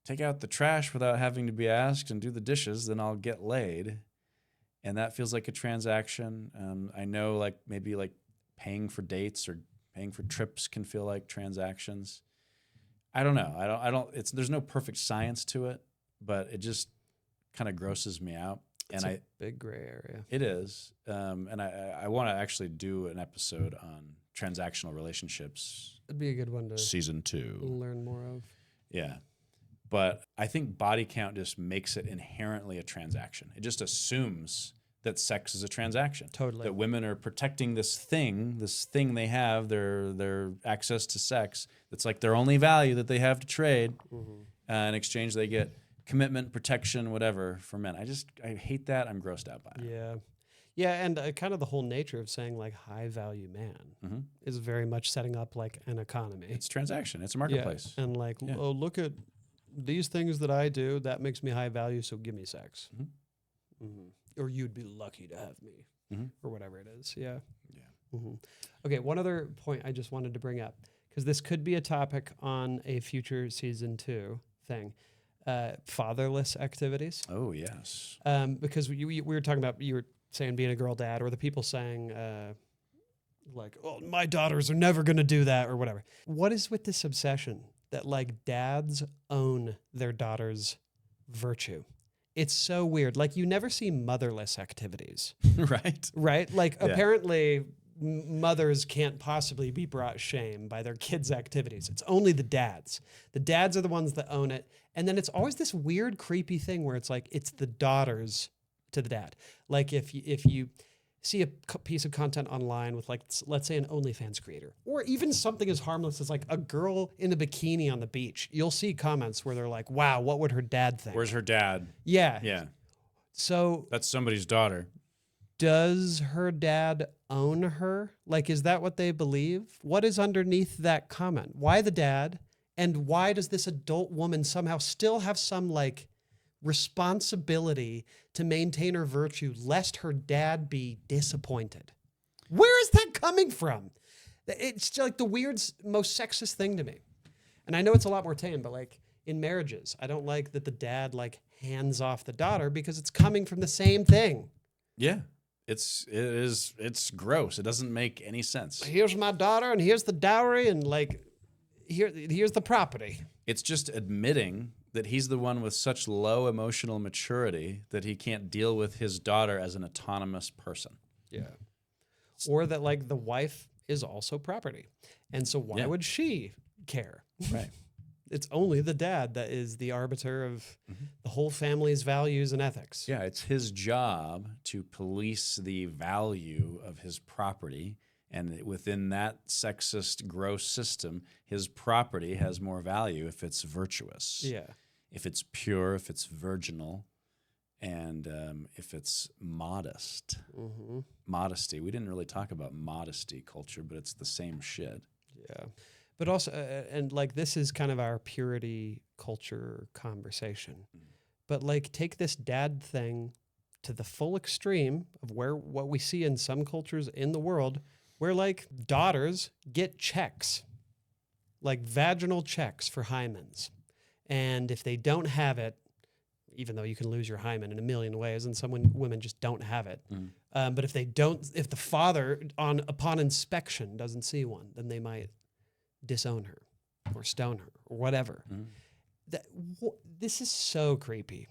take out the trash without having to be asked and do the dishes, then I'll get laid. And that feels like a transaction. I know like maybe like paying for dates or paying for trips can feel like transactions. I don't know. There's no perfect science to it, but it just kind of grosses me out. It's a big gray area. It is. And I want to actually do an episode on transactional relationships. It'd be a good one to season 2. learn more of. Yeah. But I think body count just makes it inherently a transaction. It just assumes that sex is a transaction. Totally. That women are protecting this thing they have, their access to sex. That's like their only value that they have to trade. Mm-hmm. In exchange, they get commitment, protection, whatever for men. I hate that. I'm grossed out by it. Yeah. Yeah, and kind of the whole nature of saying like high value man is very much setting up like an economy. It's transaction. It's a marketplace. Yeah. And like, oh, look at these things that I do. That makes me high value, so give me sex. Mm-hmm. Mm-hmm. Or you'd be lucky to have me, or whatever it is. Yeah. Yeah. Mm-hmm. Okay, one other point I just wanted to bring up, because this could be a topic on a future season 2 thing. Fatherless activities. Oh, yes. Because we were talking about, you were saying being a girl dad, or the people saying like, oh, my daughters are never going to do that, or whatever. What is with this obsession that like dads own their daughters' virtue? It's so weird. Like you never see motherless activities. Right. Right? Like apparently mothers can't possibly be brought shame by their kids' activities. It's only the dads. The dads are the ones that own it. And then it's always this weird, creepy thing where it's like, it's the daughters to the dad. Like if you see a piece of content online with like, let's say an OnlyFans creator, or even something as harmless as like a girl in a bikini on the beach, you'll see comments where they're like, wow, what would her dad think? Where's her dad? Yeah. Yeah. So that's somebody's daughter. Does her dad own her? Like, is that what they believe? What is underneath that comment? Why the dad? And why does this adult woman somehow still have some like responsibility to maintain her virtue lest her dad be disappointed? Where is that coming from? It's like the weird, most sexist thing to me. And I know it's a lot more tame, but like in marriages, I don't like that the dad like hands off the daughter because it's coming from the same thing. Yeah. It's gross. It doesn't make any sense. Here's my daughter and here's the dowry and like here's the property. It's just admitting that he's the one with such low emotional maturity that he can't deal with his daughter as an autonomous person. Yeah. Or that like the wife is also property. And so why would she care? Right. It's only the dad that is the arbiter of the whole family's values and ethics. Yeah, it's his job to police the value of his property And within that sexist, gross system, his property has more value if it's virtuous, if it's pure, if it's virginal, and if it's modest. Modesty. We didn't really talk about modesty culture, but it's the same shit. Yeah. But also, and like this is kind of our purity culture conversation. But like take this dad thing to the full extreme of what we see in some cultures in the world, where like daughters get checks, like vaginal checks for hymens. And if they don't have it, even though you can lose your hymen in a million ways, and some women just don't have it. But if the father upon inspection doesn't see one, then they might disown her or stone her or whatever. This is so creepy.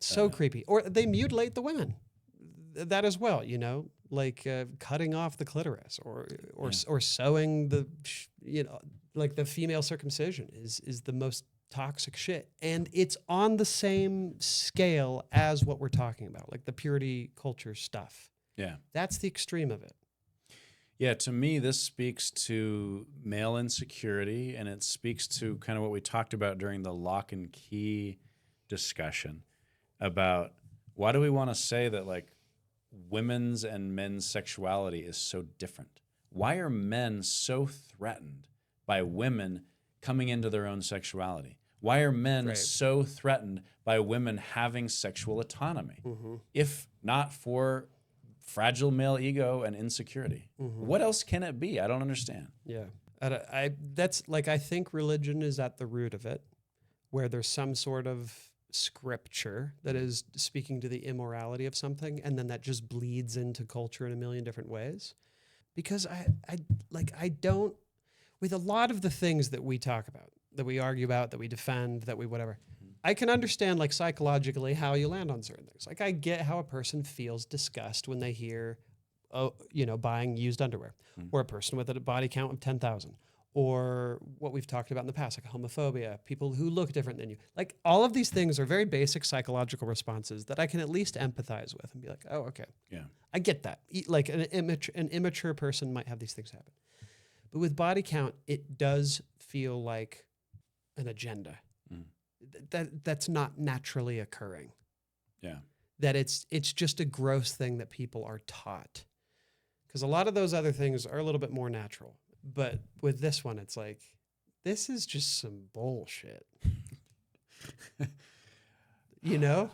So creepy. Or they mutilate the women. That as well, you know, like cutting off the clitoris or sewing the, like the female circumcision is the most toxic shit. And it's on the same scale as what we're talking about, like the purity culture stuff. Yeah. That's the extreme of it. Yeah, to me, this speaks to male insecurity, and it speaks to kind of what we talked about during the lock and key discussion about why do we want to say that like women's and men's sexuality is so different? Why are men so threatened by women coming into their own sexuality? Why are men so threatened by women having sexual autonomy? If not for fragile male ego and insecurity. What else can it be? I don't understand. Yeah. That's like, I think religion is at the root of it, where there's some sort of scripture that is speaking to the immorality of something, and then that just bleeds into culture in a million different ways. Because I don't, with a lot of the things that we talk about, that we argue about, that we defend, that we whatever, I can understand like psychologically how you land on certain things. Like I get how a person feels disgust when they hear, buying used underwear, or a person with a body count of 10,000, or what we've talked about in the past, like homophobia, people who look different than you. Like all of these things are very basic psychological responses that I can at least empathize with and be like, oh, okay. Yeah. I get that. Like an immature person might have these things happen. But with body count, it does feel like an agenda. That's not naturally occurring. Yeah. That it's just a gross thing that people are taught. Because a lot of those other things are a little bit more natural. But with this one, it's like, this is just some bullshit. You know?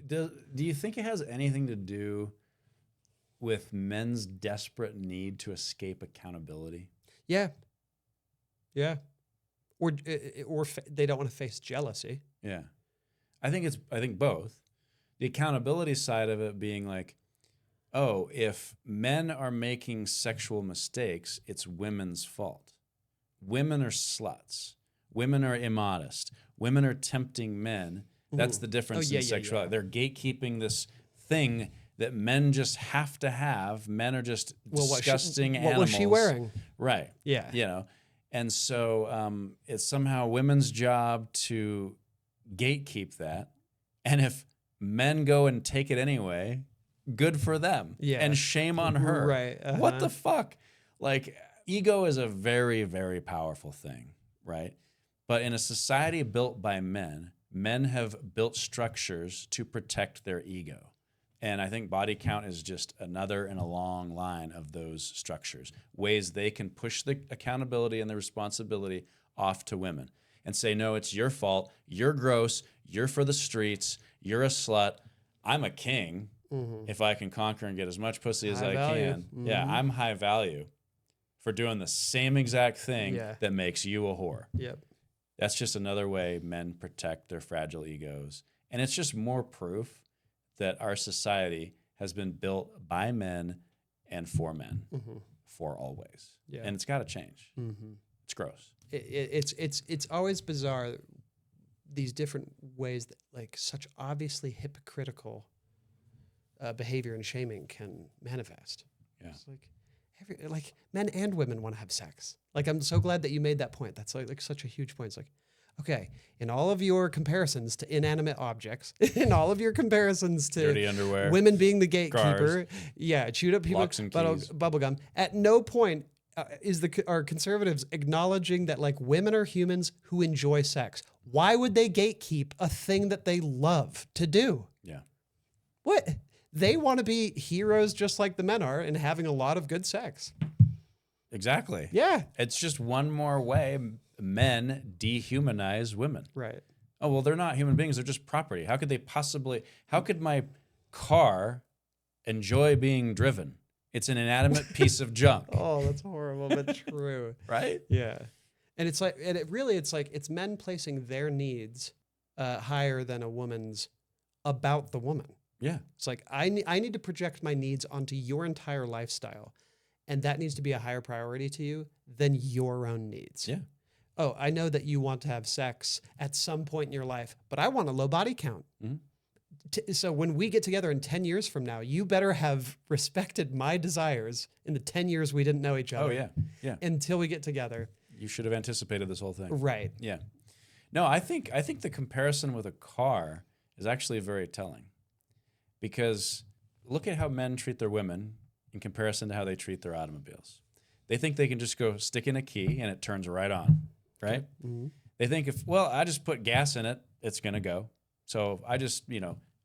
Do you think it has anything to do with men's desperate need to escape accountability? Yeah. Yeah. Or they don't want to face jealousy. Yeah. I think both. The accountability side of it being like, oh, if men are making sexual mistakes, it's women's fault. Women are sluts. Women are immodest. Women are tempting men. That's the difference in sexuality. They're gatekeeping this thing that men just have to have. Men are just disgusting animals. What was she wearing? Right. Yeah. You know. And so it's somehow women's job to gatekeep that. And if men go and take it anyway, good for them. Yeah. And shame on her. Right. What the fuck? Like, ego is a very, very powerful thing, right? But in a society built by men, men have built structures to protect their ego. And I think body count is just another in a long line of those structures, ways they can push the accountability and the responsibility off to women and say, no, it's your fault. You're gross. You're for the streets. You're a slut. I'm a king if I can conquer and get as much pussy as I can. Yeah, I'm high value for doing the same exact thing that makes you a whore. Yep. That's just another way men protect their fragile egos. And it's just more proof that our society has been built by men and for men for always. Yeah. And it's got to change. It's gross. It's always bizarre, these different ways that like such obviously hypocritical behavior and shaming can manifest. Yeah. It's like men and women want to have sex. Like, I'm so glad that you made that point. That's like such a huge point. It's like, Okay, in all of your comparisons to inanimate objects, in all of your comparisons to Dirty underwear, women being the gatekeeper, cars, chewed up people, locks and keys. bubblegum, at no point are conservatives acknowledging that like women are humans who enjoy sex. Why would they gatekeep a thing that they love to do? Yeah. What? They want to be heroes just like the men are and having a lot of good sex. Exactly. Yeah. It's just one more way men dehumanize women. Right. Oh, well, they're not human beings. They're just property. How could my car enjoy being driven? It's an inanimate piece of junk. Oh, that's horrible, but true. Right? Yeah. And it's like, it's men placing their needs higher than a woman's about the woman. Yeah. It's like, I need to project my needs onto your entire lifestyle. And that needs to be a higher priority to you than your own needs. Yeah. Oh, I know that you want to have sex at some point in your life, but I want a low body count. Mm-hmm. So when we get together in 10 years from now, you better have respected my desires in the 10 years we didn't know each other. Oh, yeah. Yeah. Until we get together. You should have anticipated this whole thing. Right. Yeah. No, I think the comparison with a car is actually very telling. Because look at how men treat their women in comparison to how they treat their automobiles. They think they can just go stick in a key and it turns right on, right? Mm-hmm. They think I just put gas in it, it's going to go. So I just,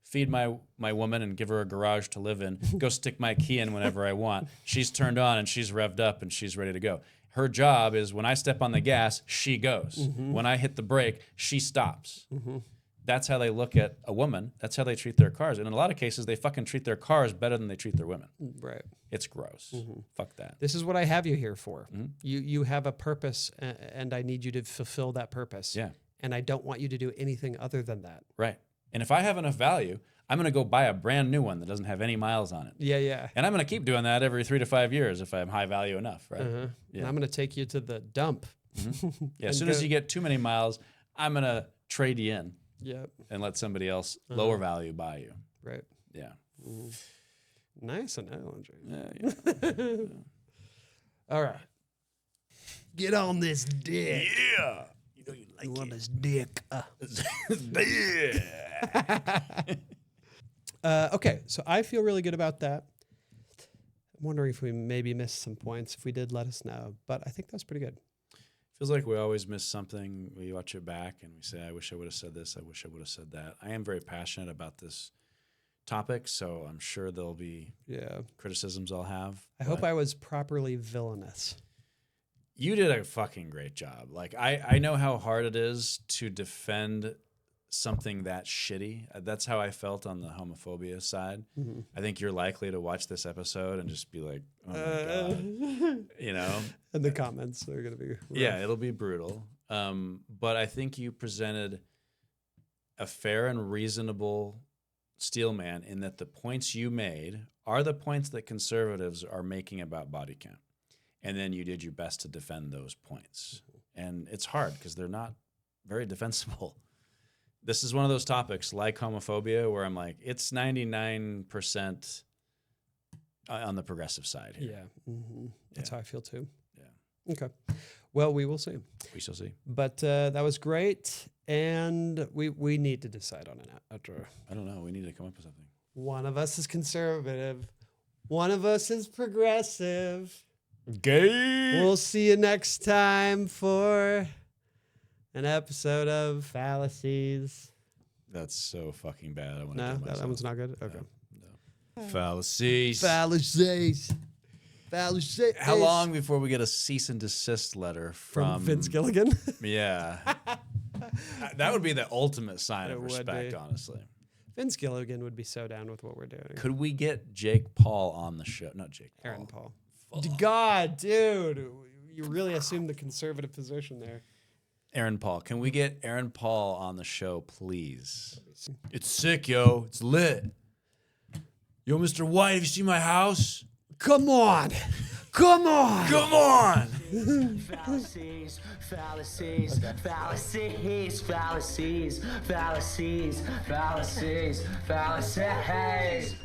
feed my woman and give her a garage to live in, go stick my key in whenever I want. She's turned on and she's revved up and she's ready to go. Her job is when I step on the gas, she goes. Mm-hmm. When I hit the brake, she stops. Mm-hmm. That's how they look at a woman. That's how they treat their cars. And in a lot of cases, they fucking treat their cars better than they treat their women. Right. It's gross. Mm-hmm. Fuck that. This is what I have you here for. Mm-hmm. You have a purpose, and I need you to fulfill that purpose. Yeah. And I don't want you to do anything other than that. Right. And if I have enough value, I'm going to go buy a brand new one that doesn't have any miles on it. Yeah, yeah. And I'm going to keep doing that every 3 to 5 years if I'm high value enough, right? Uh-huh. Yeah. And I'm going to take you to the dump. Mm-hmm. Yeah. As soon as you get too many miles, I'm going to trade you in. Yep. And let somebody else lower value buy you. Right. Yeah. Mm. Nice analogy. Yeah. All right. Get on this dick. Yeah. You know you like You want this dick. Okay, so I feel really good about that. I'm wondering if we maybe missed some points. If we did, let us know. But I think that was pretty good. Feels like we always miss something. We watch it back and we say, I wish I would have said this. I wish I would have said that. I am very passionate about this topic, so I'm sure there'll be criticisms I'll have. I hope I was properly villainous. You did a fucking great job. Like, I know how hard it is to defend something that shitty. That's how I felt on the homophobia side. Mm-hmm. I think you're likely to watch this episode and just be like, oh my God. And the comments are going to be rough. Yeah, it'll be brutal. But I think you presented a fair and reasonable Steelman in that the points you made are the points that conservatives are making about body count. And then you did your best to defend those points. And it's hard because they're not very defensible. This is one of those topics like homophobia where I'm like, it's 99% on the progressive side here. Yeah. Mm-hmm. That's how I feel too. Yeah. Okay. Well, we will see. We shall see. But that was great. And we need to decide on an outro. I don't know. We need to come up with something. One of us is conservative. One of us is progressive. Gay. We'll see you next time for an episode of Fallacies. That's so fucking bad. I want to No, kill myself. that one's not good? Okay. No. Fallacies. Fallacies. Fallacies. How long before we get a cease and desist letter From Vince Gilligan? Yeah. That would be the ultimate sign It of would respect, be. honestly. Vince Gilligan would be so down with what we're doing. Could we get Jake Paul on the show? Not Jake Paul. Aaron Paul. God, dude. You really assumed the conservative position there. Aaron Paul. Can we get Aaron Paul on the show, please? It's sick, yo. It's lit. Yo, Mr. White, have you seen my house? Come on. Come on. Come on. Fallacies, fallacies, fallacies, fallacies, fallacies, fallacies, fallacies.